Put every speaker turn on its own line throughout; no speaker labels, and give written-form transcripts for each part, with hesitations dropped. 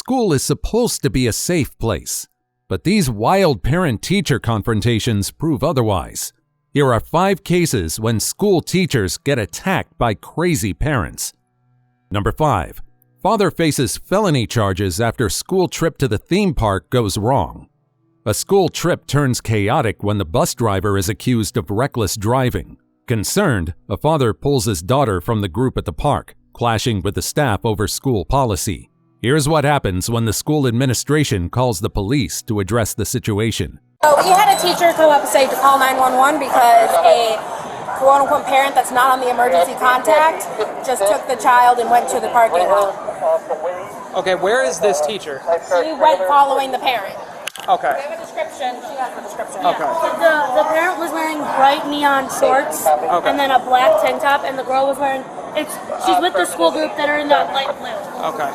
school is supposed to be a safe place. But these wild parent-teacher confrontations prove otherwise. Here are 5 cases when school teachers get attacked by crazy parents. Number 5. Father faces felony charges after school trip to the theme park goes wrong. A school trip turns chaotic when the bus driver is accused of reckless driving. Concerned, a father pulls his daughter from the group at the park, clashing with the staff over school policy. Here's what happens when the school administration calls the police to address the situation.
So we had a teacher come up and say to call 911 because a quote-unquote parent that's not on the emergency contact just took the child and went to the parking lot.
Okay, where is this teacher?
She went following the parent.
Okay.
We have a description. She has a description.
Okay.
The parent was wearing bright neon shorts and then a black tank top, and the girl was wearing. She's with the school group that are in the light blue.
Okay.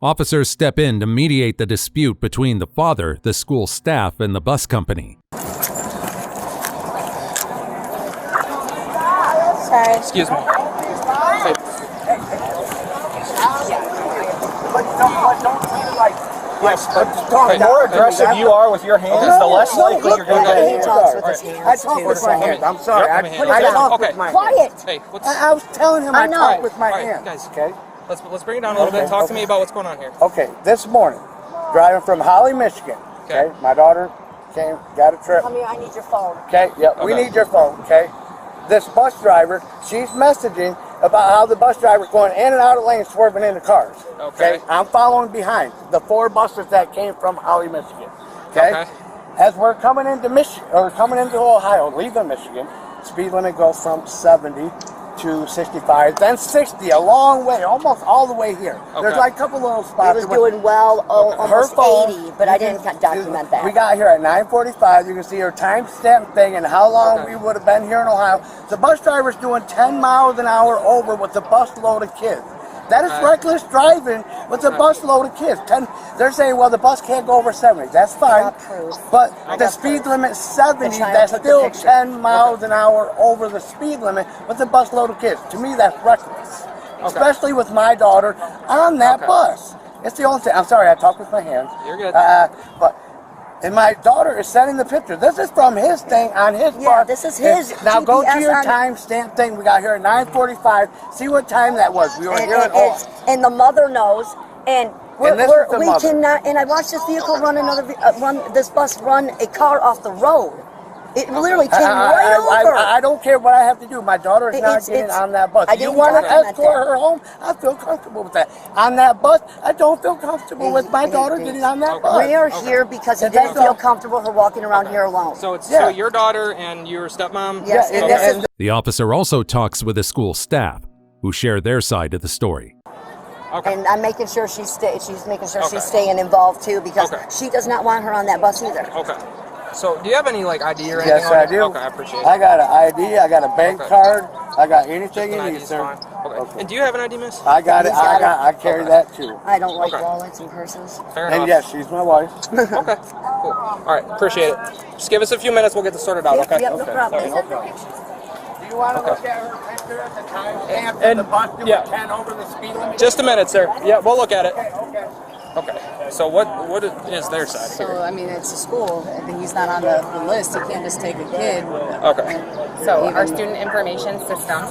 Officers step in to mediate the dispute between the father, the school staff, and the bus company.
Sorry.
Excuse me. Hey.
Yes, the more aggressive you are with your hands, the less likely you're going to get.
He talks with his hands.
I talk with my hands. I'm sorry. I talk with my hands.
Quiet.
Hey,
I was telling him I talk with my hands.
Guys,
okay?
Let's bring it down a little bit. Talk to me about what's going on here.
Okay, this morning, driving from Holly, Michigan. Okay, my daughter came, got a trip.
Come here, I need your phone.
Okay, yeah, we need your phone. Okay, this bus driver, she's messaging about how the bus driver's going in and out of lanes, swerving into cars.
Okay.
I'm following behind the 4 buses that came from Holly, Michigan. Okay. As we're coming into Michigan or coming into Ohio, leaving Michigan, speed limit goes from 70 to 65, then 60, a long way, almost all the way here. There's like a couple little spots.
He was doing well, almost
her phone,
80, but I didn't document that.
We got here at 9:45. You can see her timestamp thing and how long we would have been here in Ohio. The bus driver's doing 10 miles an hour over with a bus load of kids. That is reckless driving with a bus load of kids. They're saying, well, the bus can't go over 70. That's fine. But the speed limit 70, that's still 10 miles an hour over the speed limit with a bus load of kids. To me, that's reckless. Especially with my daughter on that bus. It's the only thing. I'm sorry, I talk with my hands.
You're good.
And my daughter is sending the picture. This is from his thing on his bus.
Yeah, this is his
Now
GPS
go to your
on...
timestamp thing. We got here at 9:45. See what time that was. We were here at all.
And the mother knows. And we
mother.
cannot. And I watched this vehicle run this bus run a car off the road. It literally came right over.
I don't care what I have to do. My daughter is not getting on that bus. You want to escort her home? I feel comfortable with that. On that bus, I don't feel comfortable with my daughter getting on that bus.
We are here because he didn't feel comfortable her walking around here alone.
So it's so your daughter and your stepmom?
Yes.
The officer also talks with the school staff, who share their side of the story.
Okay. And I'm making sure she's making sure she's staying involved too, because she does not want her on that bus either.
Okay. So, do you have any ID or anything?
Yes, I do.
Okay, I appreciate it.
I got an ID. I got a bank card. I got anything you need, sir.
Okay. And do you have an ID, miss?
I got it. I carry that too.
I don't like wallets and purses.
Fair enough.
And yes, she's my wife.
Okay. Cool. All right. Appreciate it. Just give us a few minutes. We'll get this sorted out. Okay.
Yep, no problem.
Do you want to look at her picture at the time and the bus doing 10 over the speed limit?
Just a minute, sir. Yeah, we'll look at it. Okay. So what is their side here?
So, I mean, it's a school. I think he's not on the list. He can't just take a kid.
Okay.
So our student information system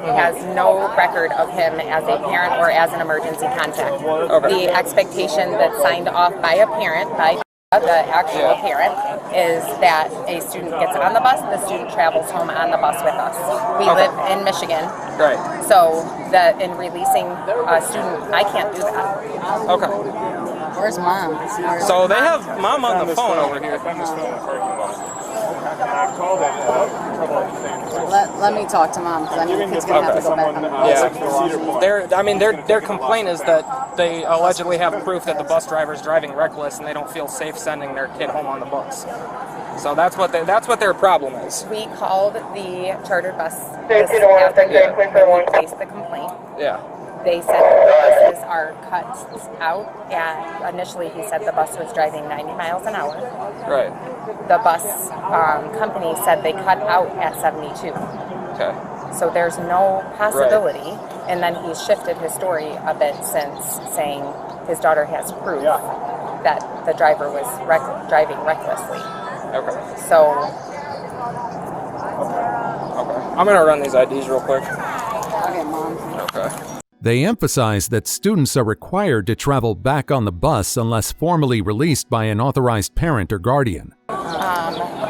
has no record of him as a parent or as an emergency contact.
Okay.
The expectation that's signed off by a parent, by the actual parent, is that a student gets on the bus, the student travels home on the bus with us. We live in Michigan.
Right.
So that in releasing a student, I can't do that.
Okay.
Where's mom?
So they have mom on the phone over here.
Let me talk to mom, because I mean, the kid's gonna have to go back on the bus.
Yeah. Their complaint is that they allegedly have proof that the bus driver is driving reckless, and they don't feel safe sending their kid home on the bus. So that's what their problem is.
We called the chartered bus this afternoon when we placed the complaint.
Yeah.
They said the buses are cut out, and initially he said the bus was driving 90 miles an hour.
Right.
The bus company said they cut out at 72.
Okay.
So there's no possibility, and then he's shifted his story a bit since saying his daughter has proof that the driver was driving recklessly.
Okay.
So,
Okay. I'm gonna run these IDs real quick.
Okay, Mom.
Okay.
They emphasize that students are required to travel back on the bus unless formally released by an authorized parent or guardian.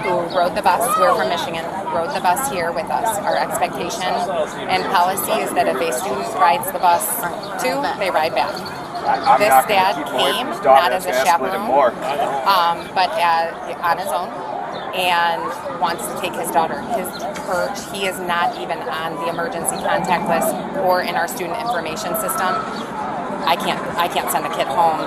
who rode the bus, we're from Michigan, rode the bus here with us. Our expectation and policy is that if a student rides the bus too, they ride back. This dad came not as a chaperone, but on his own, and wants to take his daughter. He is not even on the emergency contact list or in our student information system. I can't send a kid home,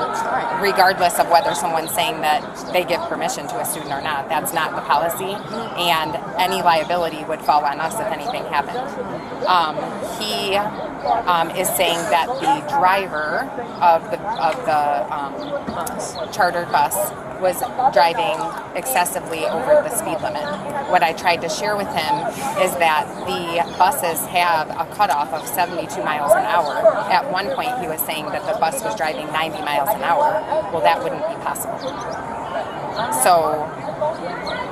regardless of whether someone's saying that they give permission to a student or not. That's not the policy, and any liability would fall on us if anything happened. He is saying that the driver of the chartered bus was driving excessively over the speed limit. What I tried to share with him is that the buses have a cutoff of 72 miles an hour. At one point he was saying that the bus was driving 90 miles an hour. Well, that wouldn't be possible. So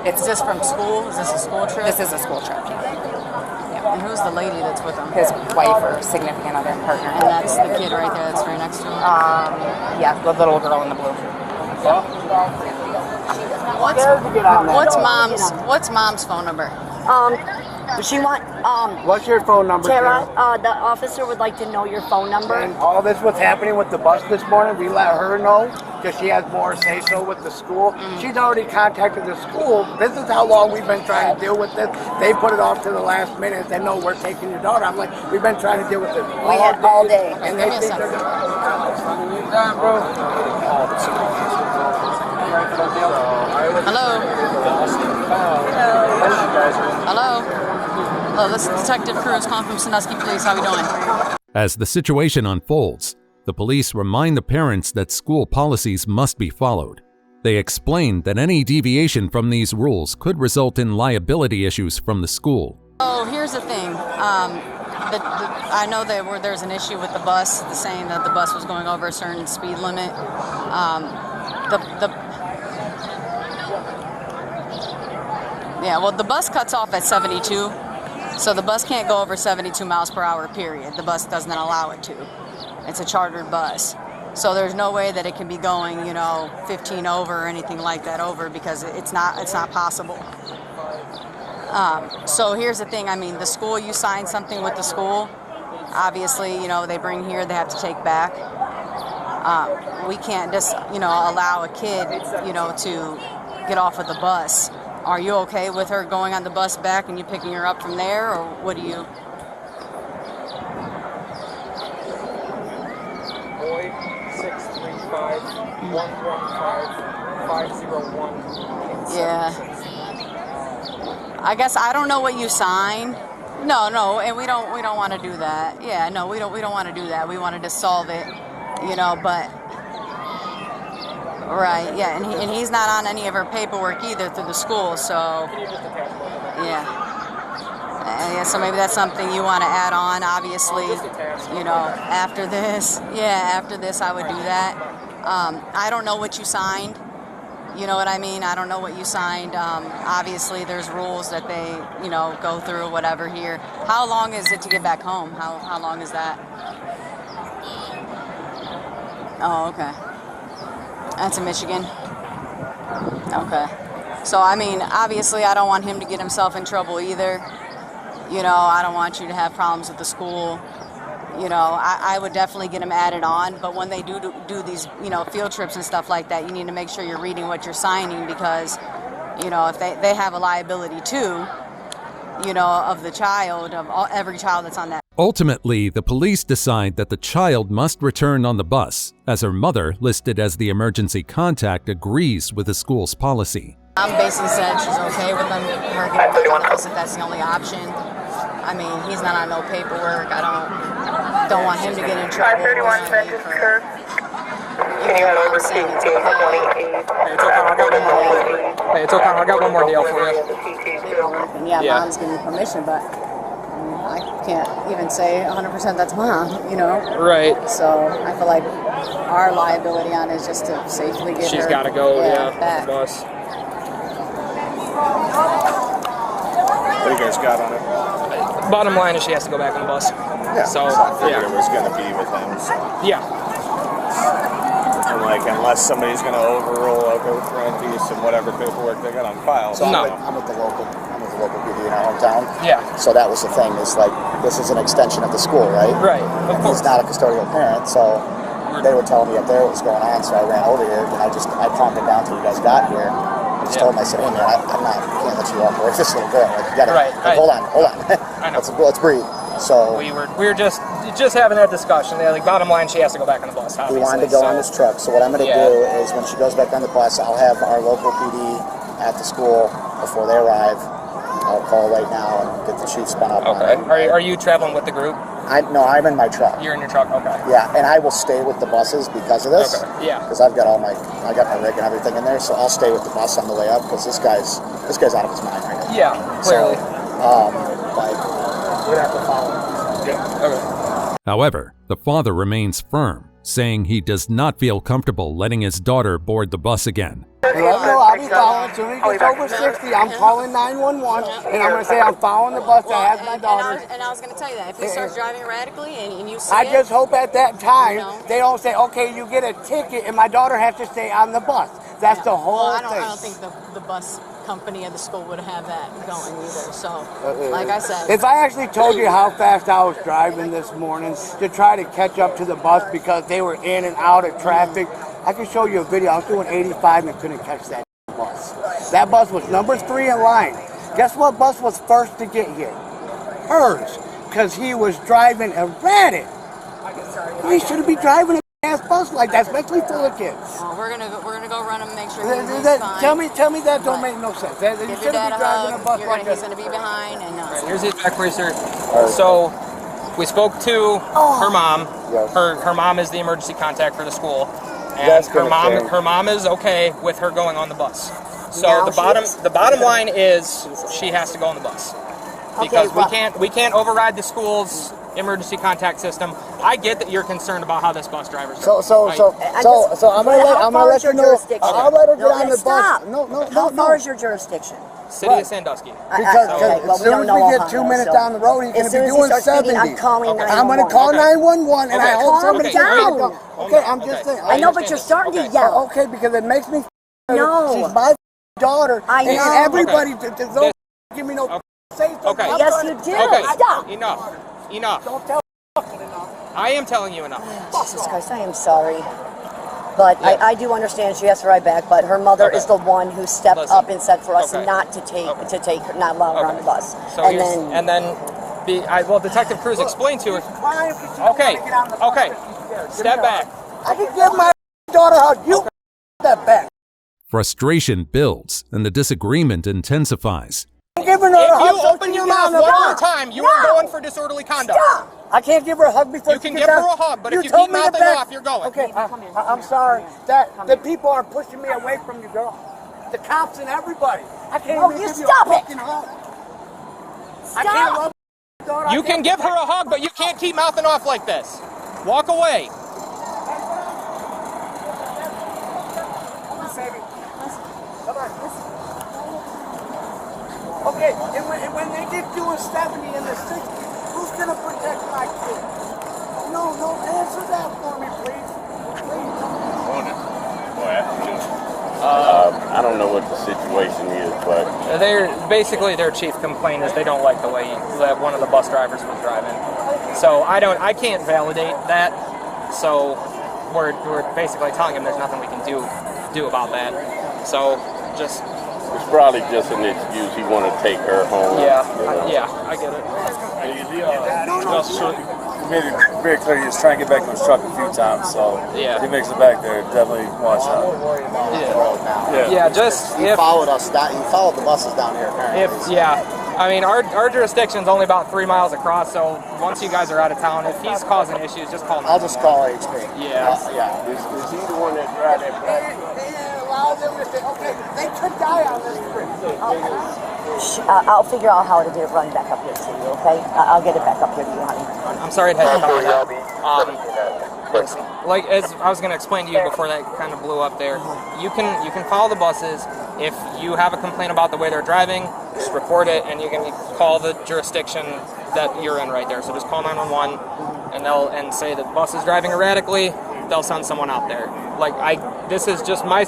Is this from school? Is this a school trip?
this is a school trip.
And who's the lady that's with him?
His wife or significant other partner.
And that's the kid right there that's right next to him?
Yeah, the little girl in the blue.
What's mom's phone number?
What's your phone number,
Tara, the officer would like to know your phone number.
And all this what's happening with the bus this morning, we let her know because she has more say-so with the school. She's already contacted the school. This is how long we've been trying to deal with this. They put it off to the last minute. They know we're taking your daughter. I'm like, we've been trying to deal with this all day. And they think they're
Hello? Hello? Hello, this is Detective Cruz calling from Sandusky Police. How we doing?
As the situation unfolds, the police remind the parents that school policies must be followed. They explain that any deviation from these rules could result in liability issues from the school.
Oh, here's the thing. I know that there's an issue with the bus, saying that the bus was going over a certain speed limit. The bus cuts off at 72, so the bus can't go over 72 miles per hour, period. The bus doesn't allow it to. It's a chartered bus. So there's no way that it can be going, 15 over or anything like that over, because it's not possible. So here's the thing, the school, you sign something with the school, obviously, they bring here, they have to take back. We can't just, allow a kid, to get off of the bus. Are you okay with her going on the bus back and you picking her up from there, or what do you?
Boyd 635-115-501.
Yeah. I guess I don't know what you signed. No, and we don't want to do that. Yeah, no, we don't want to do that. We wanted to solve it, but right, yeah, and he's not on any of her paperwork either through the school, so yeah, so maybe that's something you want to add on, obviously, after this. Yeah, after this I would do that. I don't know what you signed. You know what I mean? I don't know what you signed. Obviously, there's rules that they, go through, whatever here. How long is it to get back home? How long is that? Oh, okay. That's in Michigan? Okay. So, obviously, I don't want him to get himself in trouble either. I don't want you to have problems with the school. I would definitely get them added on, but when they do these, field trips and stuff like that, you need to make sure you're reading what you're signing, because, if they have a liability too, of the child, of every child that's on that.
Ultimately, the police decide that the child must return on the bus, as her mother, listed as the emergency contact, agrees with the school's policy.
Mom basically said she's okay with her getting on the bus if that's the only option. He's not on no paperwork. I don't want him to get in trouble.
531 Census Curve. Can you head over to 228?
Hey, it's okay. I got one more deal for you.
Yeah, Mom's giving permission, but I can't even say 100% that's Mom,
Right.
So I feel like Our liability on it is just to safely get her.
She's got to go,
back.
the bus.
What do you guys got on it?
Bottom line is she has to go back on the bus.
Yeah.
So,
I figured it was going to be with him. So.
Yeah.
And like, unless somebobody's going to overrule our guarantees and whatever paperwork they got on file.
So
No.
I'm with the local PD in our hometown.
Yeah.
So that was the thing. Is like this is an extension of the school, right?
Right. Of course.
He's not a custodial parent, so they were telling me up there what was going on. So I ran over here and I calmed it down till you guys got here. I just told him, I said, hey man, I can't let you walk away with this little girl. Like, you gotta,
Right.
hold on.
I know.
Let's breathe. So
We were just having that discussion. Like, bottom line, she has to go back on the bus. Obviously.
we wanted to go on this truck. So what I'm going to
Yeah.
do is when she goes back on the bus, I'll have our local PD at the school before they arrive. I'll call right now and get the chief spun up
Okay.
on it.
Are you traveling with the group?
I'm in my truck.
You're in your truck. Okay.
Yeah, and I will stay with the buses because of this.
Okay. Yeah.
Because I got my rig and everything in there, so I'll stay with the bus on the way up because this guy's out of his mind right now.
Yeah. Clearly.
We'd have to follow him.
Okay.
However, the father remains firm, saying he does not feel comfortable letting his daughter board the bus again.
Let him know I'll be following. As soon as he gets over 60, I'm calling 911, and I'm going to say I'm following the bus that has my daughter.
And I was going to tell you that if he starts driving erratically and you see
I
it,
just hope at that time
No.
they don't say, okay, you get a ticket, and my daughter has to stay on the bus. That's the whole
I
thing.
don't think the bus company of the school would have that going either. So, like I said,
If I actually told you how fast I was driving this morning to try to catch up to the bus because they were in and out of traffic, I can show you a video. I was doing 85 and couldn't catch that bus. That bus was number 3 in line. Guess what bus was first to get here? Hers, because he was driving erratic. He shouldn't be driving a ass bus like that, especially full of kids.
we're gonna go run him and make sure he's fine.
Tell me that don't make no sense. You
Give your
shouldn't
dad
be
a
driving
hug.
a bus like
He's
that.
gonna be behind and
Here's the exact research. So, we spoke to her mom.
Yes.
Her mom is the emergency contact for the school, and
That's
her
gonna change.
mom is okay with her going on the bus. So
Now
the bottom line is she has to go on the bus because we can't override the school's emergency contact system. I get that you're concerned about how this bus driver's
So I'm gonna let you know. I'll let her get on the
Stop.
bus. No.
How far is your jurisdiction?
City of Sandusky.
Because
Okay, well,
as soon as we get 2 minutes down the road, he's going
as
to
soon
be
as he
doing
starts
70.
speeding, I'm calling
I'm going to
911.
call
Okay.
911, and I
Okay.
hope
Calm
somebody
down.
can Okay, I'm just saying.
I know, but you're starting to yell.
Okay, because it makes me.
No.
She's my daughter.
I
And
know.
everybody, don't give me no say something.
Okay.
I'm
Yes,
trying
you
to-
do.
Okay.
Stop.
Enough.
Don't tell.
I am telling you enough.
Jesus Christ, I am sorry. But
Yeah.
I do understand she has to ride back, but her mother
Okay.
is the one who stepped
Listen.
up and said for us
Okay.
not to take her, not allow her on the bus.
So
And then
Detective Cruz explained to her.
Crying because she don't
Okay.
wanna get on the bus.
Okay. Step back.
I can give my daughter a hug. You step back.
Frustration builds and the disagreement intensifies.
I'm giving her a
If
hug.
you
so
open
she
your
can get
mouth
on the
one
bus.
more time, you are going for disorderly conduct.
Stop! I can't give her a hug before
You
she
can
gets
give her
on.
a hug, but if you
told
keep
me to
mouthing
back-
off, you're going.
Okay, I'm sorry. The people are pushing me away from you, girl. The cops and everybody. I can't
Oh,
even
you
give
stop
you a
it.
fucking hug. I can't love my daughter. I
You can
can't-
give her a hug, but you can't keep mouthing off like this. Walk away.
Come on. Okay, and when they get doing 70 in the 60, who's gonna protect my kid? No, answer that for me, please.
I don't know what the situation is, but
Their chief complaint is they don't like the way that one of the bus drivers was driving. So I can't validate that. So we're basically telling him there's nothing we can do about that. So just
it's probably just an excuse. He want to take her home.
yeah,
you know.
I get it.
He made it very clear he was trying to get back to his truck a few times, so
Yeah.
if he makes it back there, definitely watch out.
Yeah, just
He followed us. He followed the buses down here. Apparently.
I mean, our jurisdiction's only about 3 miles across, so once you guys are out of town, if he's causing issues, just call him.
I'll just call HP.
Yeah.
Yeah.
Is he the one that drive that black?
Okay, they could die on this trip.
I'll figure out how to get it run back up here to you, okay? I'll get it back up here to you, honey.
I'm sorry to have you come on that. listen, like as I was going to explain to you before that kind of blew up there, you can follow the buses. If you have a complaint about the way they're driving, just record it, and you can call the jurisdiction that you're in right there. So just call 911, and say that the bus is driving erratically. They'll send someone out there. This is just my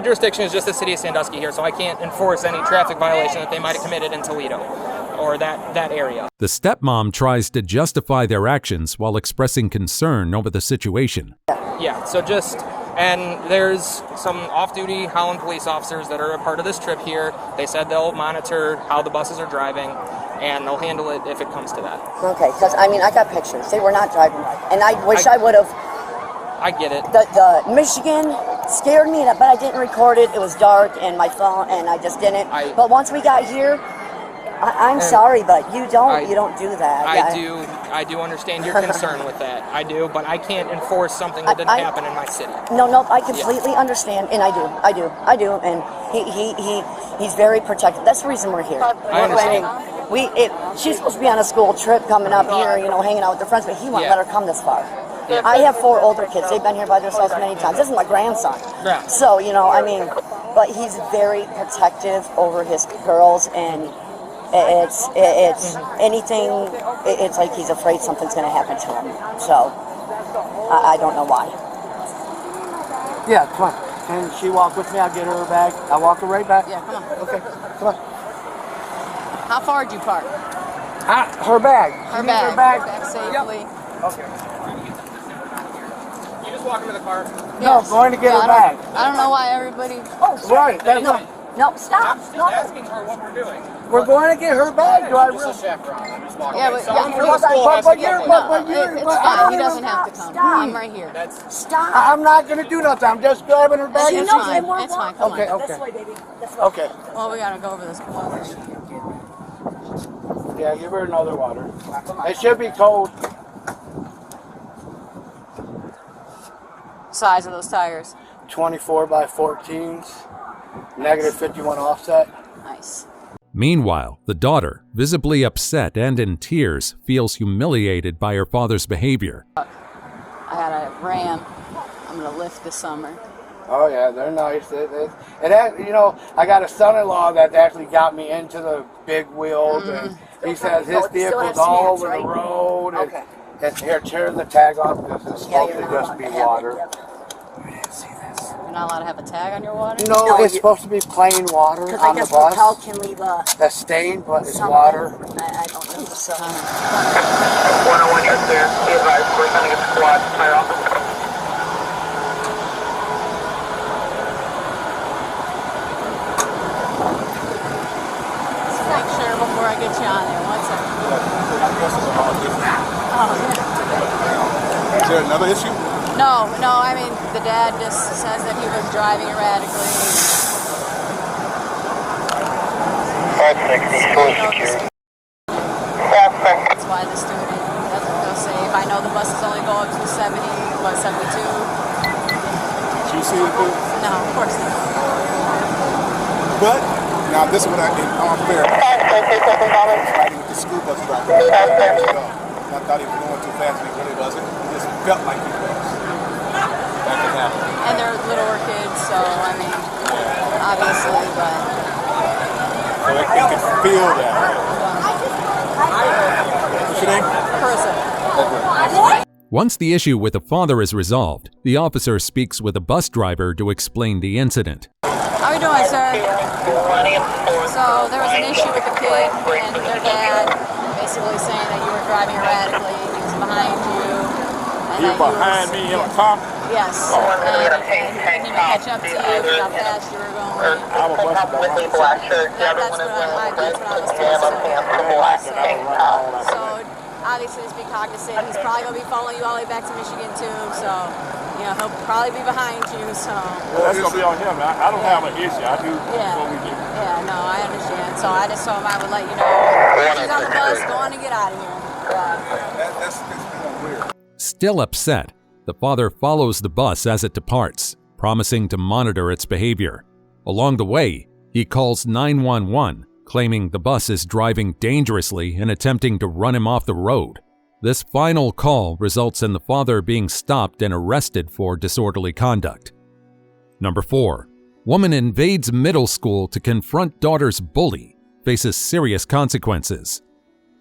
jurisdiction is just the city of Sandusky here, so I can't enforce any traffic violation that they might have committed in Toledo or that area.
The stepmom tries to justify their actions while expressing concern over the situation.
Yeah, and there's some off-duty Holland police officers that are a part of this trip here. They said they'll monitor how the buses are driving, and they'll handle it if it comes to that.
Okay, because I got pictures. They were not driving, and I wish I would have.
I get it.
The Michigan scared me, but I didn't record it. It was dark, and my phone, and I just didn't. But once we got here, I'm sorry, but you don't do that.
I do understand your concern with that. I do, but I can't enforce something that didn't happen in my city.
No, I completely understand, and I do, and he's very protective. That's the reason we're here.
I understand.
She's supposed to be on a school trip coming up here, hanging out with her friends, but he won't let her come this far.
Yeah.
I have 4 older kids. They've been here by themselves many times. This is my grandson.
Yeah.
So, but he's very protective over his girls, and it's anything, it's like he's afraid something's going to happen to him. So, I don't know why.
Yeah, come on. Can she walk with me? I'll get her bag. I'll walk her right back.
Yeah, come on.
Okay, come on.
How far did you park?
Her bag.
Her bag. Back safely.
Yep. Okay. You just walk into the car.
No, I'm going to get her bag.
I don't know why everybody.
Oh,
right.
No, stop.
I'm just asking her what we're doing.
We're going to get her bag. Do I really?
Yeah, but
It's
fine. He doesn't have to come. I'm right here.
Stop.
I'm not going to do nothing. I'm just grabbing her bag.
It's fine. It's fine. Come on.
Okay.
This way, baby. This way.
Okay.
Well, we gotta go over this.
Yeah, give her another water. It should be cold.
Size of those tires.
24 by 14s. Negative 51 offset.
Nice.
Meanwhile, the daughter, visibly upset and in tears, feels humiliated by her father's behavior.
I got a Ram. I'm gonna lift this summer.
Oh yeah, they're nice. I got a son-in-law that actually got me into the big wheels, and he says his vehicle's all over the road.
Okay.
And here, tear the tag off because it's supposed to just be water.
I didn't see this.
You're not allowed to have a tag on your water?
No, it's supposed to be plain water
Because
on
I guess
the bus.
Propel can leave a
That's stained, but it's
something.
water.
I don't know. So.
101, you're clear. Be advised, we're sending a squad. Fire off.
Just make sure before I get you on there. One second.
Is there another issue?
No, I mean, the dad just says that he was driving erratically.
560, shore secure.
That's why the student doesn't feel safe. I know the buses only go up to 70, 72?
Did you see it?
No, of course not.
But now this is what I did on fair. Fighting with the school bus driver. I thought he was going too fast, but he really wasn't. He just felt like he was. That could happen.
And they're littler kids, so I mean, obviously, but.
So they can feel that. What's your name?
Carissa.
Once the issue with the father is resolved, the officer speaks with the bus driver to explain the incident.
How are you doing, sir? So there was an issue with the kid and their dad, basically saying that you were driving erratically. He was behind you. And
You behind me in a car?
Yes. And he didn't even catch up to you because how fast you were going.
I'm a bus driver.
That's what I was told. So obviously just be cognizant. He's probably going to be following you all the way back to Michigan too. So, he'll probably be behind you. So.
Well, that's going to be on him. I don't have an issue. I do before we get.
Yeah, no, I understand. So I just told him I would let you know. She's on the bus. Go on and get out of here.
That's weird.
Still upset, the father follows the bus as it departs, promising to monitor its behavior. Along the way, he calls 911, claiming the bus is driving dangerously and attempting to run him off the road. This final call results in the father being stopped and arrested for disorderly conduct. Number 4. Woman invades middle school to confront daughter's bully, faces serious consequences.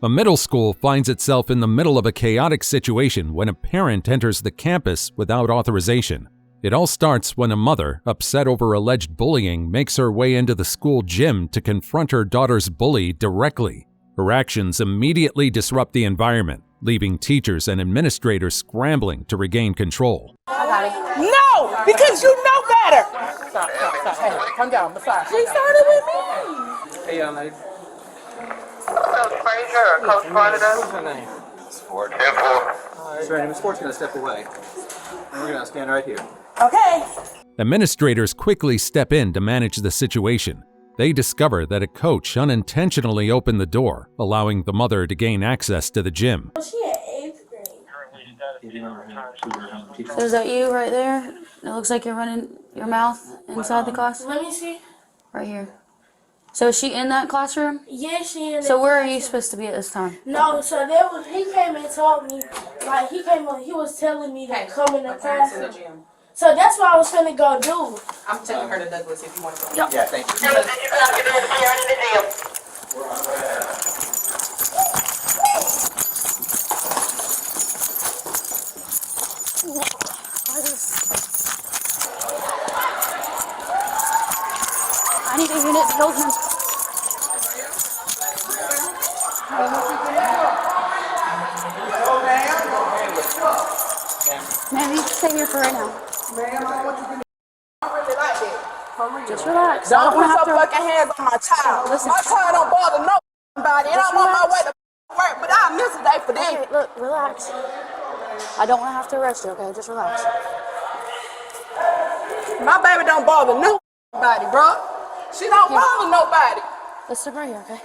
A middle school finds itself in the middle of a chaotic situation when a parent enters the campus without authorization. It all starts when a mother, upset over alleged bullying, makes her way into the school gym to confront her daughter's bully directly. Her actions immediately disrupt the environment, leaving teachers and administrators scrambling to regain control.
No, because you know better. Stop. Hey, come down. Massage. She started with me.
Hey, young lady.
Coach Frazier or Coach Florida?
What's her name?
It's Ford.
Sorry, Miss Ford's going to step away. And we're going to stand right here.
Okay.
Administrators quickly step in to manage the situation. They discover that a coach unintentionally opened the door, allowing the mother to gain access to the gym.
She in 8th grade.
So is that you right there? It looks like you're running your mouth inside the class?
Let me see.
Right here. So is she in that classroom?
Yeah, she in.
So where are you supposed to be at this time?
No, so he came and told me, like he was telling me to come in the classroom. So that's what I was finna go do.
I'm taking her to Douglas if you want to go.
Yep.
Yeah, thank you.
I need a unit to hold him. Ma'am, you can stay here for right now. Just relax.
Don't put your fucking hands on my child.
Listen.
My child don't bother nobody. And I'm on my way to work, but I'll miss a day for them.
Okay, look, relax. I don't want to have to arrest you, okay? Just relax.
My baby don't bother nobody, bro. She don't bother nobody.
Let's sit right here, okay?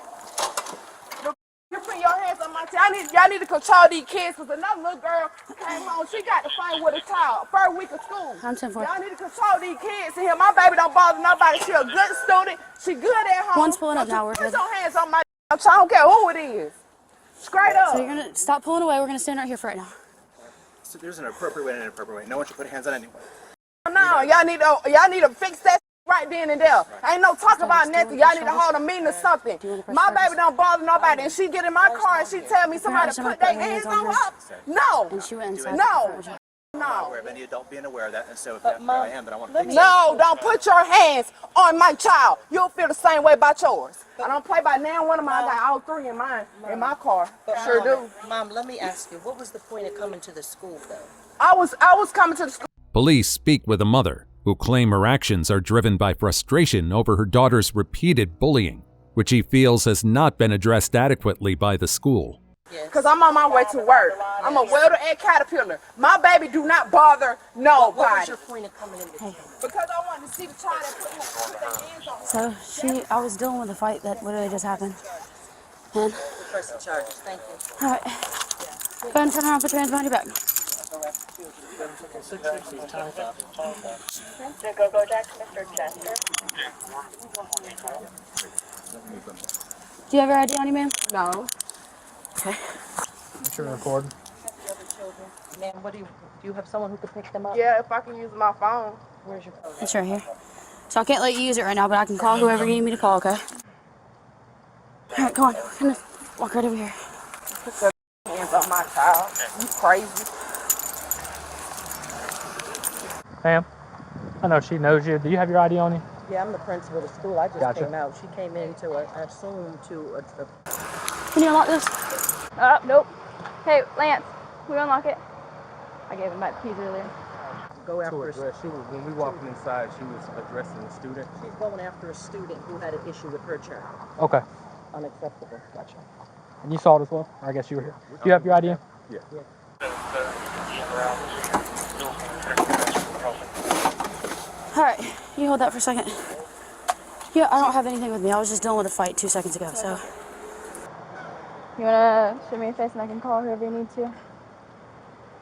You put your hands on my child. Y'all need to control these kids, because another little girl came home. She got to fight with a child. First week of school.
I'm 10-4.
Y'all need to control these kids in here. My baby don't bother nobody. She a good student. She good at home.
One's pulling up now, we're
Put
good.
your hands on my child. I don't care who it is. Straight up.
So you're going to stop pulling away. We're going to stand right here for right now.
So there's an appropriate way and an inappropriate way. No one should put hands on anyone.
No, y'all need to fix that right then and there. Ain't no talk about nothing. Y'all need to hold a meeting or something. My baby don't bother nobody, and she get in my car and she tell me somebody to put their hands on her. No.
And she went inside.
No.
I'm
No.
aware of any adult being aware of that, and so if I am, then I want to fix it.
No, don't put your hands on my child. You'll feel the same way about yours. I don't play by now one of mine. I got all 3 in mine, in my car. Sure do.
Mom, let me ask you, what was the point of coming to the school, though?
I was coming to the school.
Police speak with a mother who claim her actions are driven by frustration over her daughter's repeated bullying, which he feels has not been addressed adequately by the school.
Because I'm on my way to work. I'm a welder at Caterpillar. My baby do not bother nobody.
What was your point of coming in?
Because I wanted to see the child that put their hands on.
So I was dealing with a fight that literally just happened. And
Press the charges. Thank you.
all right, go ahead and turn around, put your hands behind your back.
Go Jack, Mr. Chester.
Do you have your ID on you, ma'am?
No.
Okay.
Sure, recording.
Ma'am, do you have someone who could pick them up?
Yeah, if I can use my phone.
Where's your phone?
It's right here. So I can't let you use it right now, but I can call whoever you need me to call, okay? All right, come on. We're gonna walk right over here.
Put your hands on my child. You crazy.
Ma'am, I know she knows you. Do you have your ID on you?
Yeah, I'm the principal of the school. I just
Gotcha.
came out. She came in to assume to
Can you unlock this?
Nope. Hey, Lance, can we unlock it? I gave him my keys earlier.
go after
when we walked inside, she was addressing the student.
She's going after a student who had an issue with her child.
Okay.
Unacceptable.
Gotcha. And you saw it as well? I guess you were here. Do you have your ID?
Yeah.
All right, you hold that for a second. Yeah, I don't have anything with me. I was just dealing with a fight 2 seconds ago, so.
You wanna show me your face and I can call whoever you need to?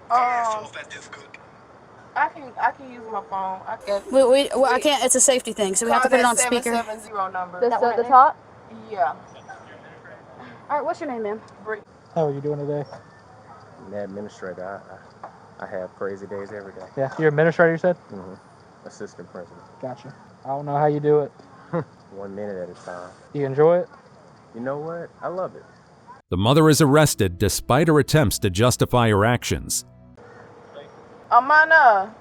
I can use my phone. I can.
Well, I can't. It's a safety thing, so we have to put it on speaker.
770 number.
This at the top?
Yeah.
All right, what's your name, ma'am?
How are you doing today?
I'm an administrator. I have crazy days every day.
Yeah, you're administrator, you said?
Mm-hmm. Assistant principal.
Gotcha. I don't know how you do it.
1 minute at a time.
You enjoy it?
You know what? I love it.
The mother is arrested despite her attempts to justify her actions.
Amanda.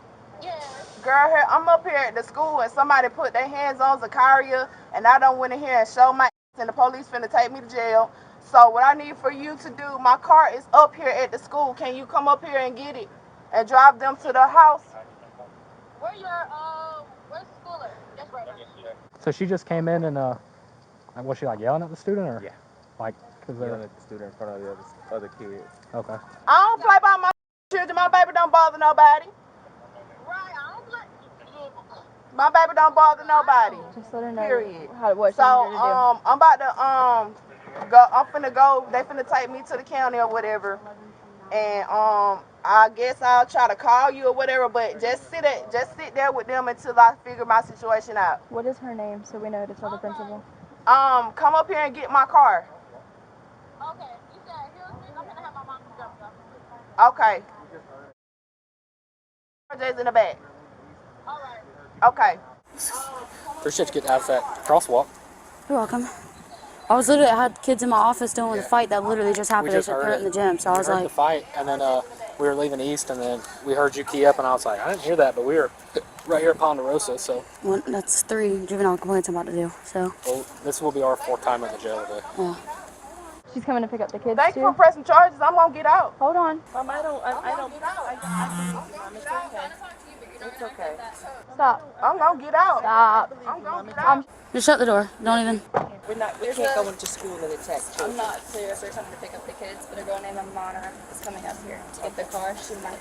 Girl, here I'm up here at the school and somebody put their hands on Zakaria and I done went in here and showed my ass and the police finna take me to jail. So what I need for you to do, my car is up here at the school. Can you come up here and get it and drive them to the house?
Where's the school at? That's right.
So she just came in and, was she like yelling at the student or?
Yeah.
Like, cause
Yelling at the student in front of the other kids.
Okay.
I don't play by my children. My baby don't bother nobody.
Right, I don't play.
My baby don't bother nobody.
Just let her know.
Period.
What
So I'm about to go. I'm finna go. They finna take me to the county or whatever, and I guess I'll try to call you or whatever. But just sit there with them until I figure my situation out.
What is her name so we know to tell the principal?
Come up here and get my car.
Okay, you said I'm gonna have my mom drop it off.
Okay. RJ's in the back.
All right.
Okay.
Appreciate you getting out of that crosswalk.
You're welcome. I had kids in my office dealing with a fight that literally just happened. They said in the gym, so I was like,
the fight, and then we were leaving east, and then we heard you key up, and I was like, I didn't hear that, but we were right here at Ponderosa, so.
well, that's 3 juvenile complaints I'm about to do. So.
Well, this will be our 4th time at the jail today.
Yeah.
She's coming to pick up the kids
Thank
too.
you for pressing charges. I'm gonna get out.
Hold on.
I don't. It's okay.
Stop.
I'm gonna get out.
Stop.
I'm gonna get out.
Just shut the door. Don't even.
We can't go into school and attack children.
I'm not clear if they're coming to pick up the kids, but a girl named Amana is coming up here to get the car. She might.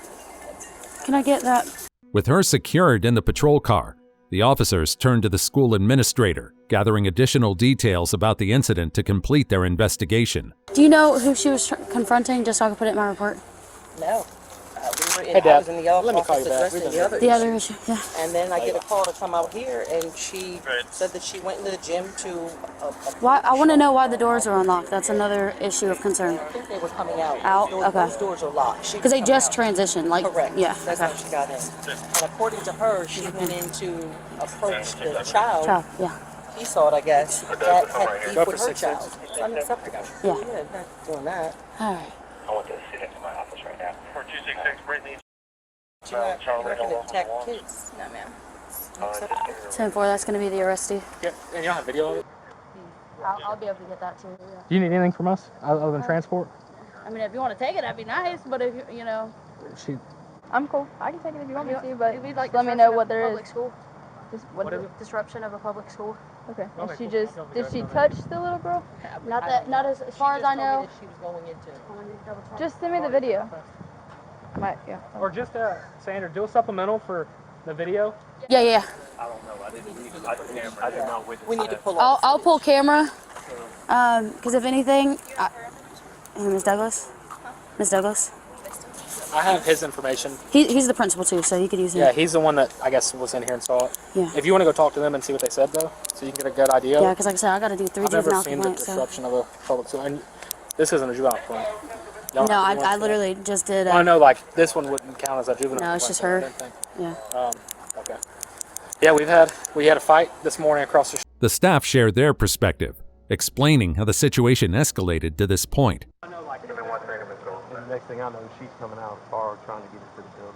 Can I get that?
With her secured in the patrol car, the officers turned to the school administrator, gathering additional details about the incident to complete their investigation.
Do you know who she was confronting, just so I can put it in my report?
No. We were in,
Hey, Dad,
I was in the other
let me call
office
you back.
addressing the other
The other
issue.
issue, yeah.
And then I get a call to come out here, and she said that she went into the gym to.
Why? I want to know why the doors are unlocked. That's another issue of concern.
I think they were coming out.
Out?
Those,
Okay.
Those doors are locked.
Because they just transitioned, like.
Correct.
Yeah.
That's how she got in. And according to her, she went in to approach the child.
Yeah.
He saw it, I guess. That had beef with her child. It's unacceptable.
Yeah.
Not doing that.
All right.
I want to sit into my office right now. 4266 Brittany.
You're not going to attack kids.
No, ma'am.
10-4, that's going to be the arrestee.
Yeah, and y'all have video of it?
I'll be able to get that too. Yeah.
Do you need anything from us other than transport?
I mean, if you want to take it, that'd be nice. But if you know, I'm cool. I can take it if you want me to. But
It'd be like
let me know what there
public
is.
School.
Just what is it?
Disruption of a public school.
Okay. And
Okay,
she
cool.
just did she touch the little girl?
Not as far as I know.
She was going into.
Just send me the video. Yeah.
Or just, Sandra, do a supplemental for the video.
Yeah.
I don't know. I did not witness.
We need to pull off.
I'll pull camera. Because if anything, hey, Miss Douglas. Miss Douglas.
I have his information.
He's the principal too, so you could use him.
Yeah, he's the one that I guess was in here and saw it.
Yeah.
If you want to go talk to them and see what they said, though, so you can get a good idea.
Yeah, because like I said, I got to do 3
I've never
juvenile
seen the
complaints. So.
disruption of a public school, and this isn't a juvenile complaint.
No, I literally just did.
Well, I know, like this one wouldn't count as a juvenile.
No, it's just her. Yeah.
Okay. Yeah, we had a fight this morning across the street.
The staff shared their perspective, explaining how the situation escalated to this point.
And the next thing I know, she's coming out of the car trying to get into the building.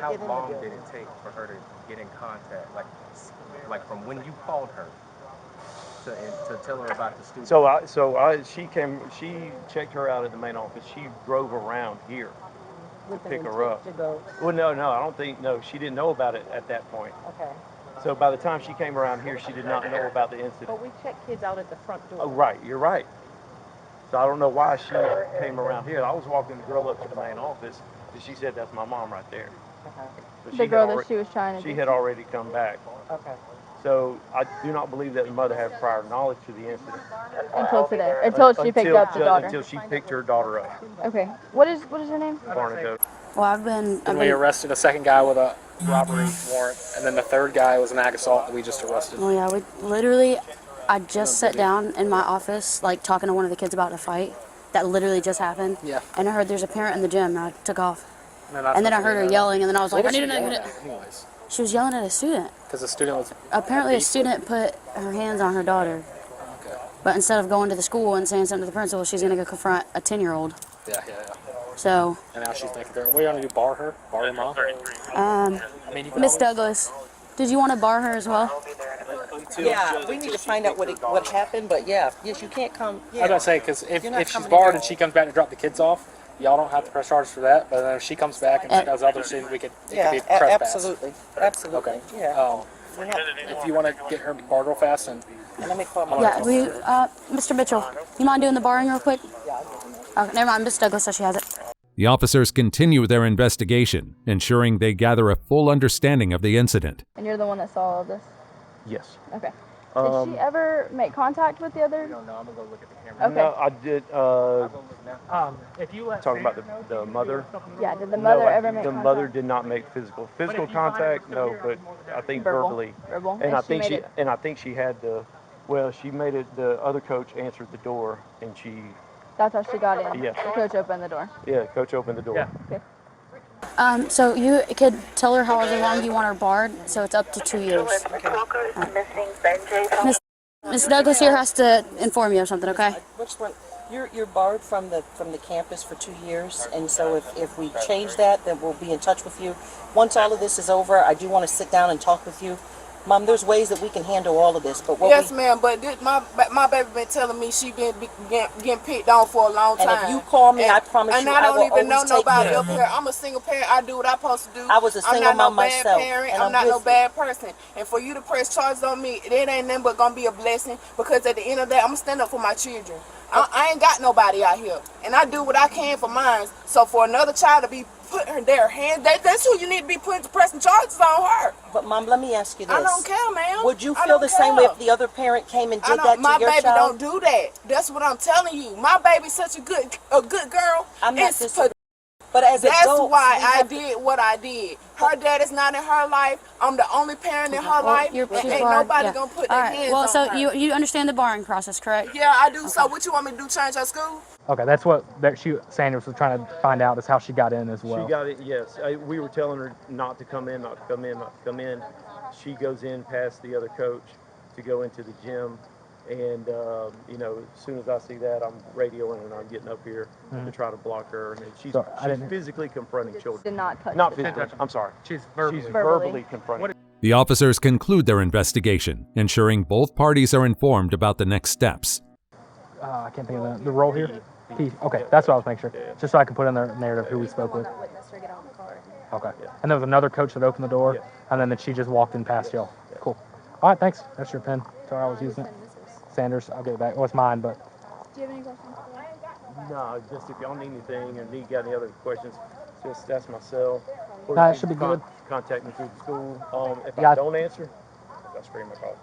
How long did it take for her to get in contact? Like from when you called her to tell her about the student?
She checked her out at the main office. She drove around here to pick her up. Well, no, I don't think, she didn't know about it at that point.
Okay.
So by the time she came around here, she did not know about the incident.
But we check kids out at the front door.
Oh, right, you're right. So I don't know why she came around here. I was walking the girl up to the main office, and she said, that's my mom right there. But
The girl that she was trying to.
She had already come back.
Okay.
So I do not believe that the mother had prior knowledge to the incident.
Until today. Until she picked up the daughter.
Until she picked her daughter up.
Okay. What is her name?
Barnadote.
Well, I've been.
We arrested a second guy with a robbery warrant, and then the third guy was an ag assault that we just arrested.
Well, yeah, I just sat down in my office, like talking to one of the kids about the fight, that literally just happened.
Yeah.
And I heard there's a parent in the gym, and I took off.
And
then I heard her yelling, and then I was like, I need to know.
Anyways.
She was yelling at a student.
Because the student was...
Apparently a student put her hands on her daughter.
Okay.
But instead of going to the school and saying something to the principal, she's going to go confront a 10-year-old.
Yeah.
So...
And now she's thinking, what are you going to do, bar her? Bar your mom?
Miss Douglas, did you want to bar her as well?
Yeah, we need to find out what happened, but yes, you can't come. Yeah.
I was going to say, because if she's barred and she comes back to drop the kids off, y'all don't have to press charges for that, but then if she comes back and she does other things, it could be trespass.
Absolutely.
Okay.
Yeah.
If you want to get her barred real fast, and
let me call my
Mr. Mitchell, you mind doing the barring real quick? Okay, never mind. Miss Douglas says she has it.
The officers continue their investigation, ensuring they gather a full understanding of the incident.
And you're the one that saw all of this?
Yes.
Okay. Did she ever make contact with the other?
No, I'm gonna go look at the camera.
Okay.
No, I did.
If you let
talking about the mother.
Yeah. Did the mother ever make
the
contact?
mother did not make physical contact. No, but I think verbally.
Verbal.
And I think she had the. Well, she made it. The other coach answered the door, and she.
That's how she got in.
Yeah.
The coach opened the door.
Yeah, coach opened the door.
Yeah.
Okay.
So you could tell her however long you want her barred, so it's up to 2 years. Miss Douglas here has to inform you of something, okay?
Which one? You're barred from the campus for 2 years, and so if we change that, then we'll be in touch with you. Once all of this is over, I do want to sit down and talk with you. Mom, there's ways that we can handle all of this, but
yes, ma'am. But my baby been telling me she been getting picked on for a long time.
And if you call me, I promise you,
I don't even know nobody
care.
up here. I'm a single parent. I do what I'm supposed to do.
I was a single mom myself.
I'm not no bad parent.
and
I'm not no bad person. And for you to press charges on me, it ain't nothing but gonna be a blessing. Because at the end of the day, I'm gonna stand up for my children. I ain't got nobody out here, and I do what I can for mine. So for another child to be put her their hands, that's who you need to be pressing charges on her.
But Mom, let me ask you this:
I don't care, ma'am.
Would you feel the same way if the other parent came and did that to
my
your
baby
child?
don't do that. That's what I'm telling you. My baby's such a good girl.
I'm not but as
that's
adults,
why I did what I did. Her dad is not in her life. I'm the only parent in her life. Ain't nobody gonna put their hands on
so
her.
you understand the barring process, correct?
Yeah, I do. Okay. So what you want me to do? Change her school?
Okay, that's what Sanders was trying to find out, is how she got in as well.
She got it. Yes, we were telling her not to come in, not to come in, not to come in. She goes in past the other coach to go into the gym. And, as soon as I see that, I'm radioing and I'm getting up here to try to block her. And she's physically confronting children.
Did not touch
Not physically. I'm sorry.
She's verbally.
Verbally confronting.
The officers conclude their investigation, ensuring both parties are informed about the next steps.
I can't think of the role here. Okay, that's what I was making sure. Just so I can put in the narrative who we spoke with. Okay. And there was another coach that opened the door, and then she just walked in past y'all. Cool. All right, thanks. That's your pen. Sorry, I was using it. Sanders, I'll get it back. Well, it's mine, but...
Do you have any questions?
No, just if y'all need anything or got any other questions, just ask my cell.
It should be good.
Contact me through the school. If I don't answer, I'll scream my call.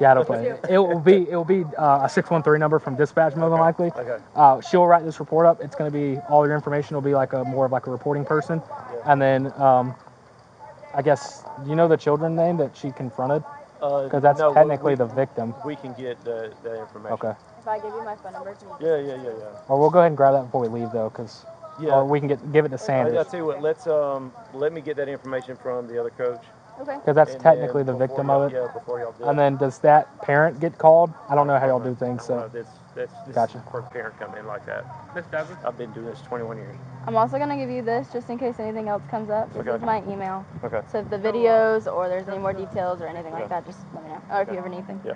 Yeah, I don't play. It will be a 613 number from dispatch, more than likely.
Okay.
She'll write this report up. It's going to be, all your information will be like more of a reporting person. And then, I guess, you know the children's name that she confronted? Because that's technically the victim.
We can get the information.
Okay.
If I give you my phone number, can you...
Yeah.
Or we'll go ahead and grab that before we leave, though, because or we can give it to Sanders.
I'll tell you what. Let me get that information from the other coach.
Okay.
Because that's technically the victim of it.
Yeah, before y'all do it.
And then does that parent get called? I don't know how y'all do things, so.
This
Gotcha.
first parent come in like that. I've been doing this 21 years.
I'm also going to give you this just in case anything else comes up. This is my email.
Okay.
So if the videos or there's any more details or anything like that, just let me know. Or if you ever need anything.
Yeah.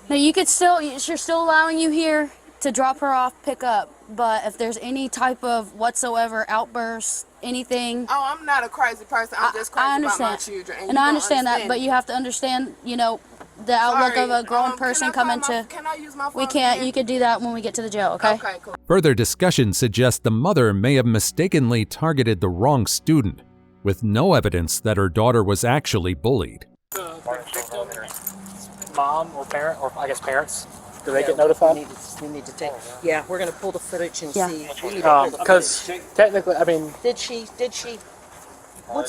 Now you could she's still allowing you here to drop her off, pick up. But if there's any type of whatsoever outburst, anything.
Oh, I'm not a crazy person. I'm just crazy about my children.
And I understand that, but you have to understand, the outlook of a grown person coming to.
Can I use my phone?
We can't. You could do that when we get to the jail, okay?
Okay, cool.
Further discussion suggests the mother may have mistakenly targeted the wrong student, with no evidence that her daughter was actually bullied.
Mom or parent, or I guess parents, do they get notified?
We need to take. Yeah, we're going to pull the footage and see.
Because technically, I mean,
did she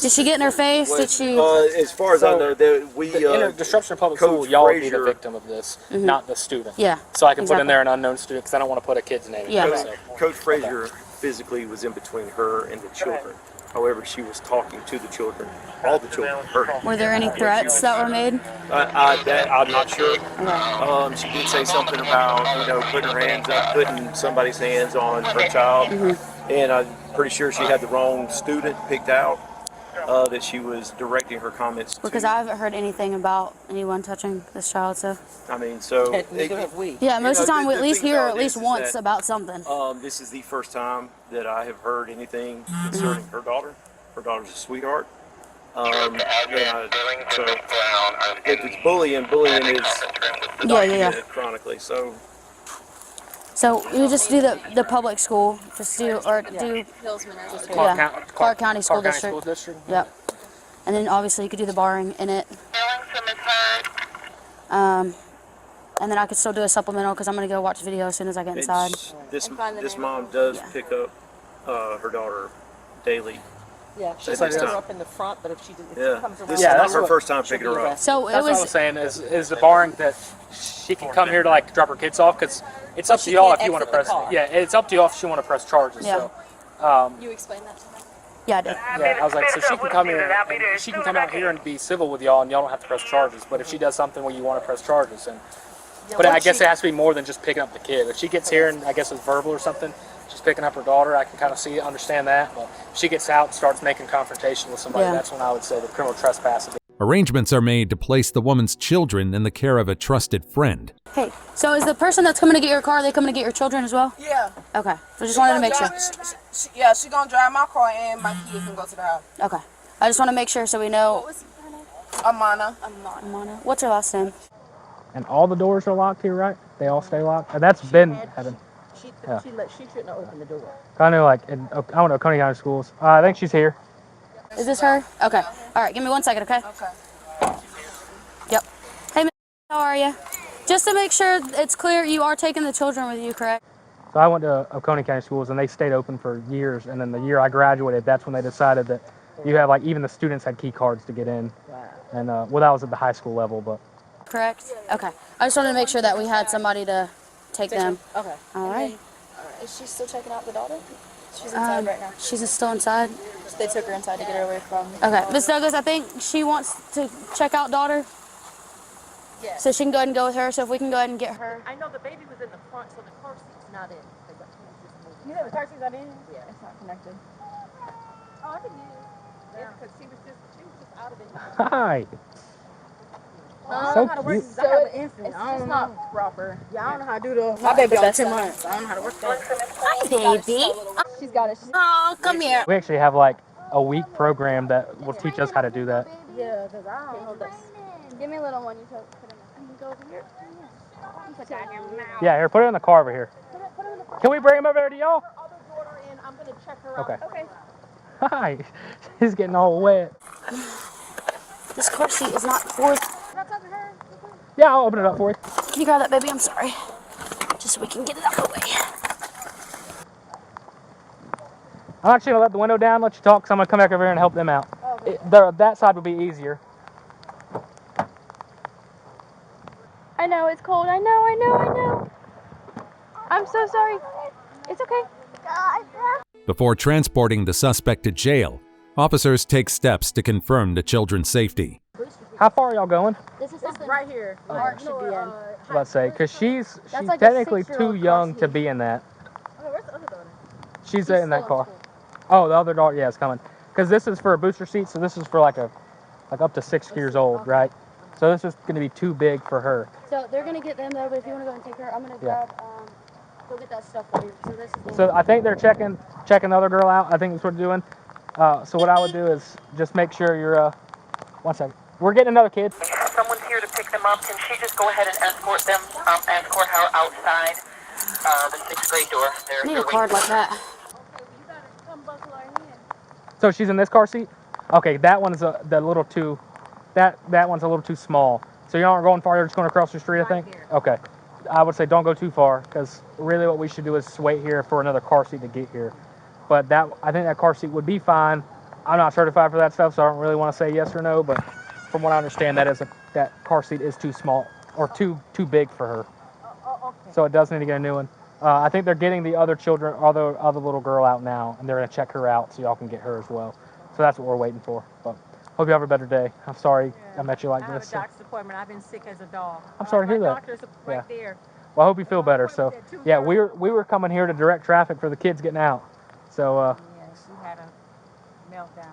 Did she get in her face? Did she?
As far as I know,
disruption of public
Coach
school, y'all would be the
Frazier-
victim of this, not the student.
Yeah,
So I can put in
exactly.
there an unknown student because I don't want to put a kid's name in
Yeah.
there. So.
Coach Frazier physically was in between her and the children. However, she was talking to the children. All the children heard her.
Were there any threats that were made?
I'm not sure. She did say something about, putting her hands up, putting somebody's hands on her child. And I'm pretty sure she had the wrong student picked out that she was directing her comments to.
Because I haven't heard anything about anyone touching this child, so.
I mean, so.
Neither have we.
Yeah, most of the time we
the
at least
thing
hear
about
at least
this is
once
that,
about something.
This is the first time that I have heard anything concerning her daughter. Her daughter's a sweetheart. So if it's bullying is
Yeah.
chronically. So
So you just do the public school, Clark County School District. Yep. And then obviously you could do the barring in it. And then I could still do a supplemental because I'm gonna go watch the video as soon as I get inside.
this mom does pick up her daughter daily.
Yeah, she's picked her up in the front, but if she comes around,
this is not her first time picking her up.
So
That's what I was saying is the barring that she can come here to like drop her kids off because it's up to y'all if you want to press. Yeah, it's up to y'all if she want to press charges.
Yeah.
So.
You explained that to me.
Yeah, I did.
Yeah, I was like, so she can come here, and she can come out here and be civil with y'all, and y'all don't have to press charges. But if she does something where you want to press charges, but I guess it has to be more than just picking up the kid. If she gets here and I guess it's verbal or something, she's picking up her daughter, I can kind of see it, understand that. But if she gets out and starts making confrontation with somebody, that's when I would say the criminal trespass would be.
Arrangements are made to place the woman's children in the care of a trusted friend.
Hey, so is the person that's coming to get your car, they coming to get your children as well?
Yeah.
Okay, so just wanted to make sure.
She gonna drive my car and my kids can go to the house.
Okay, I just want to make sure so we know.
What was her name?
Amana.
Amana. What's her last name?
And all the doors are locked here, right? They all stay locked? And that's been happening.
She shouldn't have opened the door.
I know, like, I don't know, Coney County Schools. I think she's here.
Is this her? Okay. All right, give me 1 second, okay?
Okay.
Yep. Hey, Miss, how are you? Just to make sure it's clear, you are taking the children with you, correct?
So I went to Coney County Schools, and they stayed open for years. And then the year I graduated, that's when they decided that you have, like, even the students had key cards to get in.
Wow.
And, well, that was at the high school level, but.
Correct? Okay. I just wanted to make sure that we had somebody to take them.
Okay.
All right.
Is she still checking out the daughter? She's inside right now.
She's still inside?
They took her inside to get her away from.
Okay. Miss Douglas, I think she wants to check out daughter.
Yeah.
So she can go ahead and go with her. So if we can go ahead and get her.
I know the baby was in the front, so the car seat's not in.
You said the car seat's not in?
Yeah.
It's not connected.
Oh, I can use it. Yeah, because she was just out of it.
Hi.
I don't
So
know how to work
cute.
this. I have an infant.
It's
I don't
just
know.
not proper.
Yeah, I don't know how to do the. My baby on 10 months. I don't know how to work that.
Hi, baby.
She's got it.
Oh, come here.
We actually have, like, a week program that will teach us how to do that.
Yeah, because I don't
Hold this. Give me a little one. You put it in. Go over here.
put that in your mouth.
Yeah, here, put it in the car over here. Can we bring him over there to y'all?
I'm going to check her
Okay.
out. Okay.
Hi. He's getting all wet.
This car seat is not for.
Yeah, I'll open it up for you.
Can you grab that, baby? I'm sorry. Just so we can get it out of the way.
I'm actually going to let the window down, let you talk, because I'm going to come back over here and help them out. That side would be easier.
I know it's cold. I know. I'm so sorry. It's okay.
Before transporting the suspect to jail, officers take steps to confirm the children's safety.
How far are y'all going?
This is
right here.
Mark should be in.
I was about to say, because she's
like a
technically
6-year-old
too young
car
to
seat.
be in that.
Okay, where's the other daughter?
She's in that car. Oh, the other daughter, yeah, it's coming. Because this is for a booster seat, so this is for like up to 6 years old, right? So this is going to be too big for her.
So they're gonna get them though, but if you want to go and take her, I'm gonna grab. Go get that stuff for you. So this is.
So I think they're checking the other girl out. I think that's what they're doing. So what I would do is just make sure you're. 1 second. We're getting another kid.
Someone's here to pick them up. Can she just go ahead and escort them, escort her outside the 6th grade door?
I need a card like that.
So she's in this car seat. Okay, that one's the little too. That one's a little too small. So you aren't going far. You're just going across the street, I think. Okay. I would say don't go too far, because really what we should do is wait here for another car seat to get here. But I think that car seat would be fine I'm not certified for that stuff, so I don't really want to say yes or no. But from what I understand, that car seat is too small or too big for her. So it does need to get a new one. I think they're getting the other little girl out now, and they're going to check her out so y'all can get her as well. So that's what we're waiting for. But hope you have a better day. I'm sorry I met you like this.
I have a doctor's appointment. I've been sick as a dog.
I'm sorry to hear that.
My doctor's right there.
Well, I hope you feel better. So yeah, we were coming here to direct traffic for the kids getting out. So
yeah, she had a meltdown.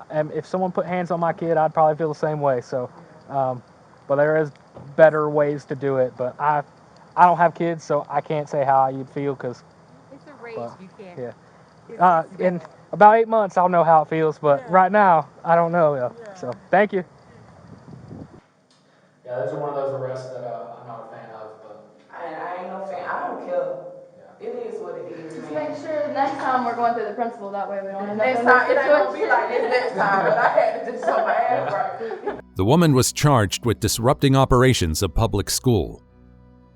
And if someone put hands on my kid, I'd probably feel the same way. So, but there is better ways to do it. But I don't have kids, so I can't say how you'd feel because
it's a rage. You can't.
Yeah. In about 8 months, I'll know how it feels. But right now, I don't know. Yeah. So thank you. Yeah, those are one of those arrests that I'm not a fan of. But
I ain't no fan. I don't care. It is what it is,
Just
man.
make sure next time we're going through the principal, that way we don't end up
Next
in
time, it
this
ain't gonna be
situation.
like this next time, but I had to just show my ass right.
The woman was charged with disrupting operations of public school.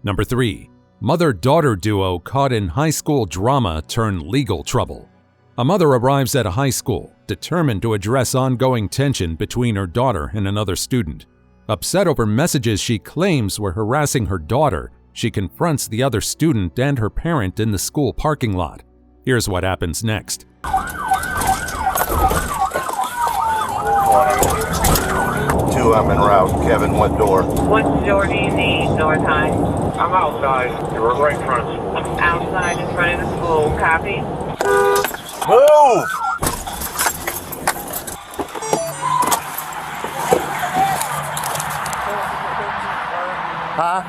Number 3. Mother-daughter duo caught in high school drama turn legal trouble. A mother arrives at a high school, determined to address ongoing tension between her daughter and another student. Upset over messages she claims were harassing her daughter, she confronts the other student and her parent in the school parking lot. Here's what happens next.
2 I'm en route. Kevin, what door?
What door do you need, North High?
I'm outside. You're right in front of the school.
Outside in front of the school. Copy?
Move! Huh?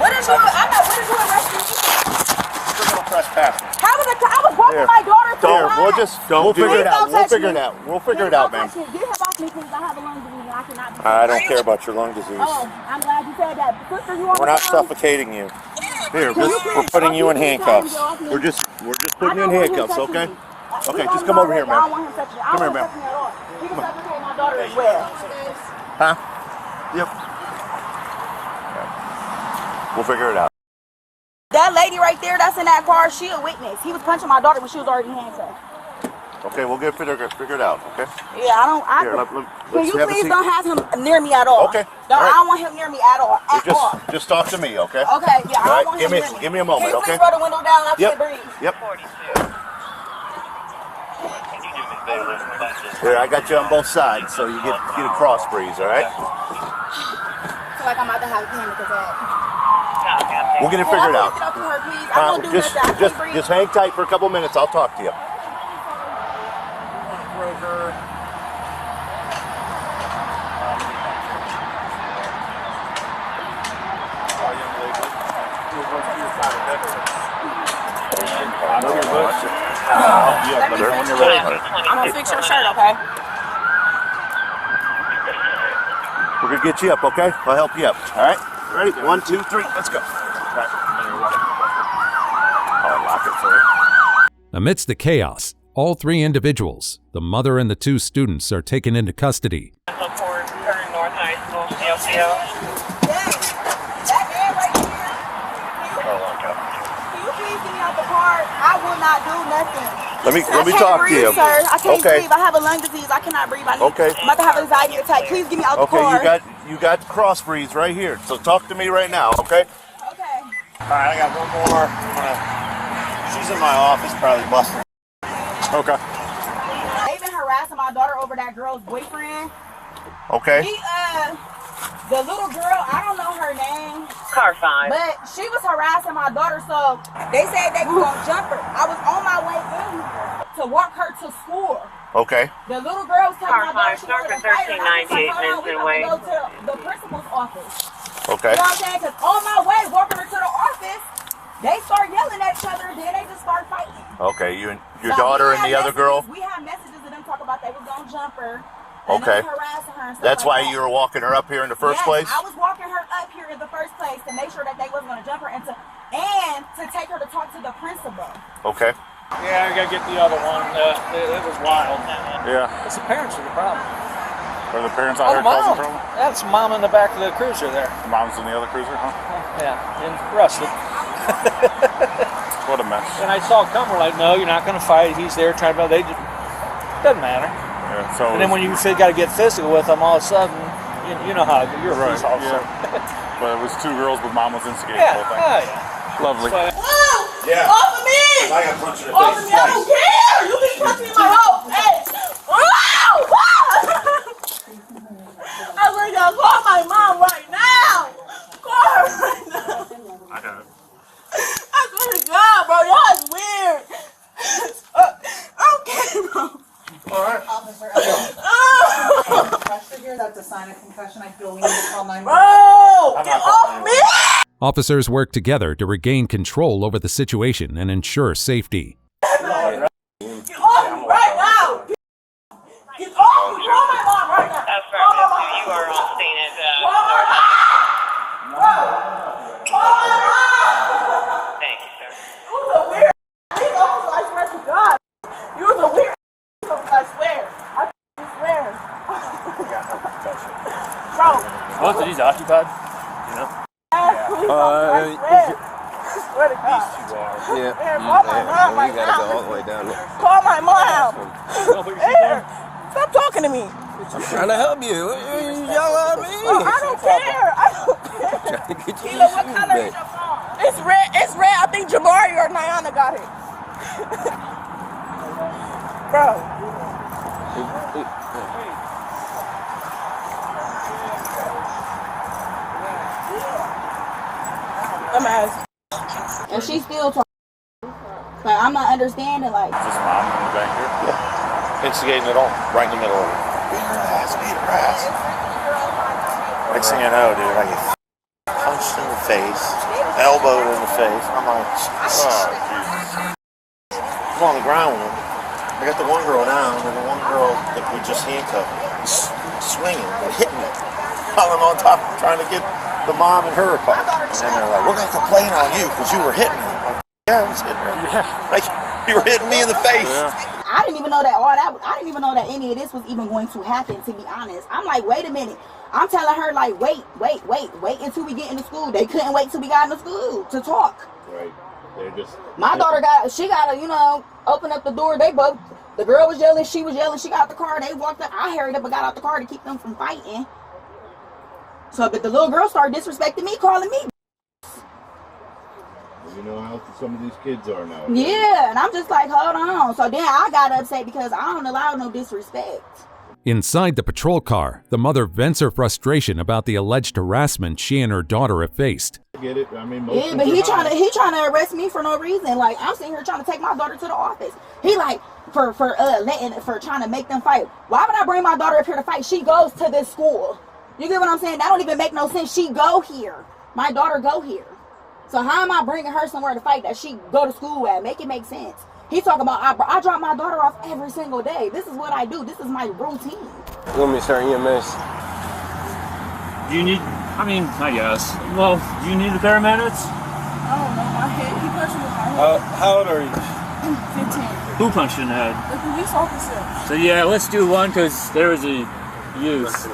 What did you arresting me?
Criminal trespassing.
How was I was walking my daughter through
There,
the
we'll
house.
just, we'll figure it out. We'll figure it out. We'll figure it out,
Get
man.
him off me, please. I have a lung disease and I cannot be.
I don't care about your lung disease.
Oh, I'm glad you said that. Sister, you want
We're
me
not
to-
suffocating you. Here, we're putting you in handcuffs. We're just putting you in handcuffs, okay? Okay, just come over here, man.
I don't want him touching me. I
Come here,
don't want him touching me at all. He can suffocate my daughter as well.
Huh? Yep. We'll figure it out.
That lady right there that's in that car, she a witness. He was punching my daughter when she was already handcuffed.
Okay, we'll get figure it out, okay?
Yeah, I don't.
Here,
can you please don't have him near me at all?
Okay.
No,
All right.
I don't want him near me at all. At all.
Just talk to me, okay?
Okay, yeah, I
All right,
don't want him near me.
give me a moment,
Can you
okay?
please roll the window down? I
Yep.
can't breathe.
Yep. Here, I got you on both sides, so you get a cross breeze, all right?
I feel like I'm about to have a panic attack.
We'll get it figured out.
Get up to her, please. I won't do nothing. I can't breathe.
Just hang tight for a couple minutes. I'll talk to you.
I'm gonna fix your shirt, okay?
We're gonna get you up, okay? I'll help you up. All right? Ready? 1, 2, 3. Let's go. All right. I'll lock it for you.
Amidst the chaos, all 3 individuals, the mother and the 2 students, are taken into custody.
North High School, CLCO.
That man right here. Can you please get me out the car? I will not do nothing.
Let me
I can't
talk
breathe,
to you.
Sir. I can't
Okay.
breathe. I have a lung disease. I cannot breathe. I'm
Okay.
about to have an anxiety attack. Please get me out the car.
Okay, you got cross breeze right here. So talk to me right now, okay?
Okay.
All right, I got one more. She's in my office, probably busting. Okay.
They've been harassing my daughter over that girl's boyfriend.
Okay.
The little girl, I don't know her name.
Car 5.
But she was harassing my daughter, so they said they were gonna jump her. I was on my way in here to walk her to school.
Okay.
The little girl was telling my daughter she
Car 5,
wanted to fight her. I was like,
1398
hold on, we
Vincent
have
Way.
to go to the principal's office.
Okay.
You know what I'm saying? Because on my way, walking her to the office, they start yelling at each other, then they just start fighting.
Okay, you and your
So
daughter
we
and the
had
other girl?
We had messages of them talk about they was gonna jump her. And
Okay.
they was harassing her and stuff
That's
like
why
that.
you were walking her up here in the first
Yes,
place?
I was walking her up here in the first place to make sure that they wasn't going to jump her and to take her to talk to the principal.
Okay.
Yeah, I gotta get the other one. It was wild.
Yeah.
It's the parents are the problem.
Are the parents
Oh, mom. That's mom in the back of the cruiser there.
The mom's in the other cruiser, huh?
Yeah, and rusted.
What a mess.
And I saw it come. We're like, no, you're not going to fight. He's there trying to. They just doesn't matter.
Yeah, so
and then when you got to get physical with them, all of a sudden, you know how you're a police officer.
Yeah. But it was two girls, but mom was instigating
Yeah.
the whole thing.
Oh, yeah.
Lovely.
Yeah.
Off of me!
I got punched in the
Off
face
of me! I don't care! You can punch me in my whole face! I think I'll call my mom right now! Call her right now!
I got it.
I swear to God, bro, y'all is weird. Okay, bro.
Alright.
Pressure here, that's a sign of concussion. I feel we need to call 911.
Bro, get off me!
Officers work together to regain control over the situation and ensure safety.
Get off me right now! Get off me! Call my mom right now!
You are on scene at Thank you, sir.
You was a weird officer, I swear to God. You was a weird officer, I swear. I swear. Bro.
Both of these occupied, you know?
I swear to God.
Yeah.
Call my mom right
You gotta go all
now.
the way down there.
Call my mom. Here. Stop talking to me.
I'm trying to help you. You yell at me.
I don't care. I don't care.
Trying to get you
Kilo, what color is your phone? It's red. It's red. I think Jabari or Nyana got it. Bro. I'm asking.
And she's still talking. Like, I'm not understanding, like.
Just mom in the back here?
Yeah. Instigating it all, right in the middle of it. Beat her ass, beat her ass. Next thing I know, dude, I get punched in the face, elbowed in the face. I'm like, oh, Jesus. I'm on the ground with him. I got the one girl down, and the one girl that we just handcuffed, swinging, hitting me. While I'm on top, trying to get the mom and her apart. And then they're like, we're going to complain on you because you were hitting me. I'm like, yeah, I was hitting her. Yeah. Like, you were hitting me in the face. Yeah.
I didn't even know that I didn't even know that any of this was even going to happen, to be honest. I'm like, wait a minute. I'm telling her, like, wait until we get into school. They couldn't wait till we got into school to talk.
Right. They're just...
My daughter she got to, open up the door. They both, the girl was yelling, she was yelling, she got out the car, they walked up. I hurried up and got out the car to keep them from fighting. So, but the little girl started disrespecting me, calling me.
You know how some of these kids are now.
Yeah, and I'm just like, hold on. So then I got upset because I don't allow no disrespect.
Inside the patrol car, the mother vents her frustration about the alleged harassment she and her daughter have faced.
I get it. I mean,
yeah, but he trying to arrest me for no reason. Like, I'm sitting here trying to take my daughter to the office. He like for trying to make them fight. Why would I bring my daughter up here to fight? She goes to this school. You get what I'm saying? That don't even make no sense. She go here. My daughter go here. So how am I bringing her somewhere to fight that she go to school at? Make it make sense. He talking about I drop my daughter off every single day. This is what I do. This is my routine.
You want me to start EMS?
Do you need, I guess. Well, do you need the paramedics?
I don't know. My head. He punched me in my head.
How old are you?
15.
Who punched you in the head?
The police officer.
So yeah, let's do one because there was a use.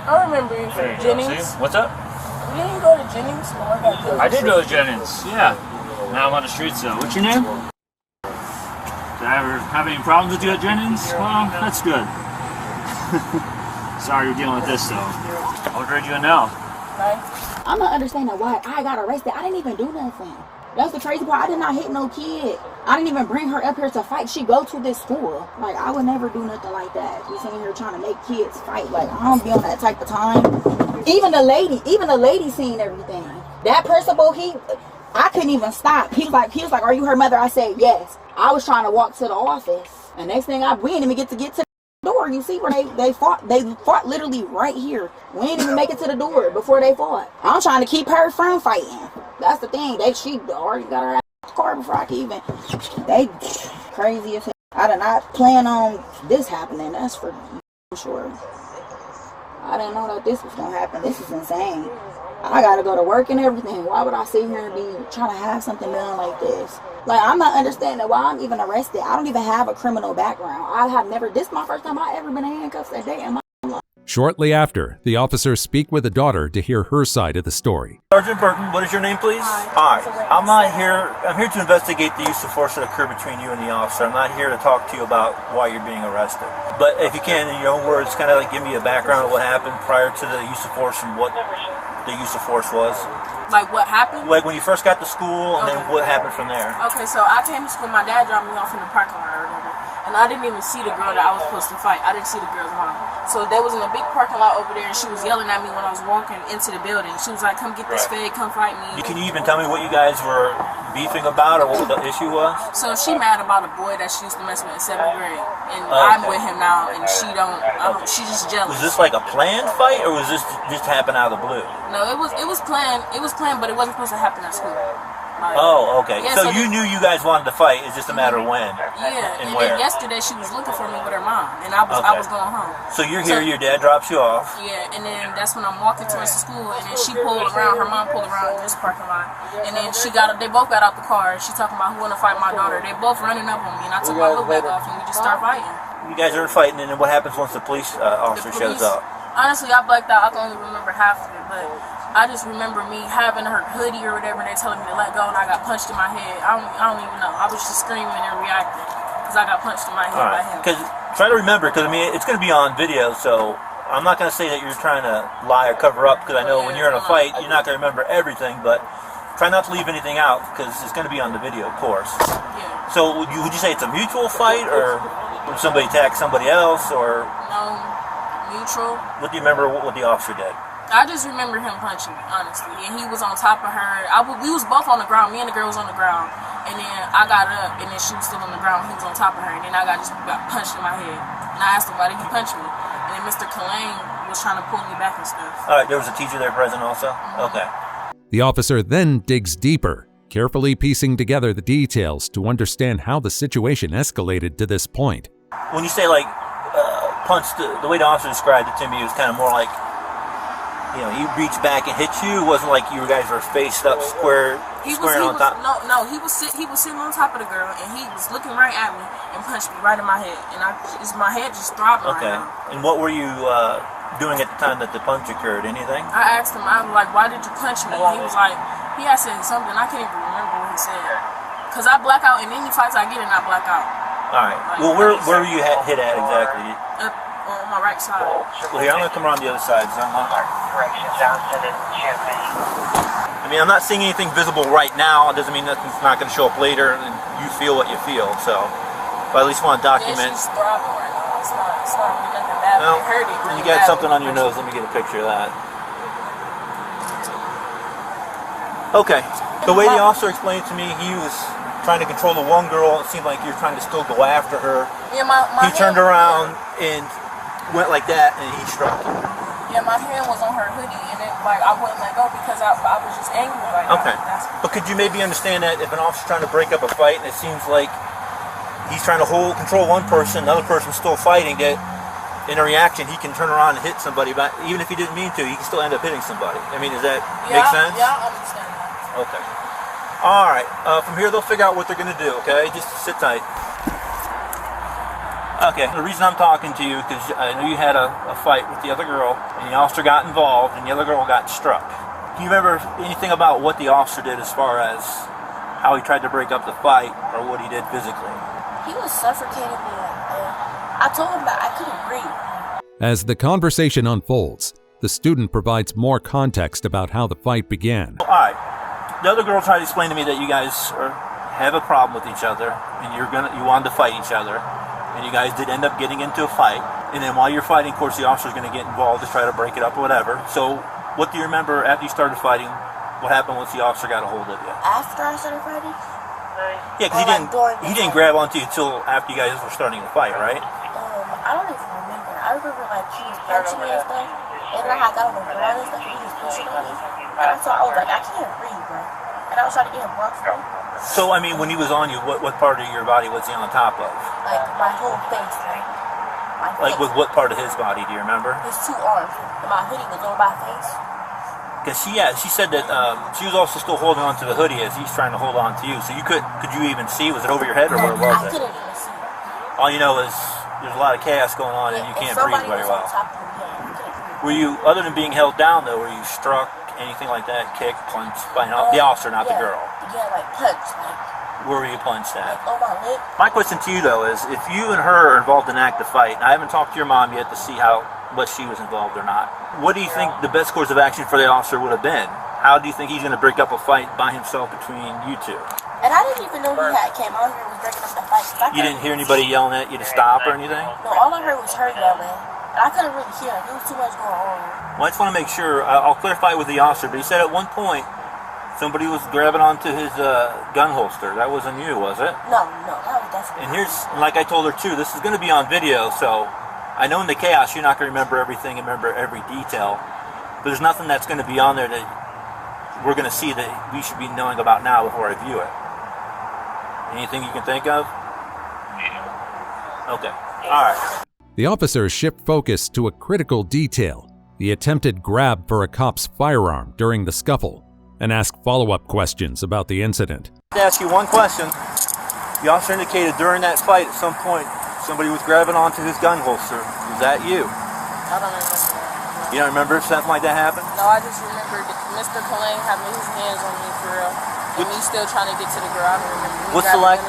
I remember you from Jennings.
See? What's up?
You didn't go to Jennings?
I did go to Jennings, yeah. Now I'm on the streets though. What's your name? Did I ever have any problems with you at Jennings? Well, that's good. Sorry you're dealing with this though. I'll grade you in now.
I'm not understanding why I got arrested. I didn't even do nothing. That's the crazy part. I did not hit no kid. I didn't even bring her up here to fight. She go to this school. Like, I would never do nothing like that. You sitting here trying to make kids fight. Like, I don't be on that type of time. Even the lady seen everything. That principal, I couldn't even stop. He was like, are you her mother? I said, yes. I was trying to walk to the office. And next thing we didn't even get to the door. You see where they fought literally right here. We didn't even make it to the door before they fought. I'm trying to keep her from fighting. That's the thing. She already got her ass in the car before I could even. They crazy as hell. I did not plan on this happening. That's for sure. I didn't know that this was gonna happen. This is insane. I gotta go to work and everything. Why would I sit here and be trying to have something done like this? Like, I'm not understanding why I'm even arrested. I don't even have a criminal background. This is my first time I ever been in handcuffs that day in my life.
Shortly after, the officers speak with the daughter to hear her side of the story.
Sergeant Burton, what is your name, please? Hi. I'm here to investigate the use of force that occurred between you and the officer. I'm not here to talk to you about why you're being arrested. But if you can, in your own words, kind of like give me a background of what happened prior to the use of force and what the use of force was.
Like what happened?
Like when you first got to school and then what happened from there.
Okay, so I came to school, my dad dropped me off in the parking lot or whatever. And I didn't even see the girl that I was supposed to fight. I didn't see the girl's mom. So they was in a big parking lot over there and she was yelling at me when I was walking into the building. She was like, come get this fed, come fight me.
Can you even tell me what you guys were beefing about or what the issue was?
So she mad about a boy that she used to mess with in 7th grade. And I'm with him now and she don't, she's just jealous.
Was this like a planned fight or was this just happen out of the blue?
No, it was planned, but it wasn't supposed to happen at school. Like,
oh, okay.
Yeah,
so you knew you guys wanted to fight. It's just a matter of when.
Yeah.
And where.
Then yesterday she was looking for me with her mom, and I was going home.
So you're here. Your dad drops you off.
Yeah, and then that's when I'm walking towards the school, and then she pulled around. Her mom pulled around in this parking lot, and then they both got out the car. She talking about who want to fight my daughter. They both running up on me, and I took my book bag off, and we just start fighting.
You guys are fighting, and then what happens once the police officer shows up?
Honestly, I blacked out. I can only remember half of it, but I just remember me having her hoodie or whatever, and they telling me to let go, and I got punched in my head. I don't even know. I was just screaming and reacting because I got punched in my head by him.
Because try to remember, because I mean it's going to be on video, so I'm not going to say that you're trying to lie or cover up, because I know when you're in a fight, you're not going to remember everything, but try not to leave anything out because it's going to be on the video, of course.
Yeah.
So would you say it's a mutual fight, or would somebody attack somebody else, or?
No, mutual.
What do you remember what the officer did?
I just remember him punching me, honestly, and he was on top of her. We was both on the ground. Me and the girl was on the ground, and then I got up, and then she was still on the ground. He was on top of her, and then I got punched in my head. And I asked him, why did he punch me? And then Mr. Kalane was trying to pull me back and stuff.
All right, there was a teacher there present also? Okay.
The officer then digs deeper, carefully piecing together the details to understand how the situation escalated to this point.
When you say like punched, the way the officer described it to me, it was kind of more like, you know, he reached back and hit you. It wasn't like you guys were faced up squaring on top.
No, he was sitting on top of the girl, and he was looking right at me and punched me right in my head, and my head just throbbing right now.
And what were you doing at the time that the punch occurred? Anything?
I asked him, I was like, why did you punch me? He was like, he had said something. I can't even remember what he said. Because I black out in any fights I get in, I black out.
All right. Like, well, where were you hit at exactly?
Up on my right side.
Well, here, I'm going to come around the other side. So I mean, I'm not seeing anything visible right now. It doesn't mean nothing's not going to show up later, and you feel what you feel. So, but I at least want to document.
She's throbbing right now. It's not really nothing bad.
Well,
it hurt it really
you got
bad.
something on your nose. Let me get a picture of that. Okay. The way the officer explained it to me, he was trying to control the one girl. It seemed like you're trying to still go after her.
Yeah, my
he turned around and went like that, and he struck you.
Yeah, my hand was on her hoodie, and it, like I wouldn't let go because I was just angry right now.
Okay. But could you maybe understand that if an officer's trying to break up a fight, and it seems like he's trying to control one person, another person's still fighting, that in a reaction he can turn around and hit somebody, but even if he didn't mean to, he can still end up hitting somebody. I mean, does that make sense?
Yeah, I understand that.
Okay. All right. From here, they'll figure out what they're going to do, okay? Just sit tight. Okay, the reason I'm talking to you because I know you had a fight with the other girl, and the officer got involved, and the other girl got struck. Do you remember anything about what the officer did as far as how he tried to break up the fight, or what he did physically?
He was suffocating me. I told him that I couldn't breathe.
As the conversation unfolds, the student provides more context about how the fight began.
All right. The other girl tried to explain to me that you guys have a problem with each other, and you wanted to fight each other. And you guys did end up getting into a fight. And then while you're fighting, of course, the officer's going to get involved to try to break it up or whatever. So what do you remember after you started fighting? What happened once the officer got a hold of you?
After I started fighting?
Yeah, because he didn't grab onto you until after you guys were starting to fight, right?
I don't even remember. I remember like he was punching me and stuff. And then I got on the ground and stuff, and he was pushing me. And I was like, I can't breathe, bro. And I was trying to get him off me.
So, I mean, when he was on you, what part of your body was he on top of?
Like, my whole face, right?
Like, with what part of his body, do you remember?
His 2 arms. And my hoodie was over my face.
Because she said that she was also still holding on to the hoodie as he's trying to hold on to you. So could you even see? Was it over your head, or where was it?
I couldn't even see.
All you know is there's a lot of chaos going on, and you can't breathe very well.
Somebody was on top of him, yeah.
Were you, other than being held down though, were you struck, anything like that, kicked, punched by the officer, not the girl?
Yeah, like punched, like.
Where were you punched at?
Like on my lip.
My question to you though is, if you and her are involved in an active fight, and I haven't talked to your mom yet to see what she was involved or not, what do you think the best course of action for the officer would have been? How do you think he's going to break up a fight by himself between you two?
And I didn't even know he came out here and was breaking up the fight.
You didn't hear anybody yelling at you to stop or anything?
No, all I heard was her yelling. And I couldn't really hear it. There was too much going on.
Well, I just want to make sure, I'll clarify with the officer, but he said at one point, somebody was grabbing onto his gun holster. That wasn't you, was it?
No, that was definitely.
And here's, like I told her too, this is going to be on video, so I know in the chaos you're not going to remember everything and remember every detail, but there's nothing that's going to be on there that we're going to see that we should be knowing about now before I view it. Anything you can think of? Okay. All right.
The officers shift focus to a critical detail, the attempted grab for a cop's firearm during the scuffle, and ask follow-up questions about the incident.
To ask you one question. The officer indicated during that fight at some point somebody was grabbing onto his gun holster. Was that you?
I don't remember that.
You don't remember if something like that happened?
No, I just remember Mr. Kalain having his hands on me for real. And me still trying to get to the girl. I don't remember.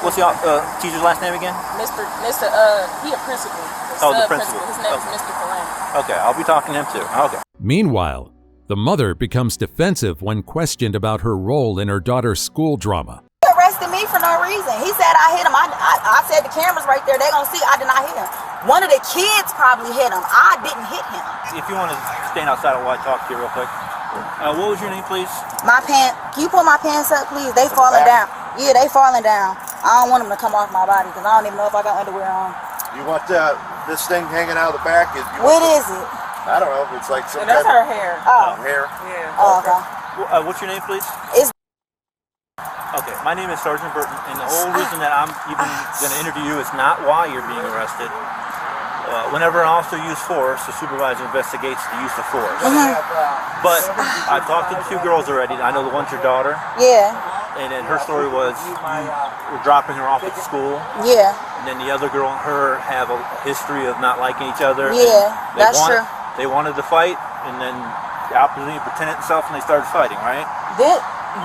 What's the teacher's last name again?
He a principal.
The principal.
His name is Mr. Kalain.
Okay, I'll be talking to him too. Okay.
Meanwhile, the mother becomes defensive when questioned about her role in her daughter's school drama.
He arrested me for no reason. He said I hit him. I said the camera's right there. They gonna see I did not hit him. One of the kids probably hit him. I didn't hit him.
If you want to stand outside while I talk to you real quick. What was your name, please?
My pants. Can you pull my pants up, please? They falling down. Yeah, they falling down. I don't want them to come off my body because I don't even know if I got underwear on.
You want this thing hanging out of the back?
What is it?
I don't know. It's like some
that's her hair. Oh.
Hair?
Yeah. Oh, okay.
What's your name, please?
It's
Okay, my name is Sergeant Burton, and the whole reason that I'm even going to interview you is not why you're being arrested. Whenever an officer uses force, the supervisor investigates the use of force. But I've talked to the two girls already. I know the one's your daughter.
Yeah.
And then her story was you were dropping her off at school.
Yeah.
And then the other girl and her have a history of not liking each other.
Yeah, that's true.
They wanted to fight, and then the opposite presented itself, and they started fighting, right?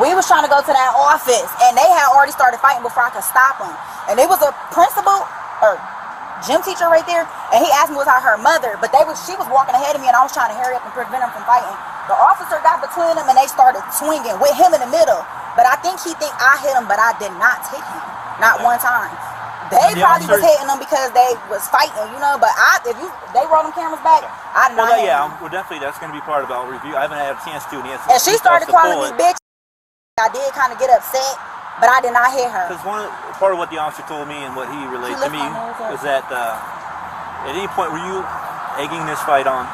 We was trying to go to that office, and they had already started fighting before I could stop them. And it was a principal or gym teacher right there, and he asked me was I her mother, but she was walking ahead of me, and I was trying to hurry up and prevent them from fighting. The officer got between them, and they started swinging with him in the middle. But I think he think I hit him, but I did not hit him, not one time. They probably was hitting them because they was fighting, you know. But if they roll them cameras back, I did not hit them.
Well, definitely that's going to be part of our review. I haven't had a chance to.
And she started calling me bitch. I did kind of get upset, but I did not hit her.
Because part of what the officer told me and what he relayed to me was that at any point were you egging this fight on?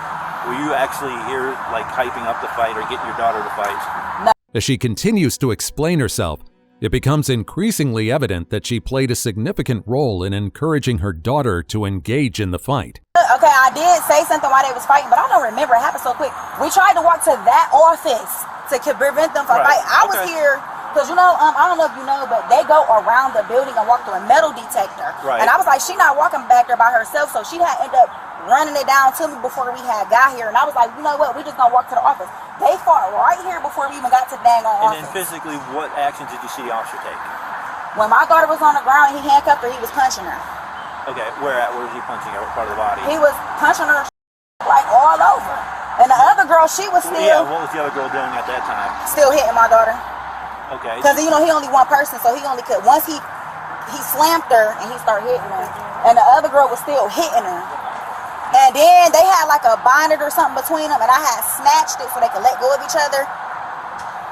Were you actually here like hyping up the fight or getting your daughter to fight?
No.
As she continues to explain herself, it becomes increasingly evident that she played a significant role in encouraging her daughter to engage in the fight.
Okay, I did say something while they was fighting, but I don't remember. It happened so quick. We tried to walk to that office to prevent them from fighting. I was here because, you know, I don't know if you know, but they go around the building and walk through a metal detector.
Right.
And I was like, she not walking back there by herself, so she had ended up running it down to me before we had got here. And I was like, you know what, we just gonna walk to the office. They fought right here before we even got to the dang on office.
And then physically, what actions did you see the officer take?
When my daughter was on the ground and he handcuffed her, he was punching her.
Okay, where was he punching her? What part of the body?
He was punching her like all over. And the other girl, she was still...
Yeah, what was the other girl doing at that time?
Still hitting my daughter.
Okay.
Because, you know, he only one person, so he only could... Once he slammed her and he started hitting her. And the other girl was still hitting her. And then they had like a bonnet or something between them, and I had snatched it so they could let go of each other.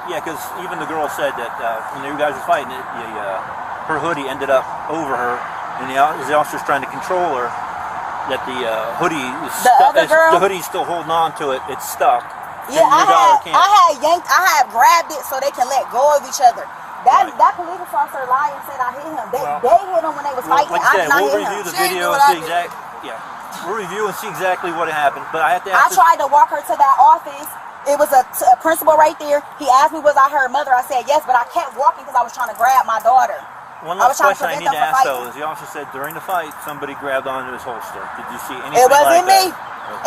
Yeah, because even the girl said that when you guys were fighting, her hoodie ended up over her, and the officer's trying to control her. That the hoodie is the hoodie's still holding on to it. It's stuck.
Yeah, I had grabbed it so they can let go of each other. That police officer lied and said I hit him. They hit him when they was fighting.
Like
I did not hit him.
We'll review the video and see we'll review and see exactly what happened. But I have to ask.
I tried to walk her to that office. It was a principal right there. He asked me was I her mother. I said yes, but I kept walking because I was trying to grab my daughter.
One last question I need to ask though is the officer said during the fight somebody grabbed onto his holster. Did you see anything
like that? It wasn't me.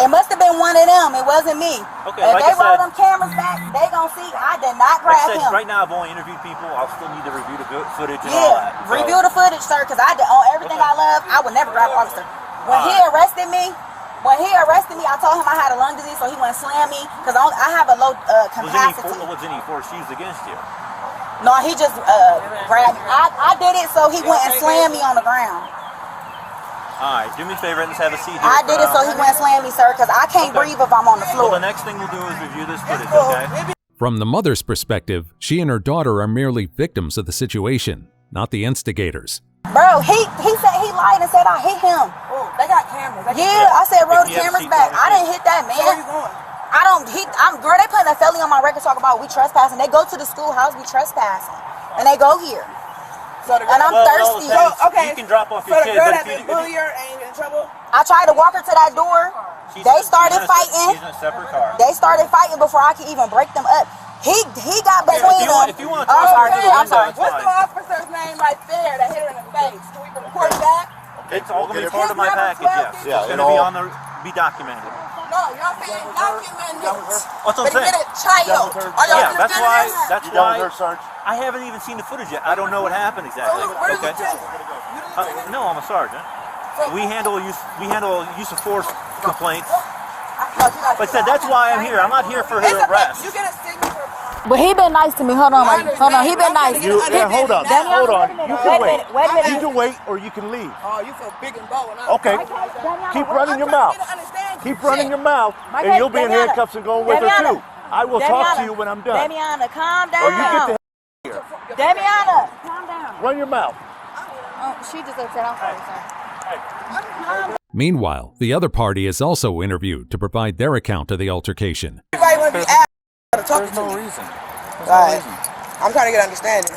It must have been one of them. It wasn't me.
Okay,
if
like
they
I
roll
said,
them cameras back, they gonna see I did not
like
grab
I said,
him.
right now I've only interviewed people. I'll still need to review the footage and all
Yeah,
that. So.
review the footage, sir, because I did on everything I love. I would never grab an officer. When he arrested me, I told him I had a lung disease, so he wouldn't slam me because I have a low capacity.
Was any force used against you?
No, he just grabbed me. I did it so he wouldn't slam me on the ground.
All right, do me a favor and let's have a seat here.
I did it so he wouldn't slam me, sir, because I can't breathe if I'm on the floor.
Well, the next thing we'll do is review this footage, okay?
From the mother's perspective, she and her daughter are merely victims of the situation, not the instigators.
Bro, he said he lied and said I hit him.
Oh, they got cameras.
I said roll the cameras back. I didn't hit that man.
So where you going?
Girl, they putting a felony on my record talking about we trespassing. They go to the schoolhouse, we trespassing. And they go here.
So the girl,
and I'm thirsty.
You can drop off your kid,
the girl
but
that been bullying her ain't in trouble?
I tried to walk her to that door. They started fighting.
She's in a separate car.
They started fighting before I could even break them up. He got between them.
If you want to
I'm
talk
sorry.
What's the officer's name right there that hit her in the face? Can we report that?
It's all going to be part of my package, yes.
Yeah,
it's going to be documented.
No, y'all saying documented.
What's what I'm saying?
But he did a child.
Yeah, that's why I haven't even seen the footage yet. I don't know what happened exactly. Okay. No, I'm a sergeant. We handle use of force complaints. But said that's why I'm here. I'm not here for her arrest.
You get a signature.
But he been nice to me. Hold on. He been nice.
Hold on. You can wait.
Wait a minute.
You can wait or you can leave.
Oh, you feel big and bold. Huh?
Okay. Keep running your mouth. Keep running your mouth, and you'll be in handcuffs and going with her too. I will talk to you when I'm done.
Damiana, calm down.
Or you get the here.
Damiana, calm down.
Run your mouth.
Oh, she just upset. I'm sorry, sir.
Meanwhile, the other party is also interviewed to provide their account of the altercation.
Everybody want to be asked to talk
There's
to
no
you.
reason. There's
Right.
no reason.
I'm trying to get understanding.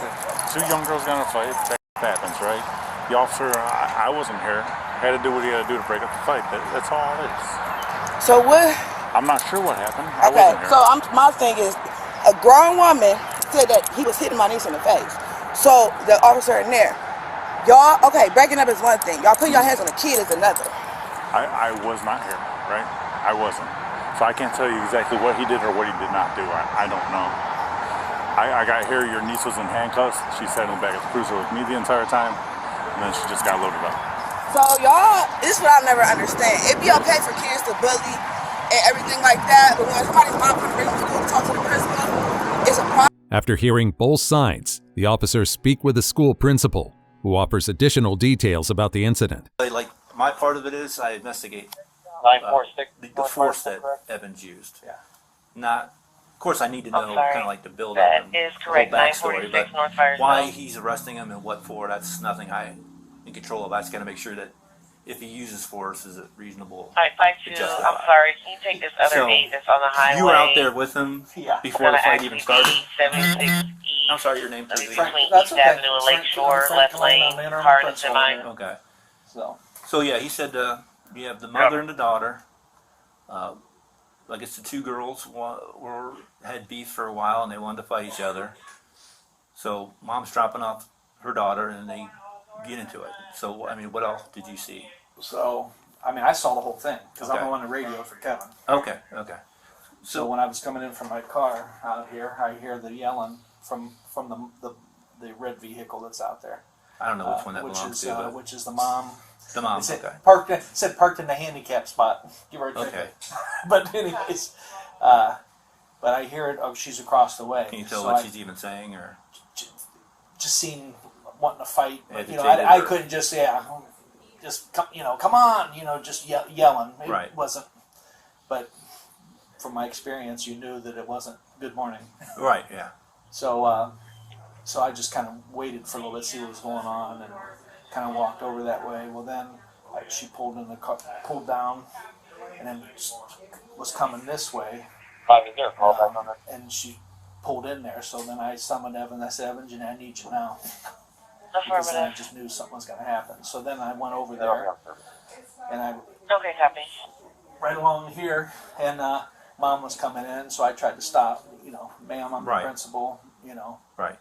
Two young girls got in a fight. That happens, right? The officer, I wasn't here, had to do what he had to do to break up the fight. That's all it is.
So what?
I'm not sure what happened. I
Okay,
wasn't here.
so my thing is, a grown woman said that he was hitting my niece in the face. So the officer in there, y'all, okay, breaking up is one thing. Y'all putting your hands on a kid is another.
I was not here, right? I wasn't. So I can't tell you exactly what he did or what he did not do. I don't know. I got here, your niece was in handcuffs. She sat in the back of the cruiser with me the entire time, and then she just got loaded up.
So y'all, this is what I never understand. It'd be okay for kids to bully and everything like that, but when somebody's mom comes to bring them to school to talk to the principal, it's a problem.
After hearing both sides, the officers speak with the school principal, who offers additional details about the incident.
Like my part of it is I investigate the force that Evans used. Yeah. Not, of course, I need to know kind of like the build up and the whole backstory, but why he's arresting him and what for, that's nothing I in control of. I just got to make sure that if he uses force, is it reasonable?
I'm sorry, can you take this other meet that's on the highway?
You were out there with him before the fight even started?
76
I'm sorry, your name, please.
Between East Avenue and Lakeshore, left lane, car and semi.
Okay. So yeah, he said you have the mother and the daughter. I guess the two girls had beef for a while and they wanted to fight each other. So mom's dropping off her daughter and they get into it. So I mean, what else did you see?
So I mean, I saw the whole thing because I'm on the radio for Kevin.
Okay.
So when I was coming in from my car out here, I hear the yelling from the red vehicle that's out there.
I don't know which one that belongs to, but
which is the mom.
The mom.
It said,
Okay.
parked in the handicap spot. Give her a ticket.
Okay.
But anyways, but I hear it. Oh, she's across the way.
Can you tell what she's even saying, or
just seen wanting to fight?
Agitated,
You know, I couldn't just come on, just yelling. It wasn't. But from my experience, you knew that it wasn't good morning.
Right. Yeah.
So, so I just kind of waited for a little bit, see what was going on, and kind of walked over that way. Well, then she pulled in the car, pulled down, and then was coming this way. And she pulled in there. So then I summoned Evans. I said, Evans, I need you now. Because then I just knew something was going to happen. So then I went over there, and I right along here, and Mom was coming in, so I tried to stop. Ma'am, I'm the principal.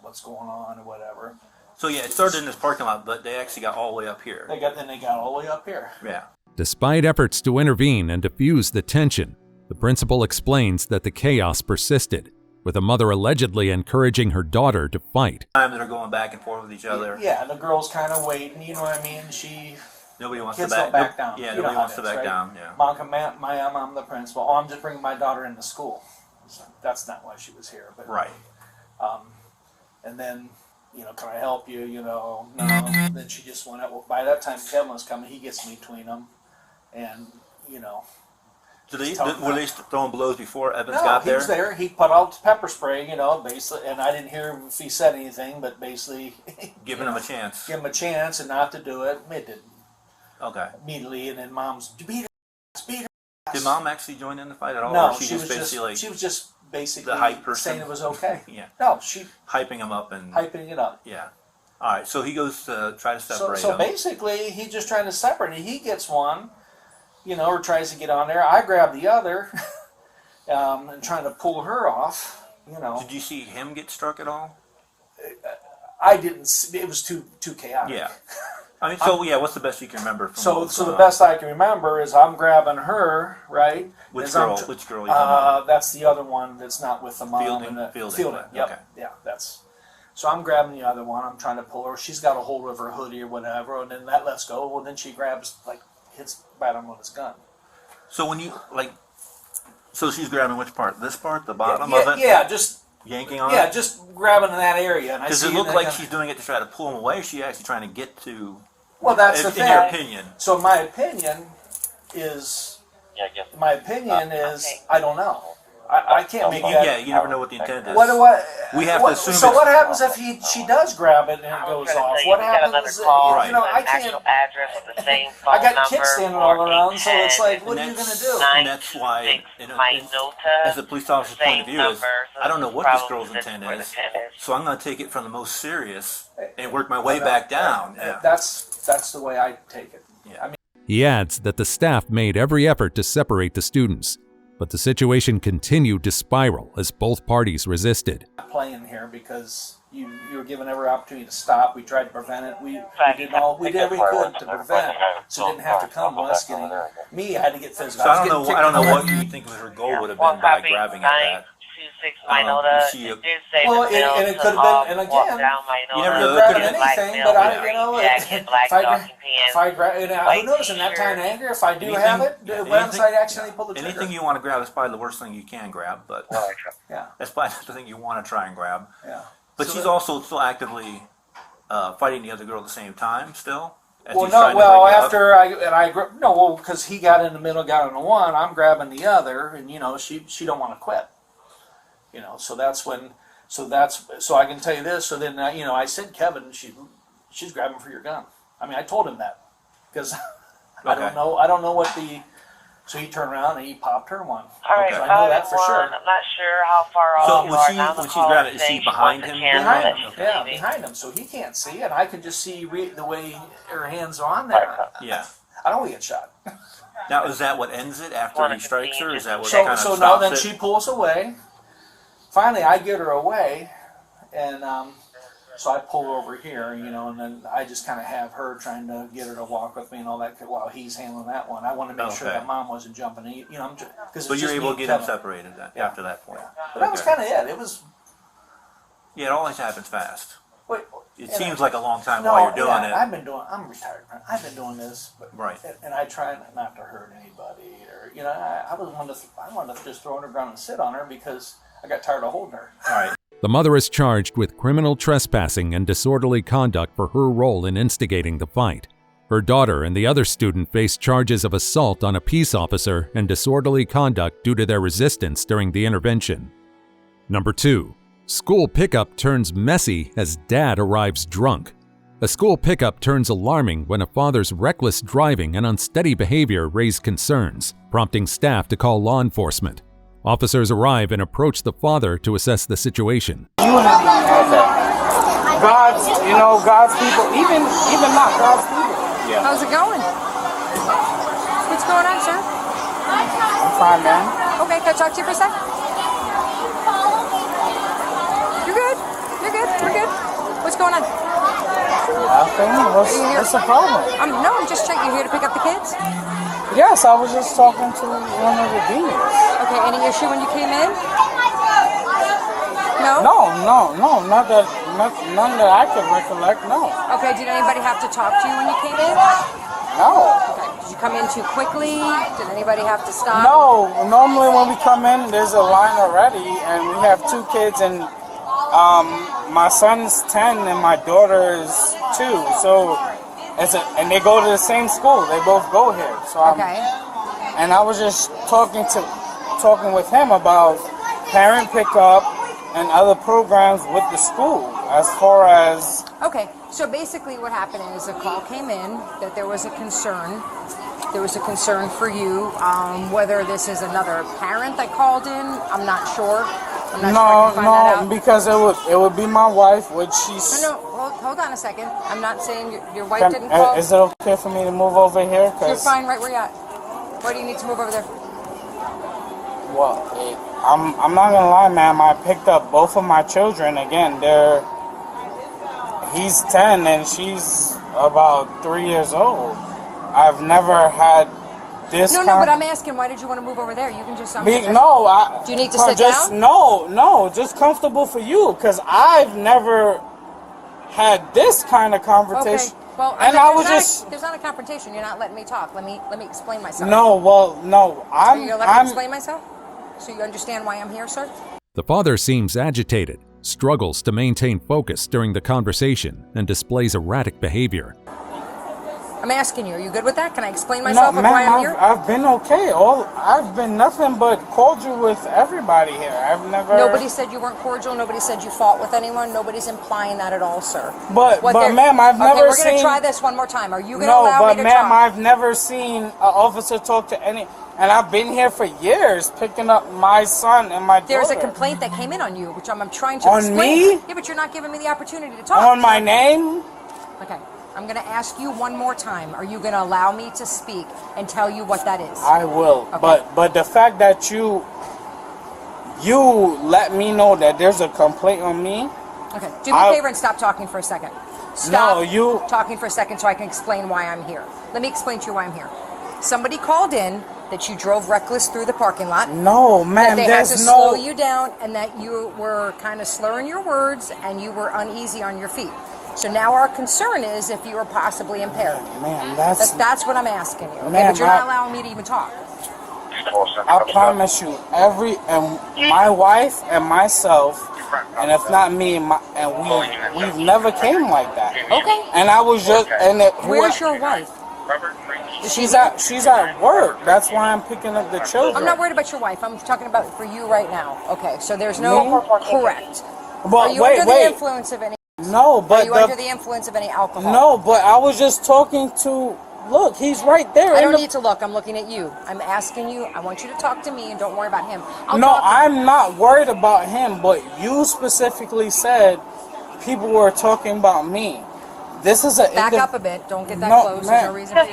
What's going on or whatever.
So yeah, it started in this parking lot, but they actually got all the way up here.
They got all the way up here.
Yeah.
Despite efforts to intervene and diffuse the tension, the principal explains that the chaos persisted, with the mother allegedly encouraging her daughter to fight.
Time that are going back and forth with each other.
Yeah, the girl's kind of waiting, you know what I mean?
Nobody wants
kids
to
don't back down.
Yeah,
You know
nobody
how
wants
it
to
is,
back
right?
down. Yeah.
Mom, I'm the principal. Oh, I'm just bringing my daughter into school. So that's not why she was here. But,
right.
And then, can I help you? No. Then she just went out. Well, by that time, Kevin was coming. He gets in between them. And,
So were they throwing blows before Evans got there?
No, he was there. He put out pepper spray, basically, and I didn't hear if he said anything, but basically...
Giving him a chance.
Give him a chance and not to do it. It didn't.
Okay.
Immediately, and then Mom's, beat her.
Did Mom actually join in the fight at all?
No,
or she was
just basically
the hype person?
saying it was okay.
Yeah.
No, she...
Hyping him up and...
Hyping it up.
Yeah. All right, so he goes to try to separate
So
them.
basically, he's just trying to separate it. He gets one... or tries to get on there. I grab the other and trying to pull her off,
Did you see him get struck at all?
I didn't see, it was too chaotic.
Yeah. What's the best you can remember from
So the best I can remember is I'm grabbing her, right?
Which girl? Which girl are you talking about?
That's the other one that's not with the mom.
Fielding.
Yep.
Okay.
Yeah, that's... So I'm grabbing the other one. I'm trying to pull her. She's got a hold of her hoodie or whatever, and then that lets go. Well, then she grabs, hits bottom with his gun.
So when you so she's grabbing which part? This part, the bottom of it?
Yeah, just
yanking on.
Yeah, just grabbing in that area.
Does it look like she's doing it to try to pull him away? Or is she actually trying to get to?
Well, that's the thing.
In your opinion.
So my opinion is I don't know. I can't make that.
Yeah, you never know what the intent is. We have to assume.
So what happens if she does grab it and it goes off? What happens? I can't. I got kids standing all around, so it's like, what are you gonna do?
And that's why, as a police officer's point of view, is I don't know what this girl's intent is, so I'm gonna take it from the most serious and work my way back down. Yeah.
That's the way I take it.
Yeah.
He adds that the staff made every effort to separate the students, but the situation continued to spiral as both parties resisted.
Playing here because you were given every opportunity to stop. We tried to prevent it. We did everything we could to prevent it, so it didn't have to come to us getting me. I had to get physical.
So I don't know what you think her goal would have been by grabbing at that.
Well, and it could have been, and again,
you never know.
Grabbing anything, but if I grab, who knows, in that kind of anger, if I do have it, once I accidentally pull the trigger.
Anything you want to grab is probably the worst thing you can grab, but that's probably the thing you want to try and grab.
Yeah.
But she's also still actively fighting the other girl at the same time, still.
Because he got in the middle, got on the one, I'm grabbing the other, and she don't want to quit. So that's when, so I can tell you this. So then, I said, Kevin, she's grabbing for your gun. I mean, I told him that because I don't know what the. So he turned around and he popped her one.
All right,
I know that for sure.
I'm not sure how far off you are now.
When she's grabbing, is she behind him?
Behind him, so he can't see, and I can just see the way her hands are on there.
Yeah.
I don't want to get shot.
Now, is that what ends it after he strikes her? Is that what kind of stops it?
So now then she pulls away. Finally, I get her away, and so I pull over here, and then I just kind of have her trying to get her to walk with me and all that while he's handling that one. I want to make sure that Mom wasn't jumping.
So you're able to get them separated after that point.
But that was kind of it. It was.
Yeah, it always happens fast. It seems like a long time while you're doing it.
I'm retired. I've been doing this,
right.
And I try not to hurt anybody, or I wanted to just throw her on the ground and sit on her because I got tired of holding her.
All right.
The mother is charged with criminal trespassing and disorderly conduct for her role in instigating the fight. Her daughter and the other student face charges of assault on a peace officer and disorderly conduct due to their resistance during the intervention. Number 2. School pickup turns messy as dad arrives drunk. A school pickup turns alarming when a father's reckless driving and unsteady behavior raise concerns, prompting staff to call law enforcement. Officers arrive and approach the father to assess the situation.
God's people, even not God's people.
Yeah. How's it going? What's going on, sir?
I'm fine, man.
Okay, can I talk to you for a sec? You're good. We're good. What's going on?
Nothing. What's the problem?
I'm just checking. You here to pick up the kids?
Yes, I was just talking to one of the deans.
Okay, any issue when you came in? No?
No, none that I could recollect, no.
Okay, did anybody have to talk to you when you came in?
No.
Okay, did you come in too quickly? Did anybody have to stop?
No, normally when we come in, there's a line already, and we have 2 kids, and my son's 10 and my daughter is 2, so and they go to the same school. They both go here. So and I was just talking with him about parent pickup and other programs with the school as far as...
Okay, so basically what happened is a call came in that there was a concern. There was a concern for you. Whether this is another parent that called in, I'm not sure. I'm not sure I can find that out.
Because it would be my wife, which she's...
No, hold on a second. I'm not saying your wife didn't call.
Is it okay for me to move over here?
You're fine right where you're at. Why do you need to move over there?
Well, I'm not gonna lie, ma'am. I picked up both of my children. Again, he's 10 and she's about 3 years old. I've never had this.
No, but I'm asking, why did you want to move over there? You can just.
Do you
need to sit down?
No, just comfortable for you, because I've never had this kind of confrontation.
Okay. Well,
and
there's not a confrontation. You're not letting me talk. Let me explain myself.
No.
So you're letting me explain myself? So you understand why I'm here, sir?
The father seems agitated, struggles to maintain focus during the conversation, and displays erratic behavior.
I'm asking you, are you good with that? Can I explain myself and why I'm here?
I've been okay. I've been nothing but cordial with everybody here. I've never...
Nobody said you weren't cordial. Nobody said you fought with anyone. Nobody's implying that at all, sir.
But ma'am, I've never seen...
Okay, we're going to try this one more time. Are you going to allow me to try?
No, but ma'am, I've never seen an officer talk to any... And I've been here for years picking up my son and my daughter.
There's a complaint that came in on you, which I'm trying to explain.
On me?
Yeah, but you're not giving me the opportunity to talk.
On my name?
Okay. I'm going to ask you one more time. Are you going to allow me to speak and tell you what that is?
I will. Okay. But the fact that you let me know that there's a complaint on me.
Okay. Do me a favor and stop talking for a second. Stop
you
talking for a second so I can explain why I'm here. Let me explain to you why I'm here. Somebody called in that you drove reckless through the parking lot.
No, ma'am,
that they had to slow you down, and that you were kind of slurring your words and you were uneasy on your feet. So now our concern is if you are possibly impaired.
Ma'am,
that's what I'm asking you. Okay, but you're not allowing me to even talk.
I promise you, my wife and myself, and if not me, we've never came like that.
Okay.
And I was just
where's your wife?
She's at work. That's why I'm picking up the children.
I'm not worried about your wife. I'm talking about for you right now. Okay, so there's no correct.
But
are you under the influence of any?
No, but
are you under the influence of any alcohol?
No, but I was just talking to. Look, he's right there.
I don't need to look. I'm looking at you. I'm asking you. I want you to talk to me and don't worry about him.
I'm not worried about him, but you specifically said people were talking about me. This is
back up a bit. Don't get that close. There's no reason for you to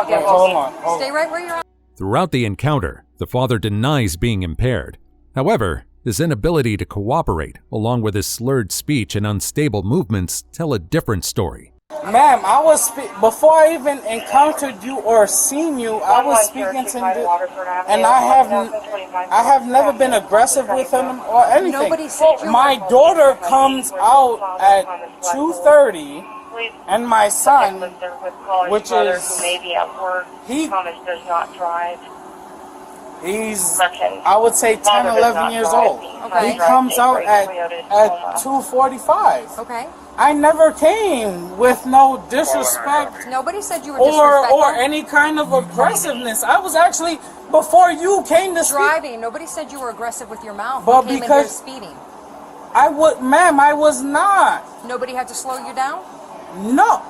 get close.
Hold on.
Stay right where you're at.
Throughout the encounter, the father denies being impaired. However, his inability to cooperate, along with his slurred speech and unstable movements, tell a different story.
Ma'am, before I even encountered you or seen you, I was speaking to and I have never been aggressive with him or anything.
Nobody said you.
My daughter comes out at 2:30, and my son, which is he does not drive. He's, I would say, 10, 11 years old.
Okay.
He comes out at 2:45.
Okay.
I never came with no disrespect.
Nobody said you were disrespectful.
Or any kind of aggressiveness. I was actually, before you came to
driving. Nobody said you were aggressive with your mouth.
But
you came
because
in here speeding.
Ma'am, I was not.
Nobody had to slow you down?
No.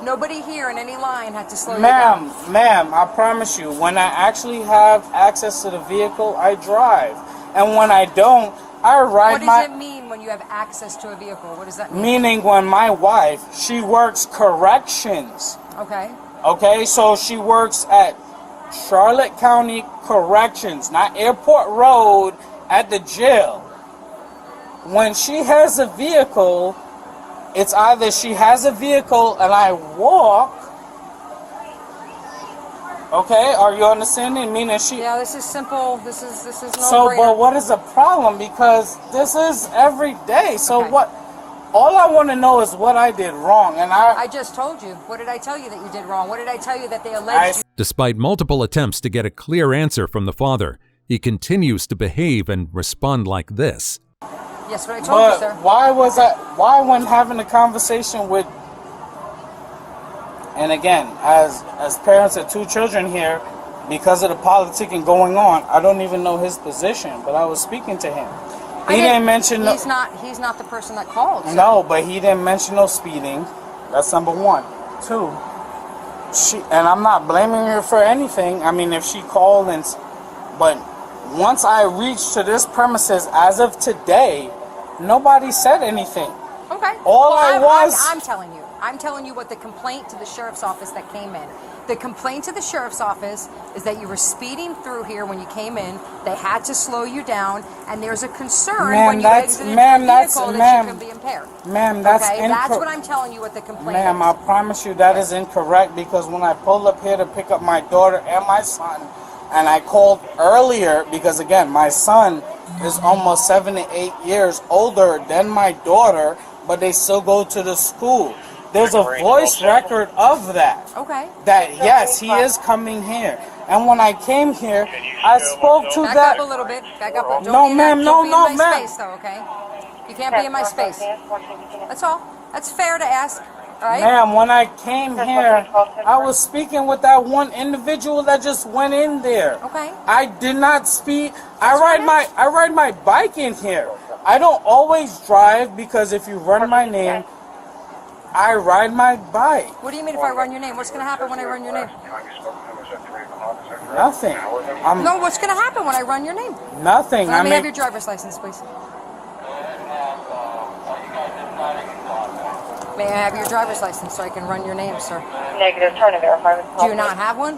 Nobody here in any line had to slow you down.
Ma'am, I promise you, when I actually have access to the vehicle, I drive. And when I don't, I ride
What does it mean when you have access to a vehicle? What does that mean?
Meaning when my wife, she works corrections.
Okay.
Okay, so she works at Charlotte County Corrections, not Airport Road at the jail. When she has a vehicle, it's either she has a vehicle and I walk, Okay, are you understanding? Meaning she.
Yeah, this is simple. This is no
So,
brainer.
but what is the problem? Because this is every day. So
Okay.
what? All I want to know is what I did wrong, and
I just told you. What did I tell you that you did wrong? What did I tell you that they alleged you?
Despite multiple attempts to get a clear answer from the father, he continues to behave and respond like this.
Yes, what I told you, sir.
Why when having a conversation with, and again, as parents of 2 children here, because of the politicking going on, I don't even know his position, but I was speaking to him. He didn't mention
He's not the person that called. So.
No, but he didn't mention no speeding. That's number 1. 2, and I'm not blaming her for anything. I mean, if she called but once I reached to this premises as of today, nobody said anything.
Okay. I'm telling you what the complaint to the sheriff's office that came in. The complaint to the sheriff's office is that you were speeding through here when you came in. They had to slow you down, and there's a concern when you exited the vehicle that you could be impaired.
Ma'am, that's
okay. That's what I'm telling you. What the complaint is.
Ma'am, I promise you that is incorrect, because when I pulled up here to pick up my daughter and my son, and I called earlier because again, my son is almost 7 to 8 years older than my daughter, but they still go to the school. There's a voice record of that.
Okay.
That yes, he is coming here. And when I came here, I spoke to
Back
that.
up a little bit. Back up. Don't
No,
be in
ma'am.
don't be
No,
in my
ma'am.
space, though. Okay. You can't be in my space. That's all. That's fair to ask. All right.
Ma'am, when I came here, I was speaking with that one individual that just went in there.
Okay.
I did not speed. I ride my bike in here. I don't always drive because if you run my name, I ride my bike.
What do you mean if I run your name? What's going to happen when I run your name?
Nothing.
No, what's going to happen when I run your name?
Nothing.
Let me have your driver's license, please. May I have your driver's license so I can run your name, sir?
Negative. Trying to verify.
Do you not have one?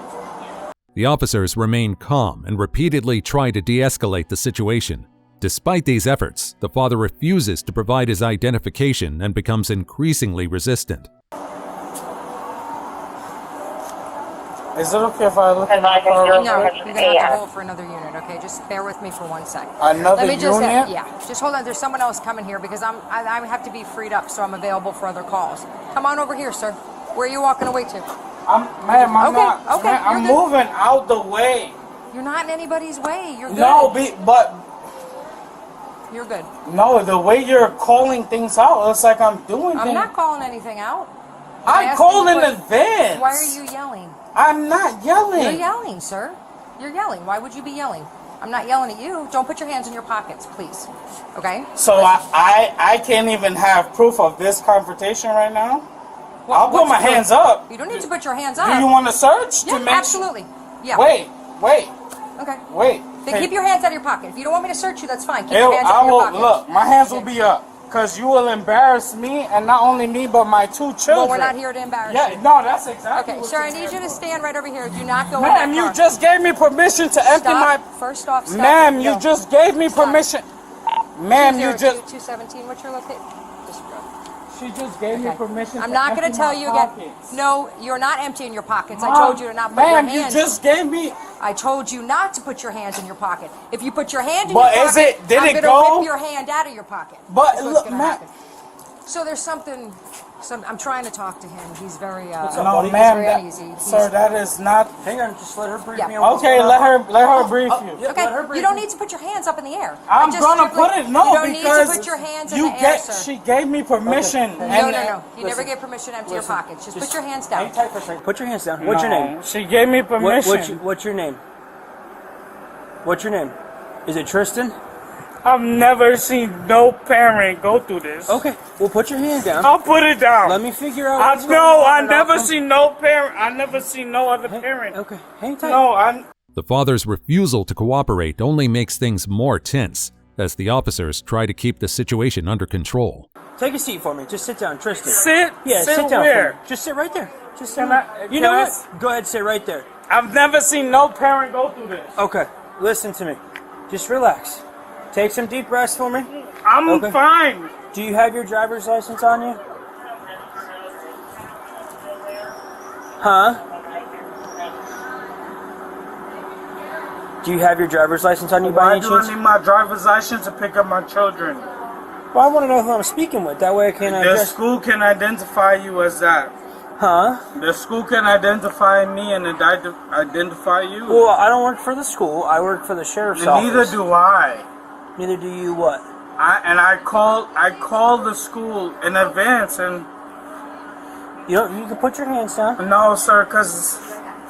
The officers remain calm and repeatedly try to de-escalate the situation. Despite these efforts, the father refuses to provide his identification and becomes increasingly resistant.
Is it okay if I look at my car?
No, you're going to have to hold for another unit, okay? Just bear with me for 1 second.
Another
unit?
Yeah.
Just hold on. There's someone else coming here because I have to be freed up, so I'm available for other calls. Come on over here, sir. Where are you walking away to?
I'm moving out the way.
You're not in anybody's way. You're good.
No, but
you're good.
No, the way you're calling things out, it's like I'm doing things.
I'm not calling anything out.
I called in advance.
Why are you yelling?
I'm not yelling.
You're yelling, sir. You're yelling. Why would you be yelling? I'm not yelling at you. Don't put your hands in your pockets, please. Okay?
So I can't even have proof of this confrontation right now? I'll put my hands up.
You don't need to put your hands up.
Do you want to search?
Yeah, absolutely. Yeah.
Wait.
Okay.
Wait.
Then keep your hands out of your pocket. If you don't want me to search you, that's fine. Keep your hands out of your pocket.
Look, my hands will be up. Because you will embarrass me, and not only me, but my 2 children.
Well, we're not here to embarrass you.
No, that's exactly
okay, sir, I need you to stand right over here. Do not go in
that car.
Ma'am,
you just gave me permission to empty my...
First off, stop.
Ma'am, you just gave me permission. Ma'am, you just...
217, what's your location?
She just gave me permission
I'm not going to tell you
pockets.
again. No, you're not emptying your pockets.
Mom,
I told you to not put your hands.
Ma'am, you just gave me...
I told you not to put your hands in your pocket. If you put your hand in your pocket, I'm going to rip your hand out of your pocket.
But look, ma'am...
So there's something... I'm trying to talk to him. He's very,
no, ma'am,
uneasy.
Sir, that is not...
Hang on, just let her brief me.
Okay, let her brief you.
Okay, you don't need to put your hands up in the air.
I'm gonna put it, no,
you don't
because
need to put your hands in the air, sir.
She gave me permission.
Okay. No. You never gave permission to empty your pockets. Just put your hands down.
Hang tight for a second. Put your hands down. What's your name?
She gave me permission.
What's your name? What's your name? Is it Tristan?
I've never seen no parent go through this.
Okay, well, put your hand down.
I'll put it down.
Let me figure out.
I never seen no parent. I never seen no other parent.
Okay, hang tight.
No,
The father's refusal to cooperate only makes things more tense as the officers try to keep the situation under control.
Take a seat for me. Just sit down, Tristan.
Sit?
Yeah, sit down.
Where?
Just sit right there. Just sit.
You know
what? Go ahead, sit right there.
I've never seen no parent go through this.
Okay, listen to me. Just relax. Take some deep breaths for me.
I'm fine.
Do you have your driver's license on you? Huh? Do you have your driver's license on you by
Why
any
do
chance?
I need my driver's license to pick up my children?
Well, I want to know who I'm speaking with. That way I can
The
address...
school can identify you as that.
Huh?
The school can identify me and identify you.
Well, I don't work for the school. I work for the sheriff's office.
Neither do I.
Neither do you what?
I called the school in advance and...
You can put your hands down.
No, sir, because...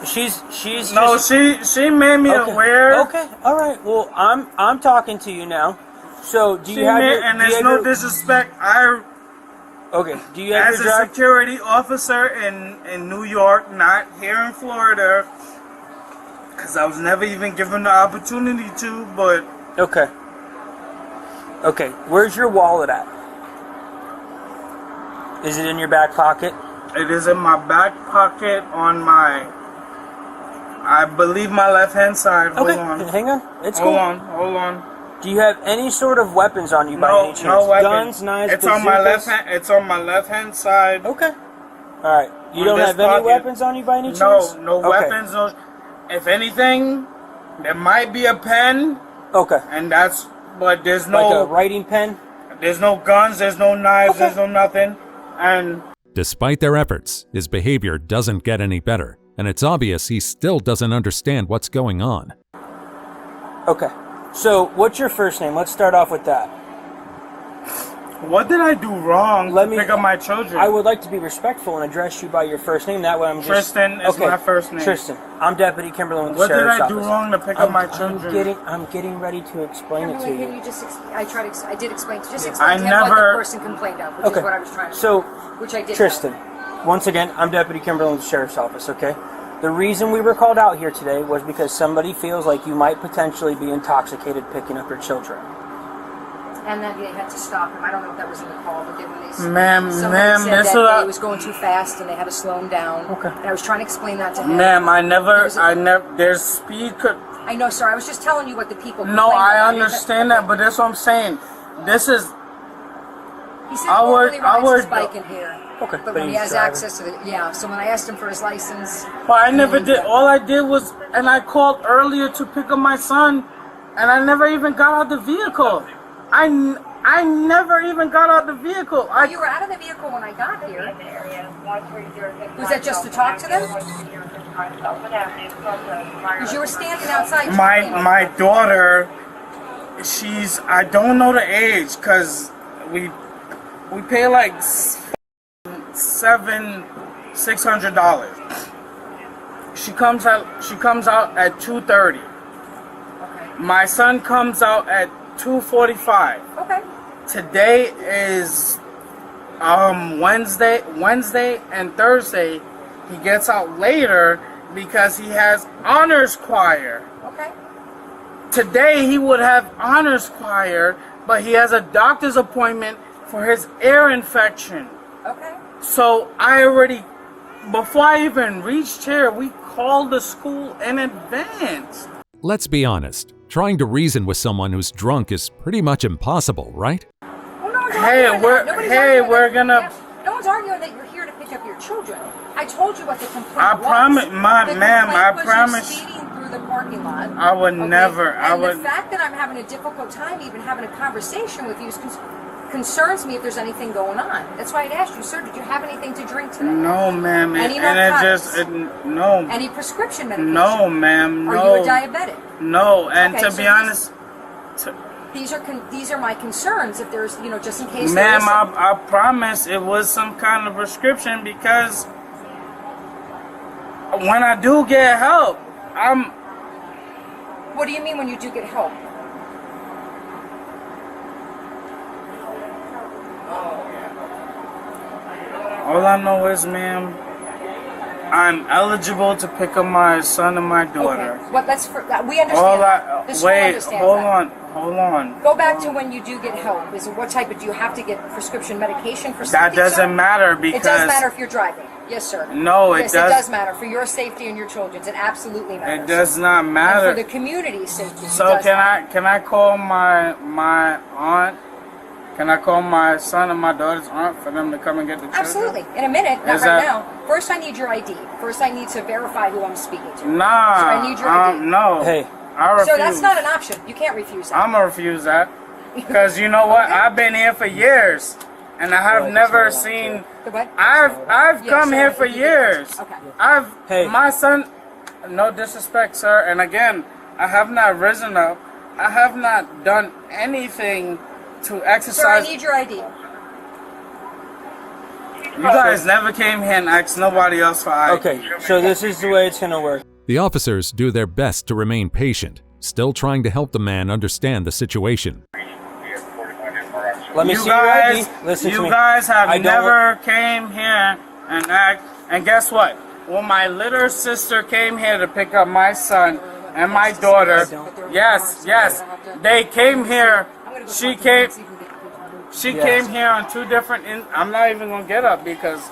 She's
No,
just...
she made me aware.
Okay, all right. Well, I'm talking to you now. So, do you have your...
And there's no disrespect.
Okay, do you have
as
your
a security officer in New York, not here in Florida, because I was never even given the opportunity to, but...
Okay. Okay, where's your wallet at? Is it in your back pocket?
It is in my back pocket on my... I believe my left-hand side.
Okay,
Hold on.
hang on. It's
Hold
cool.
Hold on.
Do you have any sort of weapons on you by any chance?
No weapons.
Guns, knives,
It's on my
bazookas?
left hand. It's on my left-hand side.
Okay. All right. You don't have any weapons on you by any chance?
No
Okay.
weapons. No. If anything, there might be a pen.
Okay.
And that's, but there's no...
Like a writing pen?
There's no guns, there's no knives, there's no nothing. And...
Despite their efforts, his behavior doesn't get any better, and it's obvious he still doesn't understand what's going on.
Okay. So, what's your first name? Let's start off with that.
What did I do wrong to pick up my children?
I would like to be respectful and address you by your first name. That way I'm just...
Tristan is my first name.
Tristan. I'm Deputy Kimberlin with the
What did
Sheriff's
I
Office.
do wrong to pick up my children?
I'm getting ready to explain it to
Can
you.
you just? I did explain. Just
I
explain to him what
never-
the person complained of, which is what I was trying to.
So,
which I did.
Tristan, once again, I'm Deputy Kimberlin with the Sheriff's Office, okay? The reason we were called out here today was because somebody feels like you might potentially be intoxicated picking up your children.
And then they had to stop him. I don't know if that was in the call, but then when they
Ma'am,
somebody said
this
that
is
he was going too fast and they had to slow him down. Okay. And I was trying to explain that to him.
Ma'am, there's speed could...
I know, sir. I was just telling you what the people.
No,
complained
I
about.
understand that, but that's what I'm saying. This is...
He said he normally rides his
our-
bike in here.
Okay.
But when he has access to the... So when I asked him for his license...
Well, I never did. All I did was... And I called earlier to pick up my son, and I never even got out the vehicle. I never even got out the vehicle.
You were out of the vehicle when I got here. Was that just to talk to them? Because you were standing outside.
My daughter, she's... I don't know the age, because we pay like $600. She comes out at 2:30. Okay. My son comes out at 2:45.
Okay.
Today is Wednesday and Thursday. He gets out later because he has honors choir.
Okay.
Today he would have honors choir, but he has a doctor's appointment for his ear infection.
Okay.
So before I even reached here, we called the school in advance.
Let's be honest, trying to reason with someone who's drunk is pretty much impossible, right?
Well, no one's
Hey,
arguing
we're-
that. Nobody's
hey,
arguing
we're
that.
gonna-
Yeah, no one's arguing that you're here to pick up your children. I told you what the complaint
I
was.
promise,
The
ma'am,
complaint
I
was
promise.
You're speeding through the parking lot.
I would never, I
And
would-
the fact that I'm having a difficult time even having a conversation with you concerns me if there's anything going on. That's why I'd asked you, sir, did you have anything to drink today?
No, ma'am.
Any
And it
narcotics?
just, no.
Any prescription medication?
No, ma'am, no.
Are you a diabetic?
No, and
Okay,
to
so
be honest,
These are my concerns. If there's, just in case.
ma'am,
there is
I promise it was some kind of prescription, because when I do get help,
What do you mean when you do get help?
all I know is, ma'am, I'm eligible to pick up my son and my daughter.
Okay. Well, we understand that. The school understands that.
Hold on.
Go back to when you do get help. Is it what type of? Do you have to get prescription medication for something?
That doesn't
sir?
matter, because
It does matter if you're driving. Yes, sir.
No,
yes,
it does.
It does matter for your safety and your children's. It absolutely matters.
It does not
And
matter.
for the community's safety.
So can I call my aunt? Can I call my son and my daughter's aunt for them to come and get the children?
Absolutely. In a minute, not
Is
right
that-
now. First, I need your ID. First, I need to verify who I'm speaking to.
Nah,
So I need your ID.
no.
Hey,
I refuse.
So that's not an option. You can't refuse that.
I'm gonna refuse that. Because you know what? I've been here for years. And I have never seen. I've come here for years. My son. No disrespect, sir. And again, I have not risen up. I have not done anything to exercise.
Sir, I need your ID.
You guys never came here and asked nobody else for ID.
Okay, so this is the way it's gonna work.
The officers do their best to remain patient, still trying to help the man understand the situation.
Let me
you
see
guys,
your ID. Listen to me.
You guys have
I don't
never came here and act. And guess what? When my little sister came here to pick up my son and my daughter, yes, they came here. She came here on two different. I'm not even gonna get up because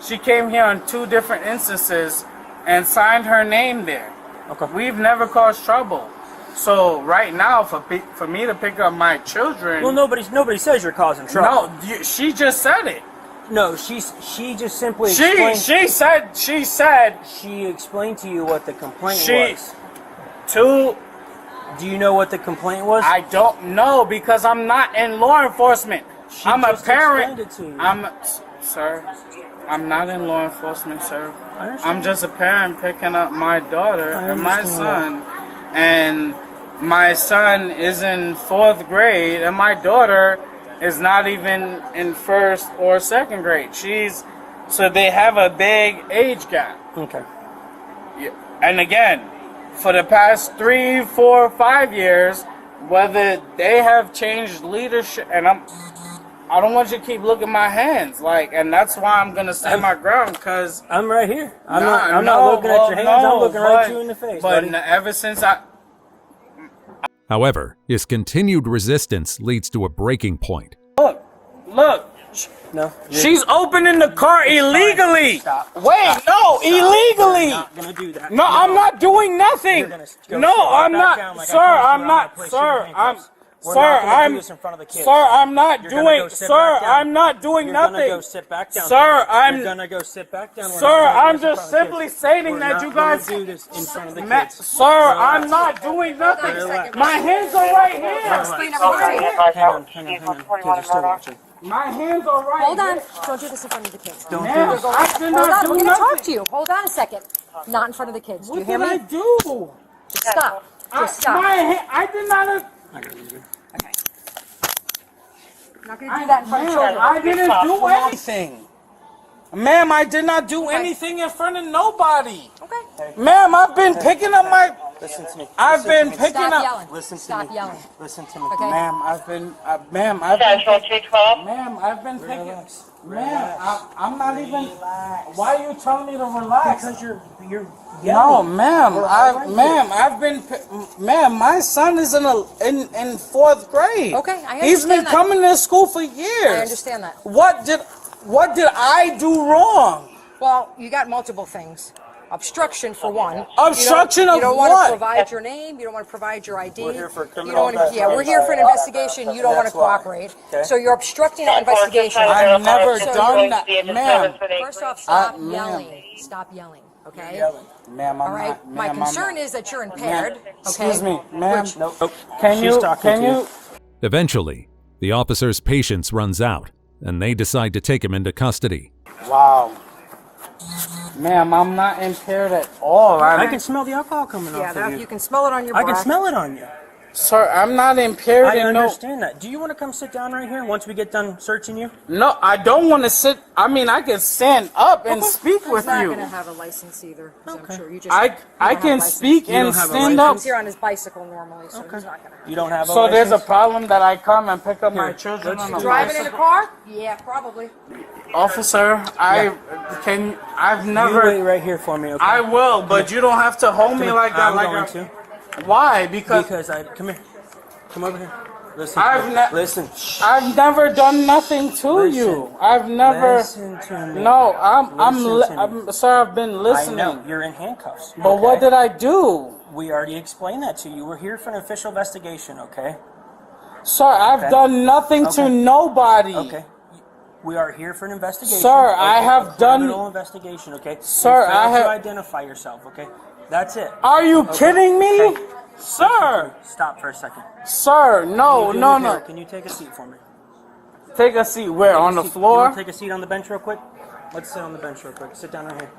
she came here on two different instances and signed her name there.
Okay.
We've never caused trouble. So right now, for me to pick up my children.
Well, nobody says you're causing trouble.
No, she just said it.
No, she just simply
explained. She said.
She explained to you what the complaint was.
Do
you know what the complaint was?
I don't know because I'm not in law enforcement. I'm a parent. Sir, I'm not in law enforcement, sir. I'm just a parent picking up my daughter and my son. And my son is in 4th grade, and my daughter is not even in 1st or 2nd grade. So they have a big age gap.
Okay.
Yeah. And again, for the past 3, 4, 5 years, whether they have changed leadership, and I don't want you to keep looking at my hands, and that's why I'm gonna stand my ground, because
I'm right here. I'm not looking at your hands. I'm looking right at you in the face.
But
buddy.
ever since
However, his continued resistance leads to a breaking point.
Look.
No.
She's opening the car illegally. Wait, no, illegally.
I'm not gonna do that.
No, I'm not doing nothing. No, I'm not, sir. I'm not, sir. I'm not doing. Sir, I'm not doing nothing.
You're gonna go sit back down.
Sir,
You're gonna go sit back down.
Sir, I'm just simply stating that you guys
do this in front of the kids.
Sir, I'm not doing nothing. My hands are right here.
Hang on. Kids are still watching.
My hands are right
Hold on.
here.
Don't do this in front of the kids.
Don't
do this.
Hold on. We're going to talk to you. Hold on a second. Not in front of the kids. Do you hear me?
What did I do?
Just stop. Just stop.
I did not.
Okay. I'm not going to do that in front of children.
I didn't do anything. Ma'am, I did not do anything in front of nobody.
Okay.
Ma'am, I've been picking up my...
Listen to me.
I've been picking
Stop
up...
yelling.
Listen to
Stop
me.
yelling.
Listen to me.
Okay.
Ma'am, I've been picking... Ma'am, I'm not even... Why are you telling me to relax?
Because you're
No,
yelling.
ma'am, my son is in 4th grade.
Okay, I understand
He's been
that.
coming to school for years.
I understand that.
What did I do wrong?
Well, you got multiple things. Obstruction for one.
Obstruction of
You don't
what?
want to provide your name. You don't want to provide your ID.
We're here for
You
criminal
don't want to, we're here for an investigation. You don't want to
That's why.
cooperate.
Okay.
So you're obstructing our investigation.
I've never done that, ma'am.
First off, stop
ma'am.
yelling. Stop yelling. Okay.
Ma'am, I'm
All right.
not.
My
Ma'am,
concern is that you're impaired. Okay.
Excuse me, ma'am.
Nope.
Can
She's
you?
talking
Can
to
you?
Eventually, the officer's patience runs out, and they decide to take him into custody.
Wow. Ma'am, I'm not impaired at all.
I can smell the alcohol coming off of you.
You can smell it on your
I
breath.
can smell it on you.
Sir, I'm not impaired.
I
in no.
understand that. Do you want to come sit down right here once we get done searching you?
No, I don't want to sit. I mean, I can stand up and speak with
He's not
you.
going to have a license either. 'Cause I'm sure you just.
I can speak and stand up.
He's here on his bicycle normally, so he's not going to.
You don't have a
So
license?
there's a problem that I come and pick up my children on a
Driving in a
bicycle?
car? Yeah, probably.
Officer, I've never.
You wait right here for me, okay?
I will, but you don't have to hold me like that.
I'm going to.
Why? Because
come here. Come over here. Listen. Listen.
I've never done nothing to you. I've never.
Listen to me.
No, I'm sir. I've been listening.
I know you're in handcuffs.
But what did I do?
We already explained that to you. We're here for an official investigation, okay?
Sir, I've done nothing to nobody.
Okay. We are here for an investigation.
Sir, I have done
a criminal investigation, okay?
Sir,
you failed
I have
to identify yourself, okay? That's it.
Are you kidding me? Sir!
Stop for a second.
Sir, no,
Can you do
no,
me a favor?
no.
Can you take a seat for me?
Take a seat where? On the
You
floor?
want to take a seat on the bench real quick? Let's sit on the bench real quick. Sit down right here.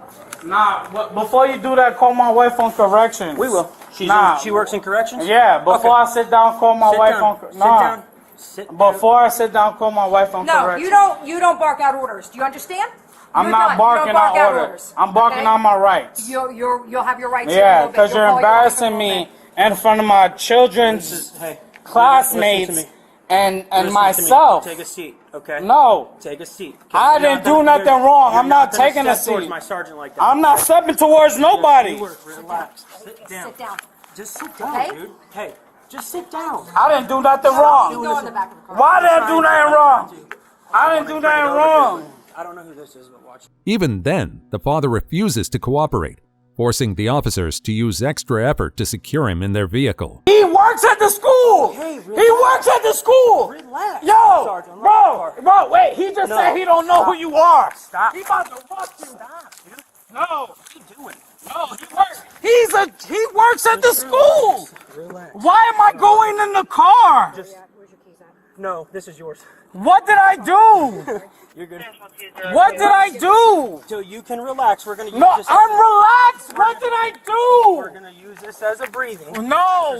Nah, but before you do that, call my wife on corrections.
We will. She works in corrections?
Yeah, before
Okay.
I sit down, call my
Sit
wife
down.
on
Sit
nah.
down. Sit down.
Before I sit down, call my wife on
No,
corrections.
you don't bark out orders. Do you understand?
I'm
You're
not
done.
barking
You don't bark
out
out
orders. I'm barking
okay?
on my rights.
You'll have your rights.
Yeah, because you're embarrassing me in front of my children's classmates
Listen to me.
and
Listen to
myself.
me. Take a seat, okay?
No.
Take a seat.
I didn't do nothing wrong. I'm not taking a
Towards
seat.
my sergeant like that.
I'm not stepping towards nobody.
Relax. Sit down.
Sit down.
Just sit down,
Okay?
dude. Hey, just sit down.
I didn't do nothing wrong.
Go in the back of the car.
Why did I do nothing wrong? I didn't do nothing wrong.
I don't know who this is, but watch.
Even then, the father refuses to cooperate, forcing the officers to use extra effort to secure him in their vehicle.
He works at the school. He works at the school.
Relax.
Yo, bro, wait. He just said he don't know who you are.
Stop.
He about to fuck you.
Stop, dude.
No.
What are you doing?
No, he works at the school.
Relax.
Why am I going in the car?
No, this is yours.
What did I do?
You're good.
What did I do?
So you can relax. We're gonna use
No,
this.
I'm relaxed. What did I
We're
do?
gonna use this as a breathing.
No,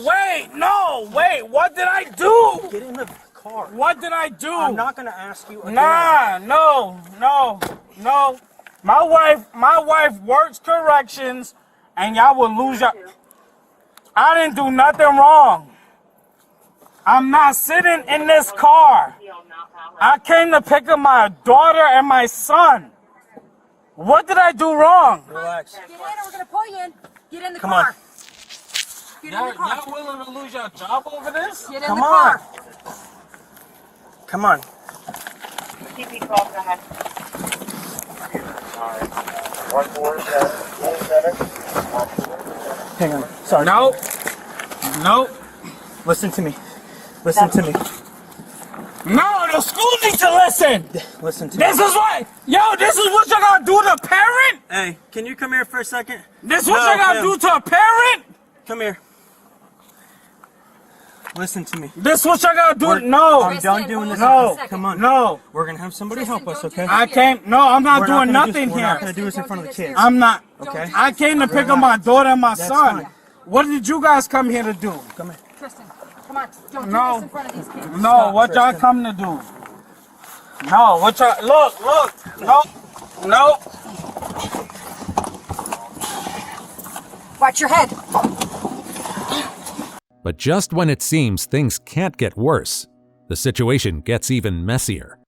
wait. What did I do?
Get in the car.
What did I do?
I'm not gonna ask you again.
Nah, no. My wife works corrections, and y'all will lose your. I didn't do nothing wrong. I'm not sitting in this car. I came to pick up my daughter and my son. What did I do wrong?
Relax.
Get in or we're going to pull you in. Get in the
Come
car.
on.
Get in the car.
Y'all willing to lose your job over this?
Get in
Come
the
on.
car.
Come on. Hang on. Sorry.
Nope.
Listen to me. Listen to me.
No, the school needs to listen.
Listen to me.
This is what you gotta do to a parent?
Hey, can you come here for a second?
This is what you gotta do to a parent?
Come here. Listen to me.
This is what you gotta do? No.
I'm done doing this.
No.
Come on.
No.
We're gonna have somebody help us, okay?
I can't. No, I'm not doing nothing
We're not
here.
gonna do this in front of the kids.
I'm not.
Okay.
I came to pick up my daughter and my
That's
son.
fine.
What did you guys come here to do?
Come here.
Tristan, come on. Don't
No.
do this in front of these kids.
No,
Stop,
what y'all
Tristan.
come to do? No, what y'all look. No.
Watch your head.
But just when it seems things can't get worse, the situation gets even messier.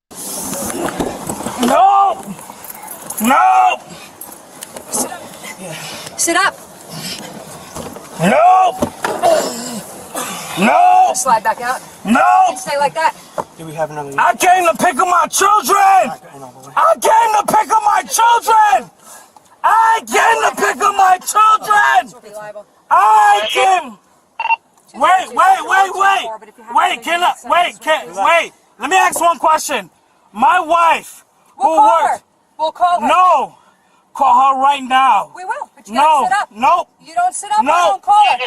No.
Sit up.
No.
Slide back out.
No.
Stay like that.
Do we have another?
I came to pick up my children. I came to pick up my children. I came to pick up my children. I came. Wait. Wait. Let me ask one question. My wife, who works.
We'll call her.
No. Call her right now.
We will. But you gotta sit up.
Nope.
You don't sit up.
No.
We don't call her.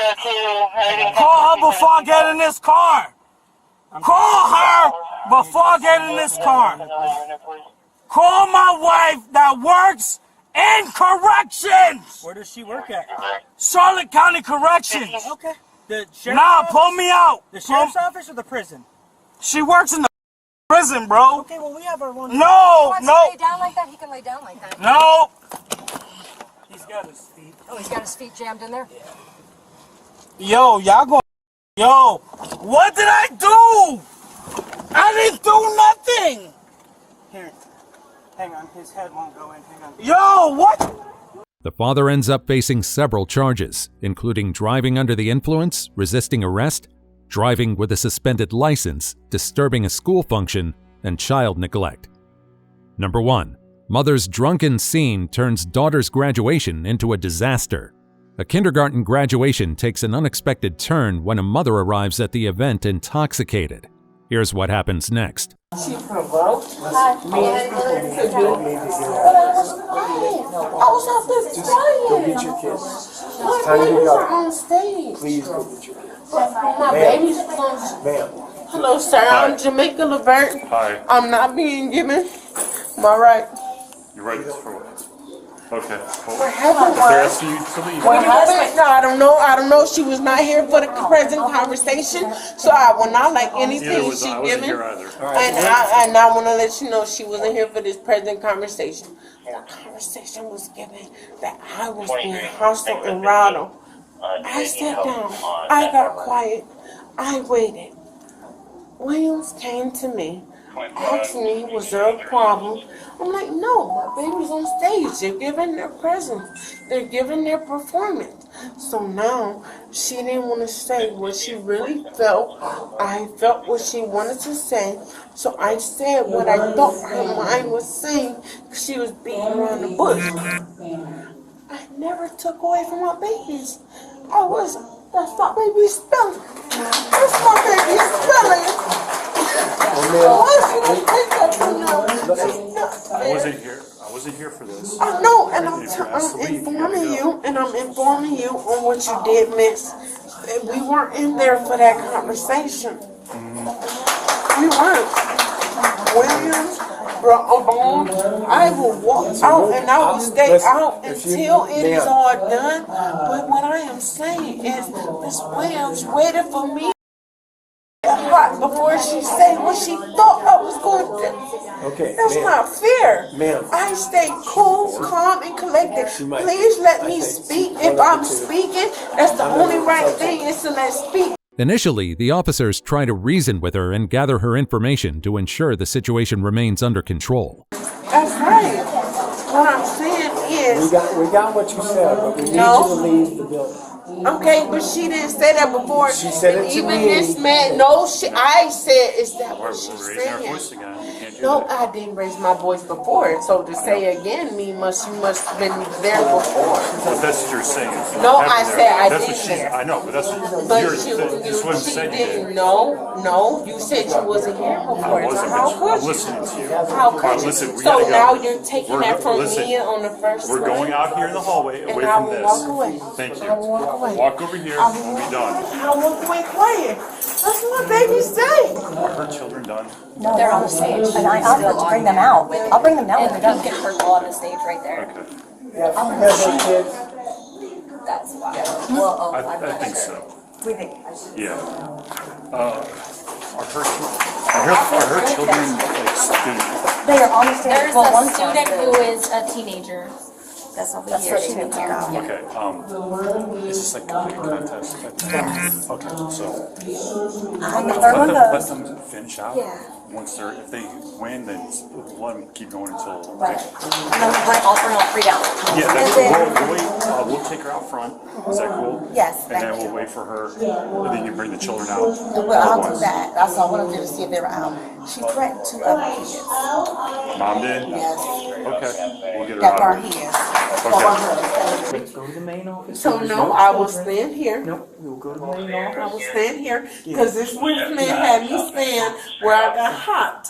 Call her before I get in this car. Call her before I get in this car. Call my wife that works in corrections.
Where does she work at?
Charlotte County Corrections.
Okay. The sheriff's
Nah,
office?
pull me out.
The sheriff's office or the prison?
She works in the prison, bro.
Okay, well we have our one.
No.
Lay down like that. He can lay down like that.
No.
He's got his feet.
Oh, he's got his feet jammed in there.
Yo, y'all go. Yo, what did I do? I didn't do nothing.
Here. Hang on, his head won't go in. Hang on.
Yo, what?
The father ends up facing several charges, including driving under the influence, resisting arrest, driving with a suspended license, disturbing a school function, and child neglect. Number 1. Mother's drunken scene turns daughter's graduation into a disaster. A kindergarten graduation takes an unexpected turn when a mother arrives at the event intoxicated. Here's what happens next.
She provoked me. I was out there
Go get your kids.
It's time to go.
On stage.
Please go get your
My baby's on.
Ma'am.
Hello, sir. I'm Jamaica Levert.
Hi.
I'm not being given my right.
You ready for what? Okay.
What happened
If they're
was,
asking you to leave.
what happened? No, I don't know. She was not here for the present conversation. So when I like anything
I
she
wasn't
given,
here either.
and I want to let you know she wasn't here for this present conversation. The conversation was given that I was being hostile and rowdy. I sat down. I got quiet. I waited. Williams came to me, asked me, was there a problem? I'm like, no, my baby's on stage. They're giving their presence. They're giving their performance. So now she didn't want to say what she really felt. I felt what she wanted to say. So I said what I thought her mind was saying. She was beating around the bush. I never took away from my babies. That's my baby's spelling. That's my baby's spelling.
I wasn't here for this.
I know, and I'm informing you on what you did miss. We weren't in there for that conversation. We weren't. Williams brought along. I will walk out and I will stay out until it is all done. But what I am saying is, Miss Williams waited for me before she said what she thought I was going to do.
Okay.
That's not fair.
Ma'am.
I stay cool, calm, and collected. Please let me speak. If I'm speaking, that's the only right thing is to let speak.
Initially, the officers try to reason with her and gather her information to ensure the situation remains under control.
That's right. What I'm saying is...
We got what you said, but we need you to leave the building.
Okay, but she didn't say that before.
She said it to
even
me.
This man, I said, is that what she said? No, I didn't raise my voice before. So to say again, you must have been there before.
Well, that's what you're saying.
No, I said I didn't.
I know, but that's what
But
you're saying. This wasn't
she
said you
didn't.
did.
No, you said you wasn't here before.
I wasn't,
so how
I'm
could you?
listening to you.
How could you?
Listen, we
So
gotta go.
now you're taking
We're
that from
listen,
me on the first
We're going out here in the hallway, away
and I
from
will
this.
walk away.
Thank you.
I will walk away.
Walk over here and we'll be done.
I walk away quiet. That's what babies say.
Are her children done?
No, they're on the stage. And I offered to bring them out. I'll bring them down when they're done. Get her on the stage right there.
Okay.
That's why. Well,
I think so.
We think.
Yeah. Are her children like students?
They are on the stage.
There's
Well,
a
one's
student
on
who is a teenager. That's over here.
what she needs to go.
Okay. Is this like a contest?
Yes.
Okay. So
Let
them finish out.
Yeah.
Once if they win, then let them keep going until.
Right. And then I'll bring all three down.
Yeah, that's
And
cool. We'll take her out front. Is that cool?
Yes,
And then we'll wait for her, and then you bring the children out.
Well, I'll do that. That's all I want to do to see if they were out. She threatened two other kids.
Mom did?
Yes.
Okay. We'll get her
That
out.
are here.
Okay.
Let's go to the main office.
So no, I will stand here.
Nope, we'll go to the main office.
I will stand here because this man had me stand where I got hot.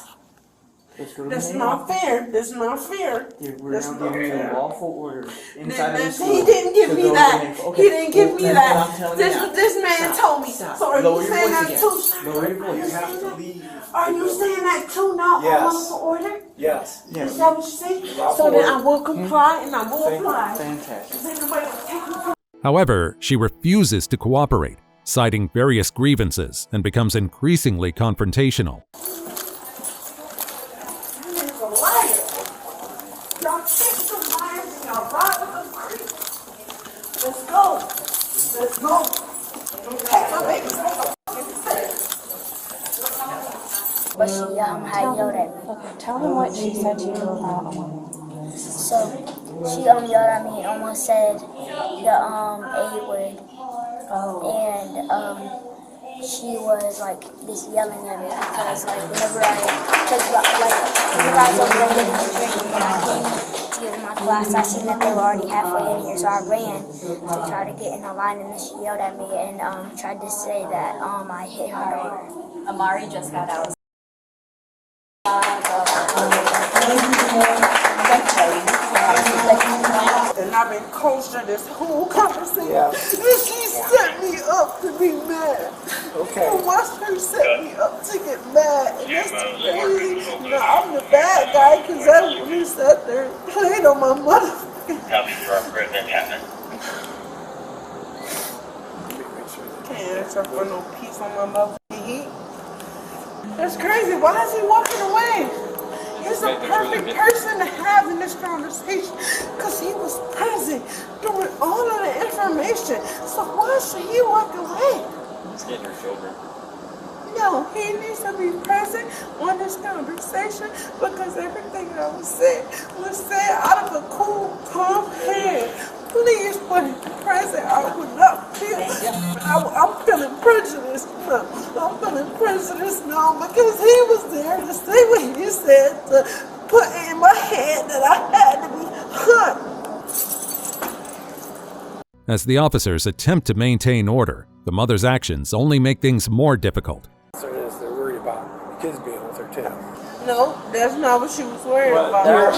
Let's go to
That's
the main
not
office.
fair. That's not fair.
Yeah, we're
That's
now
not
giving you
fair.
a lawful order inside of the school.
He didn't give
to
me
go to
that.
the main- okay.
He didn't give me
Well,
that.
that's what I'm telling you now.
This man
Stop.
told me.
Stop.
So are
Lower
you
your
saying
voice
that
again.
too?
Lower your voice.
You have to leave. Are you saying that too now?
Yes.
On lawful order?
Yes.
Is that what you say? So then I will comply and I will apply.
Fantastic.
However, she refuses to cooperate, citing various grievances, and becomes increasingly confrontational.
Let's go. Let's go. Take my baby.
But she yelled at me.
Okay, tell them what she said to you about
So she yelled at me and almost said the A word. And she was like just yelling at me because like whenever I was over there getting a drink and I came to get in my class, I seen that they were already halfway in here, so I ran to try to get in the line, and then she yelled at me and tried to say that I hit her daughter.
Amari just got out.
and I've been kosher this whole conversation.
Yeah.
And she set me up to be mad.
Okay.
I watched her set me up to get mad, and that's crazy. Now I'm the bad guy because I really sat there and played on my motherfucking. Can't answer for no peace on my motherfucking heat. That's crazy. Why is he walking away? He's a perfect person to have in this conversation because he was present during all of the information. So why should he walk away?
He's getting her shoulder.
No, he needs to be present on this conversation because everything that was said out of a cool, calm head. Please put him present. I would not feel. I'm feeling prejudiced. I'm feeling prejudiced now because he was there to say what he said to put in my head that I had to be hurt.
As the officers attempt to maintain order, the mother's actions only make things more difficult.
So they're worried about the kids being with her too.
No, that's not what she was worried about.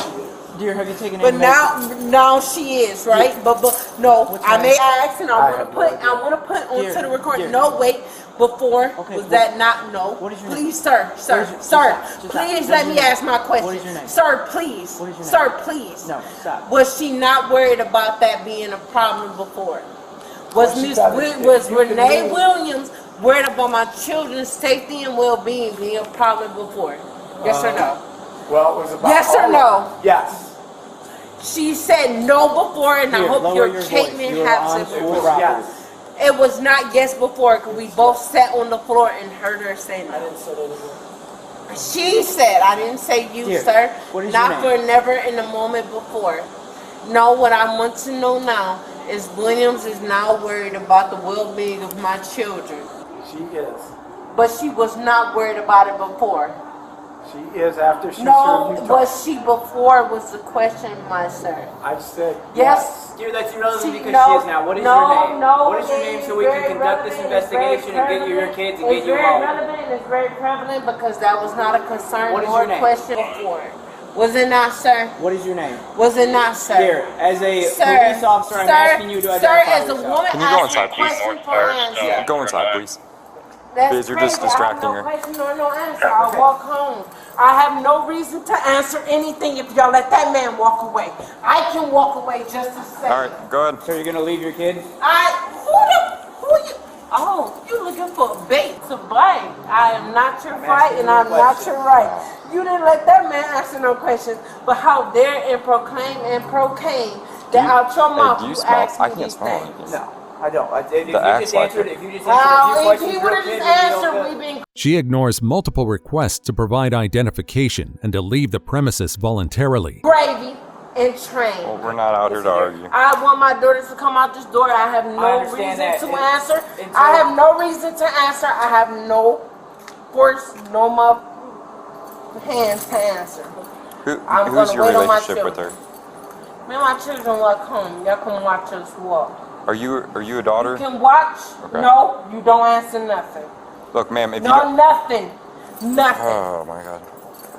Dear, have you taken
But
any
now she is, right? But no, I may ask and I want to put onto
Dear,
the recording.
dear.
No, wait. Before
Okay,
was
what-
that not no?
What is your
Please,
name?
sir,
Just stop.
please
What
let
is
me
your
ask my question.
What is your name?
Sir, please.
What is your name?
Sir, please.
No, stop.
Was she not worried about that being a problem before? Was
she
Miss
thought it-
was
you can
Renee
move.
Williams worried about my children's safety and well-being being a problem before? Yes or no?
Well, it was about.
Yes or
all of
no?
them. Yes.
She said no before, and I
Here,
hope
lower
your
your voice.
statement
You are
has
on
to.
school property.
Yes.
It was not yes before, because we both sat on the floor and heard her say no. She said, I didn't say you,
Dear,
sir.
what is
Not
your name?
for never in the moment before. No, what I want to know now is Williams is now worried about the well-being of my children.
She is.
But she was not worried about it before.
She is after she
No,
served you.
was she before was the question, my sir.
I said
Yes.
Dear, that's irrelevant because
no,
she is now. What is
no,
your name?
No,
What is your name so we can conduct this investigation and get you your kids and get you
It's very
home?
relevant and it's very prevalent because that was not a concern
What is
or
your name?
question before. Was it not, sir?
What is your name?
Was it not, sir?
Dear, as a
Sir,
police officer, I'm asking you to identify
Sir, as a
yourself.
woman
Can you go
asking
inside, please?
question for answer.
Go inside, please.
That's
Because you're just
crazy.
distracting
I
her.
have no question or no answer. I'll walk home. I have no reason to answer anything if y'all let that man walk away. I can walk away just a second.
All right, go ahead.
So you're going to leave your kids?
Who you? Oh, you looking for a bait to blame. I am not your fight and I'm not your right. You didn't let that man answer no questions, but how dare and proclaim that out your mouth
do you
you
smell?
asked me
I can't
these
smell
things.
anything.
No, I don't. If you
axe
just
like
answered,
it.
if you just answered a few
If
questions,
he
your
would have
kid
just
would be all
answered,
good.
we've been
She ignores multiple requests to provide identification and to leave the premises voluntarily.
gravy and trained.
Well, we're not out here to argue.
I want my daughters to come out this door. I have no
understand
reason
that.
to answer.
Until-
I have no reason to answer. I have no force, no hands to answer. I'm
Who's
gonna
your
wait on my
relationship with her?
Me and my children walk home. Y'all can watch us walk.
Are you a daughter?
You can watch.
Okay.
No, you don't answer nothing.
Look, ma'am, if you
No,
don't...
nothing. Nothing.
Oh, my God.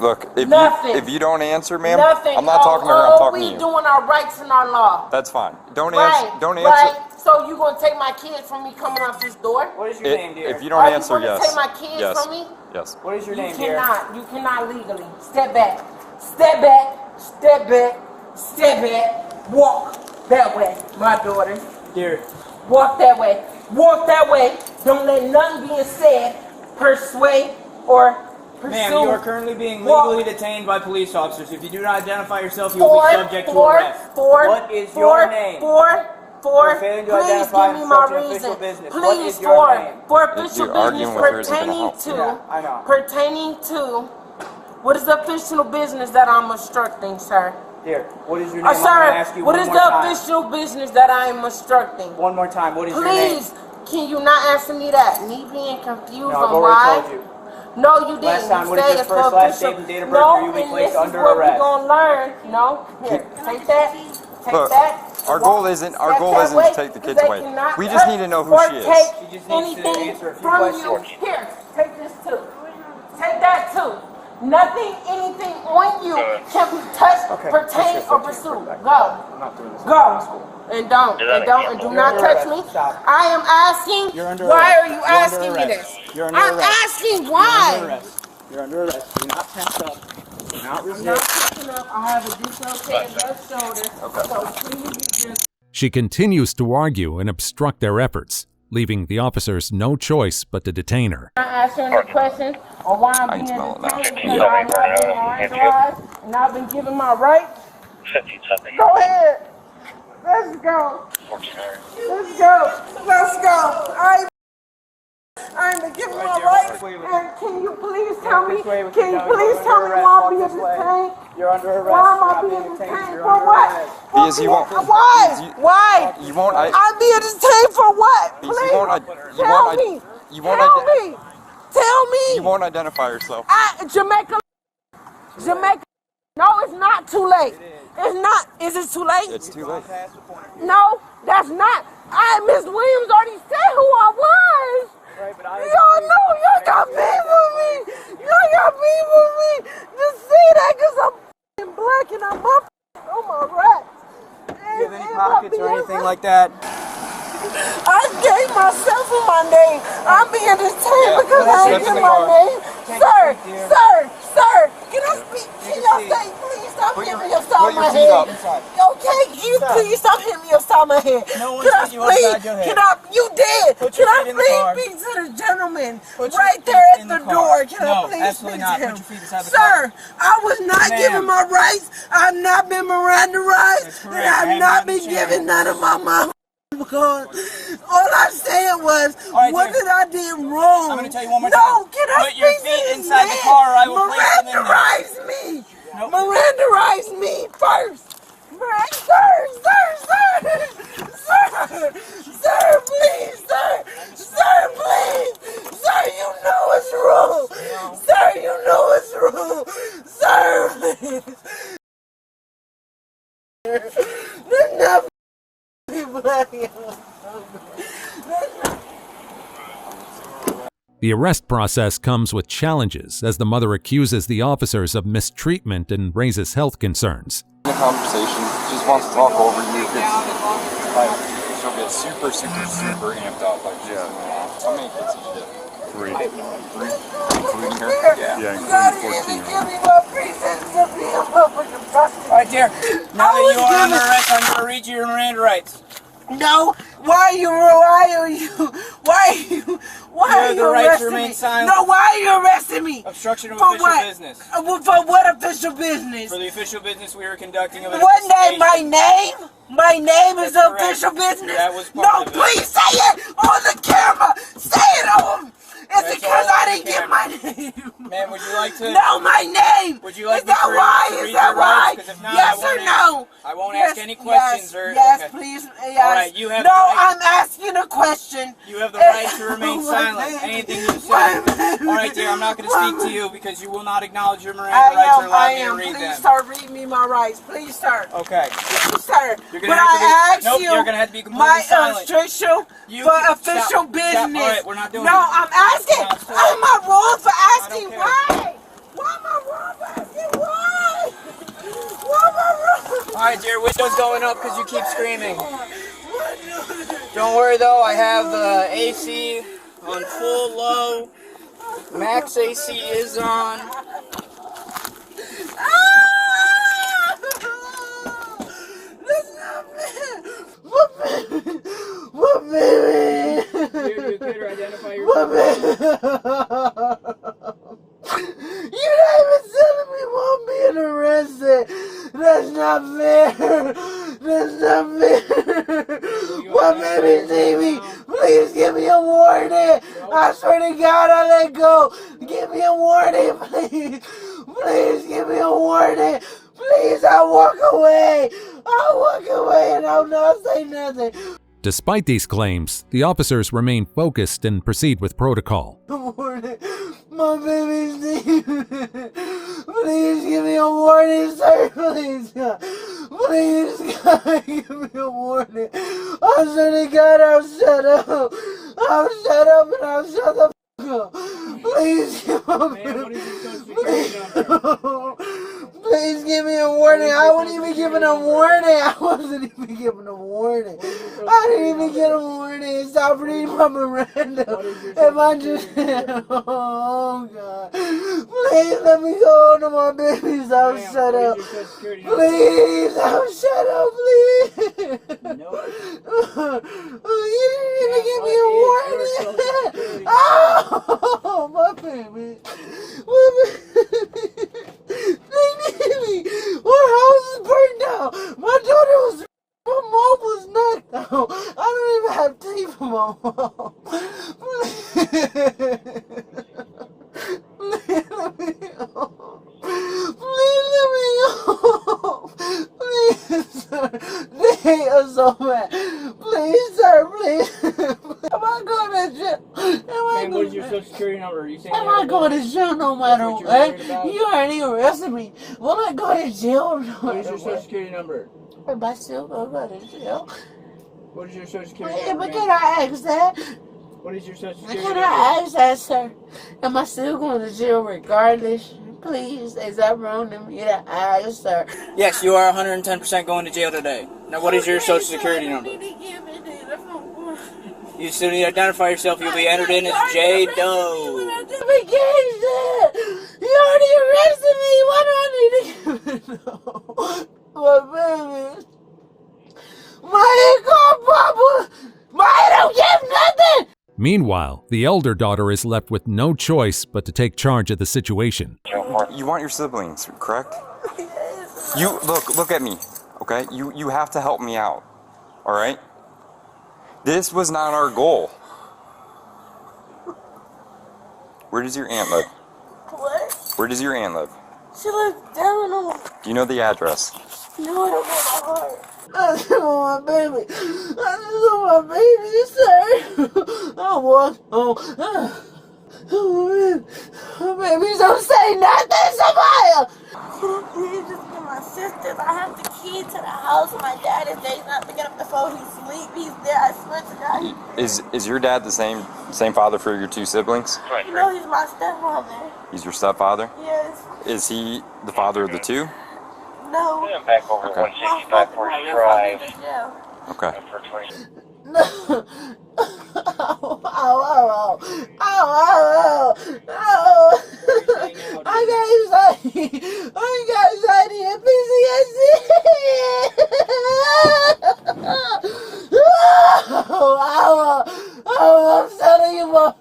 Look,
Nothing.
if you don't answer, ma'am,
Nothing.
I'm not talking to her, I'm talking to
we
you.
doing our rights and our law.
That's fine. Don't
Right,
answer. Don't answer.
right. So you gonna take my kids from me coming out this door?
What is your name, dear?
If you don't
Are
answer,
you gonna
yes.
take my kids
yes.
from me?
Yes.
What is your
You
name, dear?
cannot. You cannot legally. Step back. Step back. Step back. Step back. Walk that way, my daughter.
Dear.
Walk that way. Walk that way. Don't let nothing being said persuade or pursue.
Ma'am, you are currently being
Walk.
legally detained by police officers. If you do not identify yourself, you will be subject to arrest. What is your name?
For
failing to
please
identify
give me
and
my
obstructing
reason.
official business. What
Please,
is your name?
for official
You're arguing
business
with her isn't gonna
pertaining
help.
to,
Yeah, I know.
pertaining to, what is the official business that I'm obstructing, sir?
Dear, what is your name? I'm
Sir,
going to ask you
what
one
is
more
the
time.
official business that I am obstructing?
One more time. What is your name?
Please, can you not answer me that? Me being confused
No, I've
on
already
why?
told you.
No, you didn't.
Last time,
You
what is
said
your
it's
first,
for
last
official-
name, and date of birth,
No,
or you'll be
and
placed
this
under
is what
arrest.
we're gonna learn. No, here, take that. Take
Look,
that.
our goal isn't to take the kids away. We just need to know who she is.
Take
She just needs to
anything
answer a few
from
questions.
you. Here, take this too. Take that too. Nothing, anything on you can be touched, pertain, or pursued. Go. Go. And do not touch me. I am asking, why are you asking me this? I'm asking why.
You're under arrest. You're not pent up. You're not resisting.
I'm not picking up. I have a dislocated left shoulder. So please just.
She continues to argue and obstruct their efforts, leaving the officers no choice but to detain her.
I'm not answering the question on why I'm being detained because I'm not being authorized and I've been given my rights. Go ahead. Let's go. Let's go. Let's go. I'm been given my rights. And can you please tell me? Can you please tell me why I'm being detained?
You're under arrest.
Why am I being detained? For what?
Because you won't.
Why? Why?
You won't.
I'm being detained for what? Please. Tell me. Tell me.
You won't identify yourself.
Jamaica. No, it's not too late. It's not. Is it too late?
It's too late.
No, that's not. Miss Williams already said who I was. Y'all know y'all got beef with me. Y'all got beef with me. Just say that because I'm black and I'm up on my rats.
Do you have any pockets or anything like that?
I gave myself my name. I'm being detained because I ain't give my name. Sir, can I speak? Can y'all say, please stop hitting me upside my head? Okay, you please stop hitting me upside my head.
No one hit you upside your head.
You did. Can I please speak to the gentleman right there at the door? Can I please speak to him? Sir, I was not given my rights. I've not been Mirandized, and I've not been given none of my mom. Because all I said was, what did I do wrong?
I'm going to tell you one more time.
No, can I
put your feet inside the car or I will place them in there.
Mirandarize me first. Sir, please, sir, you know it's wrong. Sir, you know it's wrong. Sir, please. There's nothing.
The arrest process comes with challenges as the mother accuses the officers of mistreatment and raises health concerns.
In the conversation, she just wants to talk over you. She'll get super amped up. Like, how many kids did you get?
Three.
Including her?
Yeah, including 14.
Right there. Now that you are under arrest, I'm going to read you your Miranda rights.
No, why are you arresting me?
Silent.
No, why are you arresting me?
Obstruction of
for
official
what?
business.
For what official business?
For the official business we were conducting of an
What name?
investigation.
My name is official business.
That was part of
please say it on the camera. Say it on. It's because I didn't get my name.
Ma'am, would you like to?
No, my name.
Would you like
Is that why?
to read
Is that
your rights?
why?
If not,
Yes or no?
I won't ask any questions.
Yes, please. Yes.
All right, you have
I'm asking a question.
You have the right to remain silent. Anything you say. All right, dear, I'm not going to speak to you because you will not acknowledge your Miranda rights or allow me to read them.
Please, sir, read me my rights. Please, sir.
Okay.
Please, sir.
You're going to have to be, you're going to have to be completely silent.
Official business.
All right, we're not doing
No, I'm asking. Am I wrong for asking why? Why am I wrong for asking why? Why am I wrong?
All right, dear, window's going up because you keep screaming. Don't worry, though. I have the AC on full low. Max AC is on.
What baby?
You could identify yourself.
You're not even telling me why I'm being arrested. That's not fair. That's not fair. What baby see me? Please give me a warning. I swear to God I let go. Give me a warning, please. Please give me a warning. Please, I'll walk away. I'll walk away and I'll not say nothing.
Despite these claims, the officers remain focused and proceed with protocol.
Warning. My baby's name. Please give me a warning, sir. Please, God. Please, God, give me a warning. I swear to God, I'll shut up. I'll shut up and I'll shut the f*** up. Please.
Please give Please give me a warning. I wasn't even given a warning. I wasn't even given a warning. I didn't even get a warning. Stop reading my Miranda. If I just... Oh, God. Please let me go to my baby's house. Shut up. Please. Oh, shut up, please. You didn't even give me a warning. Oh, my baby. My baby. They need me. Our house is burned down. My daughter was... My mom was knocked out. I don't even have tea for my mom. Please let me home. Please let me home. Please, sir. They are so mad. Please, sir, please. Am I going to jail?
Man, what is your social security number? You saying
Am I going to jail no matter what? You already arrested me. Will I go to jail no matter what?
What is your social security number?
Am I still going to go to jail?
What is your social security
Wait,
number?
but can I ask that?
What is your social security
Can
number?
I ask that, sir? Am I still going to jail regardless? Please, is that wrong to me to ask, sir?
Yes, you are 110% going to jail today. Now, what is your social security number? You still need to identify yourself. You'll be entered in as J. Doe.
Vacation! You already arrested me! Why do I need to give it up? My baby. My income, Papa! My don't give nothing!
Meanwhile, the elder daughter is left with no choice but to take charge of the situation.
You want your siblings, correct? You look at me, okay? You have to help me out, all right? This was not our goal. Where does your aunt live?
What?
Where does your aunt live?
She lives down on...
Do you know the address?
No, I don't know my heart. I just want my baby. I just want my baby, sir. I want... Oh, baby, don't say nothing, Samaya! Please just get my sisters. I have the key to the house. My dad is there. He's not picking up the phone. He's asleep. He's there. I swear to God.
Is your dad the same father for your two siblings?
No, he's my stepfather.
He's your stepfather?
Yes.
Is he the father of the two?
No.
Back over
Okay.
165 Forest Drive.
Okay.
No. Ow, ow, ow, ow. Ow, ow, ow. I got anxiety. I got anxiety and PTSD. Ow, ow, ow. I'm telling you, Mom.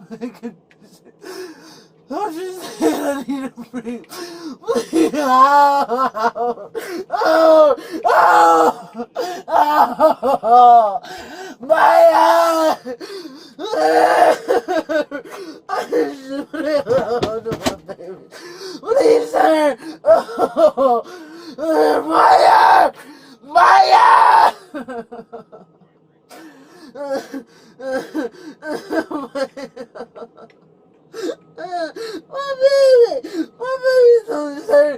I'm just saying I need to breathe. Please. Ow, ow, ow, ow. My eye. I just really want my baby. Please, sir. Oh, my eye. My eye. My baby! My baby's so hurt!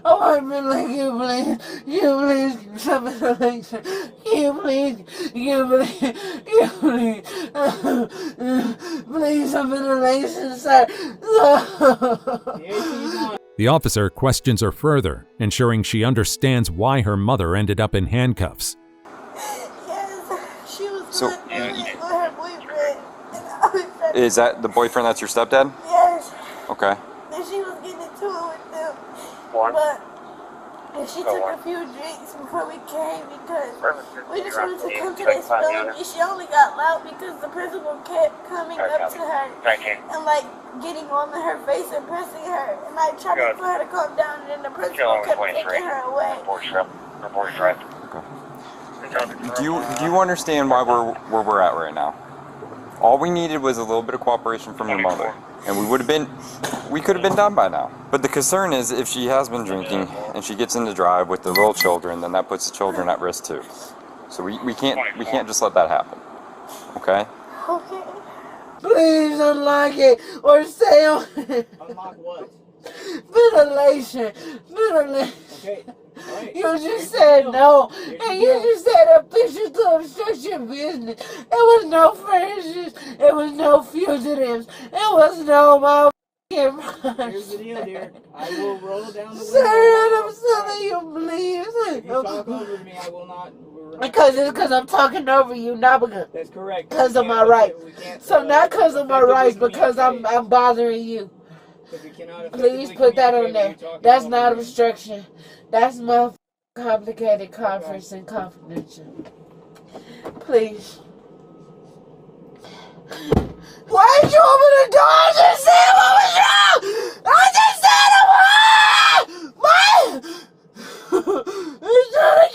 I want to be like you, please. You please give me the lecture. You please. Please give me the lecture, sir.
The officer questions her further, ensuring she understands why her mother ended up in handcuffs.
She was
So,
with her boyfriend. And I was trying
is that the boyfriend that's your stepdad?
Yes.
Okay.
And she was getting into it with them.
One.
But she took a few drinks before we came because we just wanted to come to this building. And she only got loud because the principal kept coming up to her and like getting on her face and pressing her. And I tried to for her to calm down and then the principal kept taking her away.
Do you understand why we're where we're at right now? All we needed was a little bit of cooperation from your mother, and we could have been done by now. But the concern is if she has been drinking and she gets into drive with the little children, then that puts the children at risk too. So we can't just let that happen. Okay?
Okay. Please unlock it or stay on it.
Unlock what?
Ventilation.
Okay. Alright,
You just said no. And you just said official to obstruct your business. It was no furnishers. It was no fugitives. It was no motherfucking.
Here's the deal, dear. I will roll down the window.
Sir, I'm telling you, please.
If you talk over to me, I will not.
Because I'm talking over you, not because.
That's correct.
Because of my rights. So not because of my rights, because I'm bothering you. Please put that on there. That's not obstruction. That's my complicated conference and confidential. Please. Why did you open the door? I just said what was wrong! I just said it was! What? They're trying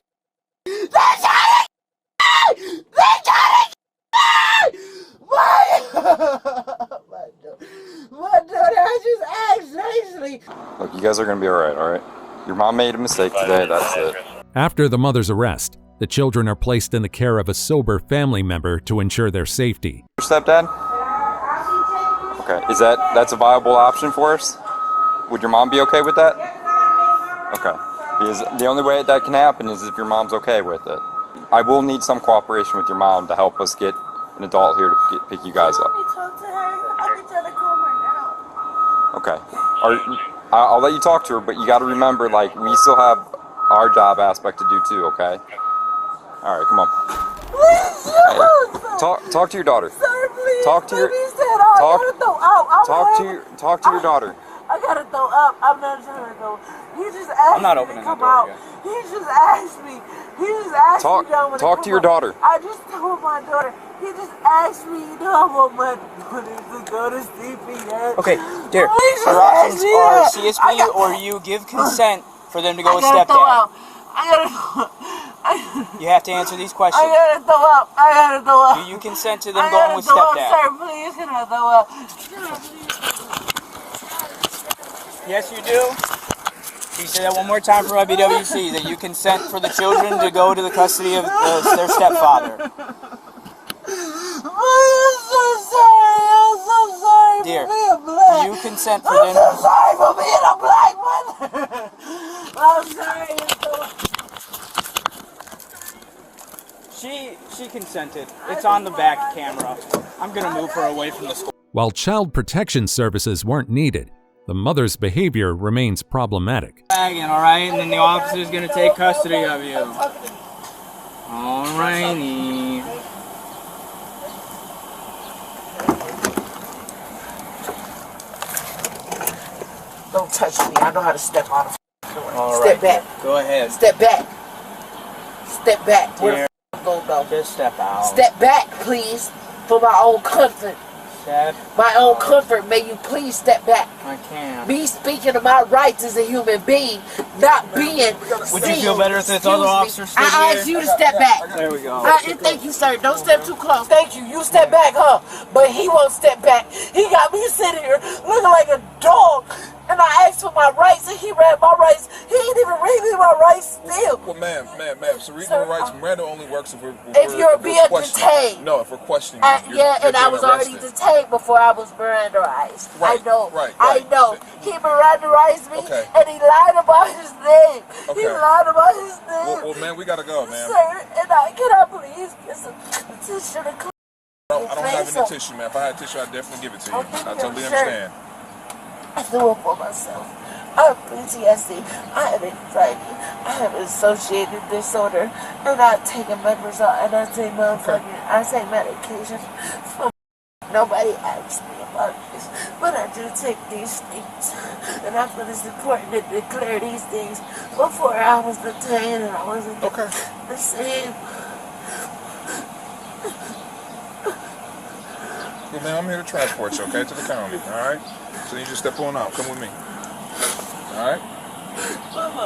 My daughter, I just asked nicely.
Look, you guys are gonna be alright? Your mom made a mistake today, that's it.
After the mother's arrest, the children are placed in the care of a sober family member to ensure their safety.
Your stepdad? Okay, that's a viable option for us? Would your mom be okay with that? Okay, because the only way that can happen is if your mom's okay with it. I will need some cooperation with your mom to help us get an adult here to pick you guys up. Okay, I'll let you talk to her, but you gotta remember, like, we still have our job aspect to do too, okay? Alright, come on. Hey, talk to your daughter. Talk to your daughter.
I gotta throw up. I'm not trying to throw. He just asked me to come out. He just asked me. He just asked me.
Talk to your daughter.
I just told my daughter. He just asked me, I want my daughter to go to CPS.
Okay, dear. Your options are CSP or you give consent for them to go with stepdad. You have to answer these questions.
I gotta throw up.
Do you consent to them going with stepdad?
Sir, please, can I throw up?
Yes, you do. Can you say that one more time for my BWC, that you consent for the children to go to the custody of their stepfather?
I'm so sorry.
Dear,
for being black.
do you consent for
I'm
them?
so sorry for being a black mother. I'm sorry.
She consented. It's on the back camera. I'm gonna move her away from the school.
While child protection services weren't needed, the mother's behavior remains problematic.
All right, and then the officer's gonna take custody of you. Alrighty.
Don't touch me. I know how to step out of
All
Step
right.
back.
Go ahead.
Step back. Step back. Where
Dear,
the f go, though?
just step out.
Step back, please. For my own comfort.
Step
My own comfort. May you please step back.
I can't.
Me speaking of my rights as a human being, not being.
Would you feel better if this other officer stood here?
I asked you to step back.
There we go.
Thank you, sir. Don't step too close. Thank you. You step back, huh? But he won't step back. He got me sitting here looking like a dog. And I asked for my rights, and he read my rights. He ain't even read me my rights still.
Well, ma'am. So reading the rights, Miranda only works if we're
you're being detained.
No, if we're questioning you.
Yeah, and I was already detained before I was Mirandaized.
Right,
I know.
right.
I know. He Mirandaized me,
Okay.
and he lied about his name. He
Okay.
lied about his name.
Well, man, we gotta go, man.
Sir, and can I please get some tissue to clean?
I don't have any tissue, man. If I had tissue, I'd definitely give it to you. I totally understand.
I do it for myself. I have PTSD. I have anxiety. I have associated disorder. And I take omeprazole and I take I take medication. Nobody asks me about this, but I do take these things. And I feel it's important to declare these things before I was detained and I wasn't the same.
Well, man, I'm here to transport you, okay, to the county, all right? So you just step on out. Come with me. All right?
Why am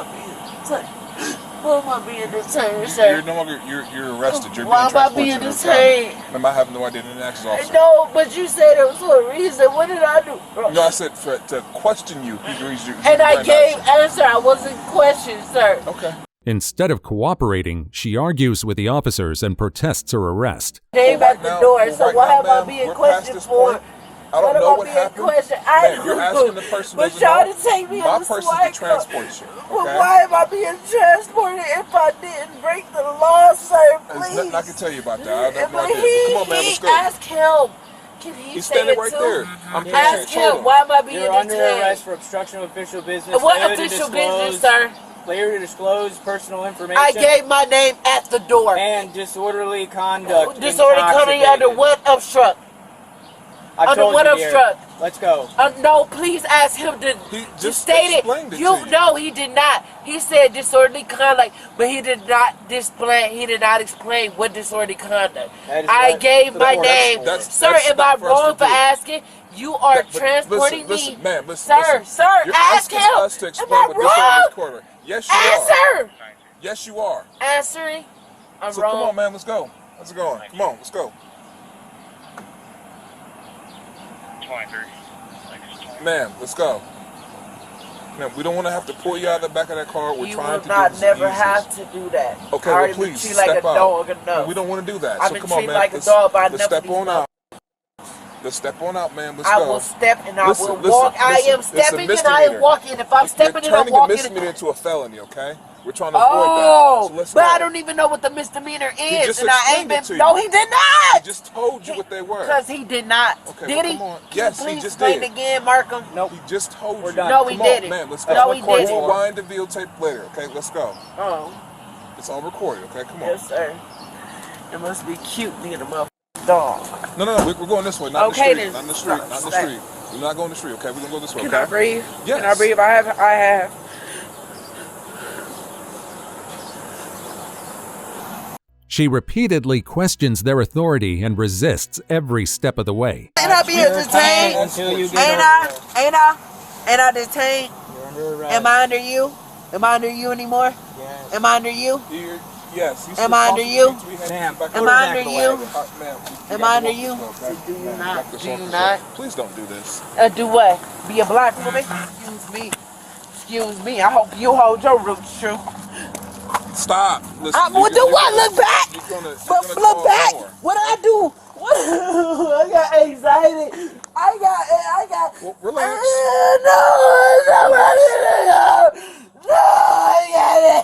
I being detained, sir?
You're no longer, you're arrested. You're
Why
being
am I
transported
being
to the
detained?
county. Ma'am, I have no idea. Didn't ask the officer.
No, but you said it was for a reason. What did I do?
No, I said to question you.
And I gave answer. I wasn't questioned, sir.
Okay.
Instead of cooperating, she argues with the officers and protests her arrest.
Name at the door. So why am I being questioned for?
I don't know what happened. Man, you're asking the person
But
who
y'all
doesn't
to take me
know. My
in the
person's
swag
to transport you.
Well,
Okay?
why am I being transported if I didn't break the law, sir?
There's
Please.
nothing I can tell you about that. I have no
But
idea. But come on, man, let's go.
ask him. Can he
He's
say
standing
it
right
too?
there. I'm
Ask him. Why am I being
You're under
detained?
arrest for obstruction of official business.
What
failure to
official
disclose-
business, sir?
Failure to disclose personal information.
I gave my name at the door.
And disorderly conduct.
Disorderly conduct under what obstruct?
I
Under
told
what
you, dear.
obstruct?
Let's go.
No, please ask him to
just
state it.
explained it to you.
No, he did not. He said disorderly conduct, but he did not display. He did not explain what disorderly conduct. I gave my name, sir. Am I wrong for asking? You are transporting
listen,
me,
man, listen,
sir.
You're
Ask
asking
him.
us to
Am
explain
I
what disorderly
wrong?
conduct. Yes, you
Answer.
are. Yes, you are.
Answering. I'm
So
wrong.
come on, man, let's go. Let's go. Come on, let's go.
23.
Man, let's go. Man, we don't want to have to pull you out of the back of that car. We're
You
trying
will
to
not
do this
never
easy.
have to do that.
Okay,
I
well,
already been
please
treated
step
like a
out.
dog enough.
We don't want to do that.
I've
So
been
come on,
treated
man.
like a dog by
let's
enough
step
of these
on out. Let's step on out, man. Let's
I
go.
will step and I
Listen,
will
listen,
walk. I
listen.
am
It's a
stepping and I
misdemeanor.
am walking. If I'm stepping and
You're
I'm
turning a
walking.
misdemeanor into a felony, okay? We're trying to avoid
Oh,
that. So let's
but
go.
I don't even know what the misdemeanor
He
is,
just
and I ain't
explained it
been.
to you.
No, he did not.
He just told you what they were.
Because he did not.
Okay,
Did
well,
he?
come on.
Can
Yes,
you
he
please
just
explain
did.
again, Markham?
Nope.
He just told you.
done. No, he
Come on,
didn't.
man. Let's go.
No, he didn't.
We'll wind the videotape later, okay? Let's go.
Oh.
It's all recorded, okay? Come on.
Yes, sir. It must be cute being a motherfucking dog.
No, we're going this way, not
Okay,
in the street.
then.
Not in the street.
Stop,
Not in the
stop.
street. We're not going to the street, okay? We're going to go this way,
Can
okay?
I breathe?
Yes.
Can I breathe? I have.
She repeatedly questions their authority and resists every step of the way.
Ain't I being detained?
Until you get
Ain't I detained? Am I under you? Am I under you anymore?
Yes.
Am I under you?
Yes.
Am I under you?
Ma'am,
Am I under you?
Ma'am,
Am I under you?
Do
you not? Do you not?
Please don't do this.
Do what? Be a black woman? Excuse me. Excuse me. I hope you hold your roots true.
Stop. Listen,
What do I look back?
But
look back. What did I do? What? I got excited. I got.
Well, relax.
No, I got it.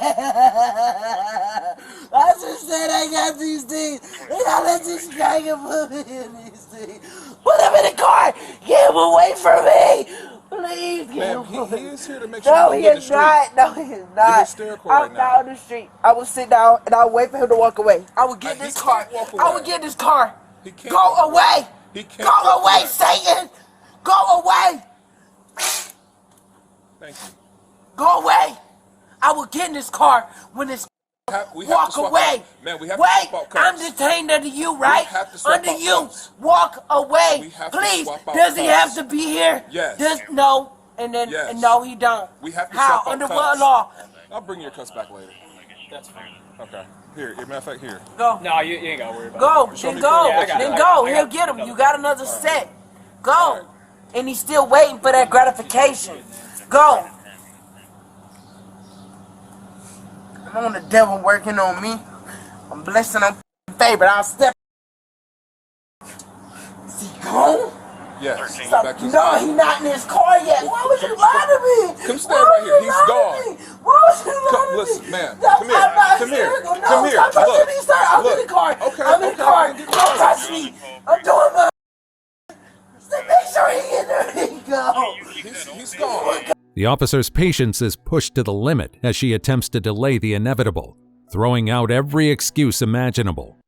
I just said I got these things. And I let this guy put me in these things. Put him in the car. Get him away from me. Please get him away.
He is here to make sure
No,
you
he
don't get
is
the
not. No, he is not.
You're hysterical right
I'm
now.
not on the street. I will sit down and I will wait for him to walk away. I will get in this car. I will get in this car. Go away. Go away, Satan. Go away.
Thank you.
Go away. I will get in this car when this
We have
walk
to swap
away.
out. Man, we have to
Wait,
swap out
I'm
cups.
detained under you, right?
We have to swap
Under
out
you.
cups.
Walk away.
We have to
Please.
swap out
Does he
cups.
have to be here?
Yes.
No. And then
Yes.
no, he don't.
We have to
How?
swap out
Under
cups.
what law?
I'll bring your cups back later.
That's fine.
Okay. Here, matter of fact, here.
Go.
No, you ain't got to worry about
Go.
it.
Show
Then
me
go.
the card.
Then go. He'll get him. You got another set. Go. And he's still waiting for that gratification. Go. I'm on the devil working on me. I'm blessing on favor. I'll step. Is he gone?
Yes. He's
Stop.
back to his
No,
car.
he's not in his car yet. Why would you lie to me?
Come stand right here. He's gone.
Why would you lie to me?
Listen, man.
Stop,
Come here.
I'm not
Come here.
hysterical. No,
Come here.
stop touching
Look.
me, sir. I'm in
Look.
the car.
Okay.
I'm in the car. Don't touch me. I'm doing my. Make sure he in there. He go.
He's gone.
The officer's patience is pushed to the limit as she attempts to delay the inevitable, throwing out every excuse imaginable.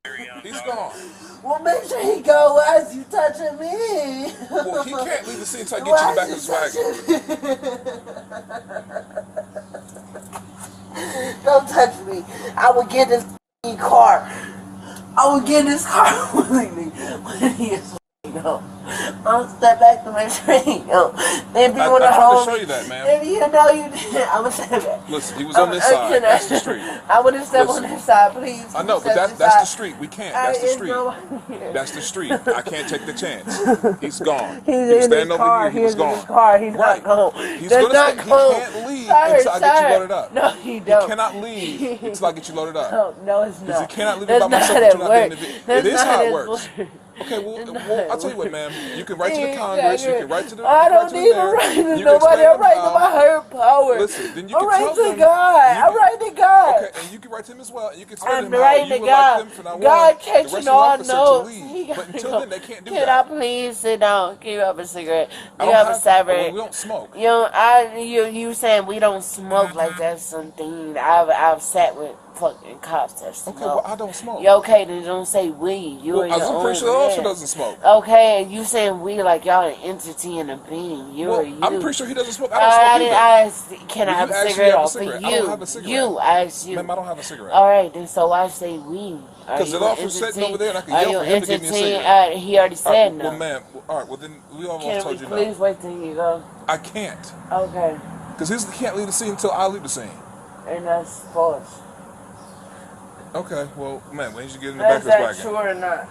He's gone.
Well, make sure he go. Why is you touching me?
Well, he can't leave the scene until I get you in the back of the wagon.
Don't touch me. I will get this car. I will get this car willingly when he is go. I'll step back to make sure he go. If you want to
I tried
hold
to show
me,
you that, man.
if you know you did, I'm going to step back.
Listen, he was on this side. That's the street.
I would have stepped on this side, please.
I know, but that's the street. We can't. That's the street. That's the street. I can't take the chance. He's gone.
He's
He was
in his
standing over
car.
here. He was
He's in
gone.
his car. He's
Right.
not home.
He's
That's
gonna
not
stay. He
cool.
can't leave
Sir,
until I get you
sir.
loaded up.
No, he don't.
He cannot leave until I get you loaded up.
No, it's not.
Because he cannot leave
That's
by myself
not
until
how
I
it
get in the
works.
It is
That's
how
not
it
how it
works.
works.
Okay, well, I'll tell you what, ma'am. You can write to the Congress. You can write to the.
I don't need to write to nobody. I'm writing to my higher power.
Listen, then you
I'm
can tell
writing to
them.
God. I'm writing to God.
Okay, and you can write to him as well. And you can tell
I'm
them how
writing
you
to
would
God.
like them from now
God
on,
catching
the rest of your
all
officer to
notes.
leave. But until then, they can't do
Can
that.
I please sit down? Can you have a cigarette?
I
You
don't
have a
have.
cigarette.
We don't smoke.
You saying we don't smoke like that's something. I've sat with fucking cops that smoke.
Okay, well, I don't smoke.
You okay? Then don't say we. You're your
I'm
own
pretty sure the
man.
officer doesn't smoke.
Okay, and you saying we like y'all an entity and a being. You're you.
I'm pretty sure he doesn't smoke. I don't smoke either.
I didn't ask. Can I have a cigarette off for you?
I don't have a cigarette.
You. I asked you.
Ma'am, I don't have a cigarette.
All right, then so I say we.
Because the officer's sitting over there and I can yell for him to give me a cigarette.
He already said no.
Well, ma'am, all right, well then we almost told you no.
Can we please wait till you go?
I can't.
Okay.
Because he can't leave the scene until I leave the scene.
And that's false.
Okay, well, man, when did you get in the back of this wagon?
Is that true or not?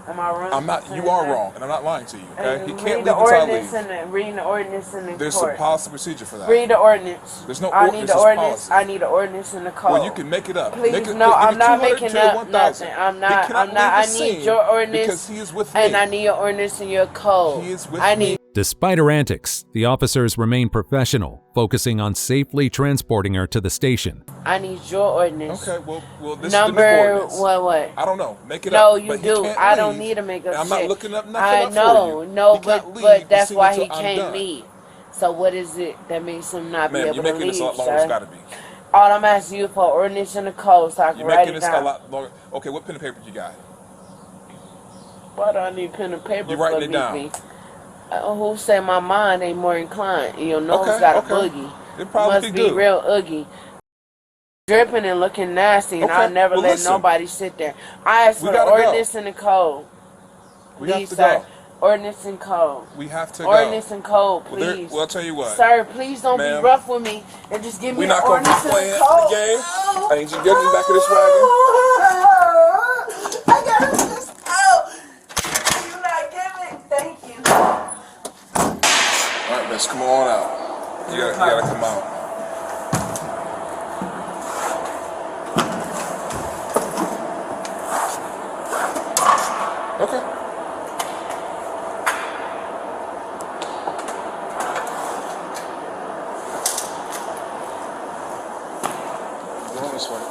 Am I wrong?
I'm not. You are wrong, and I'm not lying to you. Okay, he can't leave
the
until I
ordinance
leave.
Reading the ordinance in the
There's
court.
a policy procedure for that.
Read the ordinance.
There's no.
I need the ordinance.
Policy.
I need the ordinance in the code.
Well, you can make it up.
Please,
make it,
no,
give
I'm
me
not
200
making
to
up
1,000.
nothing. I'm not. I need your ordinance
because he is with me.
and I need your ordinance in your code.
He is with me.
Despite her antics, the officers remain professional, focusing on safely transporting her to the station.
I need your ordinance.
Okay, well, this
number
is the new ordinance.
What?
I don't know. Make it
no,
up.
you do. I don't need to make up
I'm
shit.
not looking up nothing
I
up
know,
for you.
no,
He can't leave
but that's
the
why
scene
he
until I'm
can't
done.
leave. So what is it that makes him not be
Ma'am,
able
you're
to
making
leave,
this a lot longer
sir?
than it's got to be.
All I'm asking you for ordinance in the code so I can
You're
write
making
it
this
down.
a lot longer. Okay, what pen and paper you got?
Why do I need pen and paper?
You're writing it down.
Who say my mind ain't more inclined? Your nose got a boogie.
It probably
must be real ugly. Dripping and looking nasty, and I never let nobody sit there. I asked for the ordinance in the code.
We have to go.
Ordinance and code.
We have to go.
Ordinance and code, please.
Well, I'll tell you what.
Sir, please don't be rough with me and just give me
We're
an
not going to
ordinance
be
and
playing
code.
the game. I need you to get in the back of this wagon.
I got it just out. You're not giving. Thank you.
All right, let's come on out. You gotta come out. Okay. Go on this way.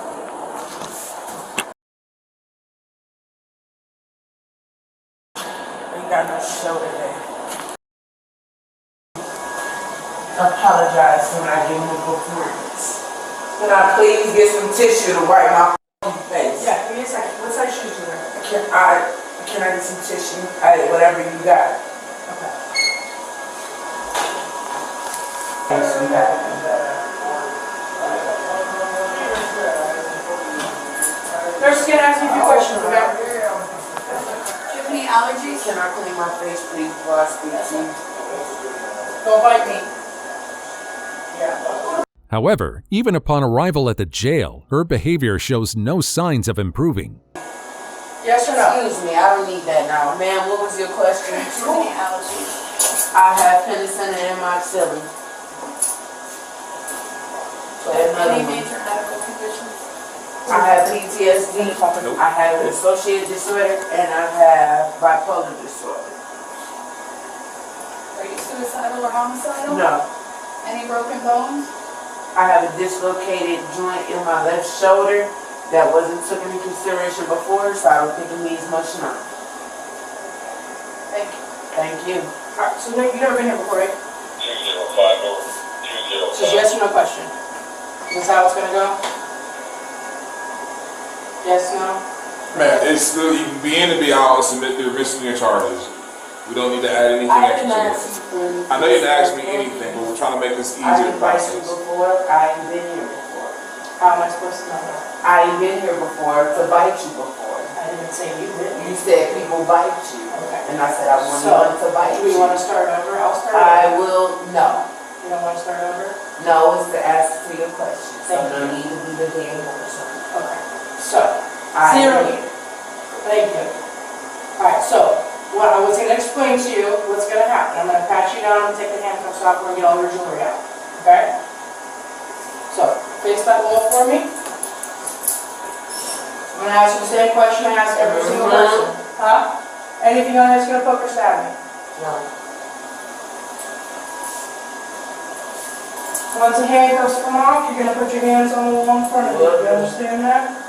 You got no show today. Apologize for not giving you performance. Can I please get some tissue to wipe my face? Yeah, give me a second. What size shoes do you wear? Can I get some tissue? Whatever you got. Okay. You got it. Nurse, can I ask you a few questions, okay? Do you have any allergies? Can I clean my face, please, before I speak to you? Don't bite me.
However, even upon arrival at the jail, her behavior shows no signs of improving.
Yes or no? Excuse me, I don't need that now. Ma'am, what was your question? Any allergies? I have penicillin and amoxicillin. Any major medical conditions? I have PTSD. Nope. I have an associated disorder, and I have bipolar disorder.
Are you suicidal or homicidal?
No.
Any broken bones?
I have a dislocated joint in my left shoulder that wasn't taken into consideration before, so I don't think it needs much now.
Thank you.
Thank you.
Alright, so you've never been here before, right?
205
Just yes or no question. Is this how it's gonna go? Yes, no?
Man, it's still, you can be in and be out and submit the misdemeanor charges. We don't need to add anything extra to it. I know you didn't ask me anything, but we're trying to make this easier to process.
Before, I ain't been here before.
How am I supposed to know that?
I ain't been here before to bite you before.
I didn't say you did.
You said people bite you.
Okay.
And I said I wanted to bite
Do
you.
you want to start over? I'll start over.
I will, no.
You don't want to start over?
No, it's the answer to your question. So
Thank
no
you.
need to be the damn person.
Okay. So,
I
zero.
am here.
Thank you. Alright, so, what I was going to explain to you what's going to happen. I'm going to pat you down and take the handcuffs off and get all your jewelry out. Okay? So, face that wall for me. I'm going to ask you the same question I ask every single person. Huh? Anything on that's gonna poke or stab me?
No.
Once the handcuffs come off, you're gonna put your hands on the wall in front of you. You understand that?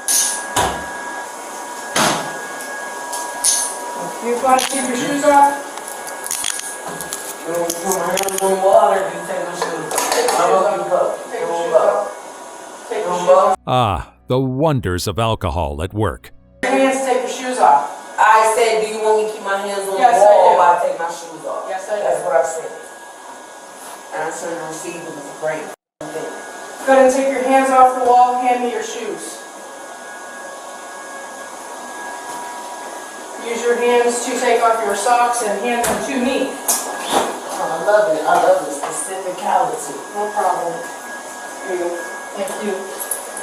You want to keep your shoes off?
When my hands on water, you take my shoes off. I'm gonna keep up.
Take your shoes off. Take your shoes off.
Ah, the wonders of alcohol at work.
Your hands, take your shoes off.
I said, do you want me to keep my hands on
Yes,
the wall
I do.
while I take my shoes off?
Yes, I do.
That's what I said. And I shouldn't receive it as a great thing.
Go ahead and take your hands off the wall, hand me your shoes. Use your hands to take off your socks and hand them to me.
I love it. I love the specificality.
No problem. Here you go. Thank you.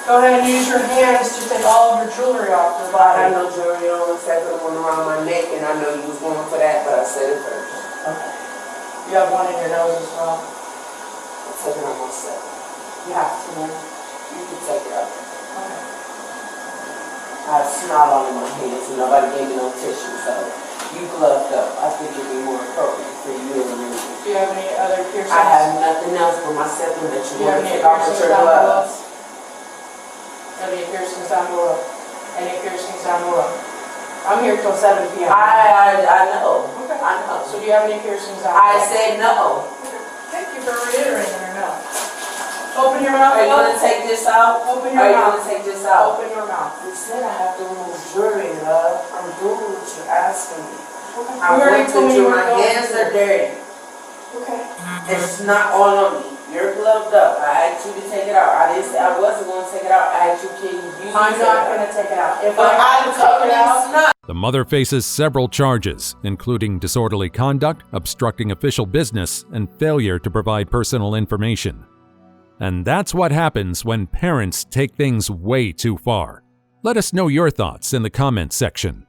Go ahead and use your hands to take all of your jewelry off your
I
body.
had no jewelry on except the one around my neck, and I know you was going for that, but I said it first.
Okay. You have one in your nose as well.
I'm taking out myself.
You have to, man.
You can take it out.
Okay.
I have snot all in my hands, and nobody gave me no tissue, so you gloved up. I think it'd be more appropriate for you and me.
Do you have any other piercings?
I have nothing else but my septum that you
Do you have
want to
any
take off with
piercings
your
down below?
gloves.
Any piercings down below? Any piercings down below? I'm here till 7 p.m.
I know.
Okay.
I know.
So do you have any piercings down
I
below?
said no.
Thank you for reiterating your no. Open your mouth.
Are you going to take this out?
Open your
Are you
mouth.
going to take this out?
Open your mouth.
You said I have to remove jewelry, love. I'm doing what you're asking me.
Okay.
I
You already
want
told me
to
you
do.
were
My
going
hands
to.
are dirty.
Okay.
It's not all on me. You're gloved up. I asked you to take it out. I didn't say I wasn't going to take it out. I asked you, can you
I'm
take
not
it
going
out?
to take it out. If
But
I
I'm
have to take
covered
it
in
out,
snot.
The mother faces several charges, including disorderly conduct, obstructing official business, and failure to provide personal information. And that's what happens when parents take things way too far. Let us know your thoughts in the comments section.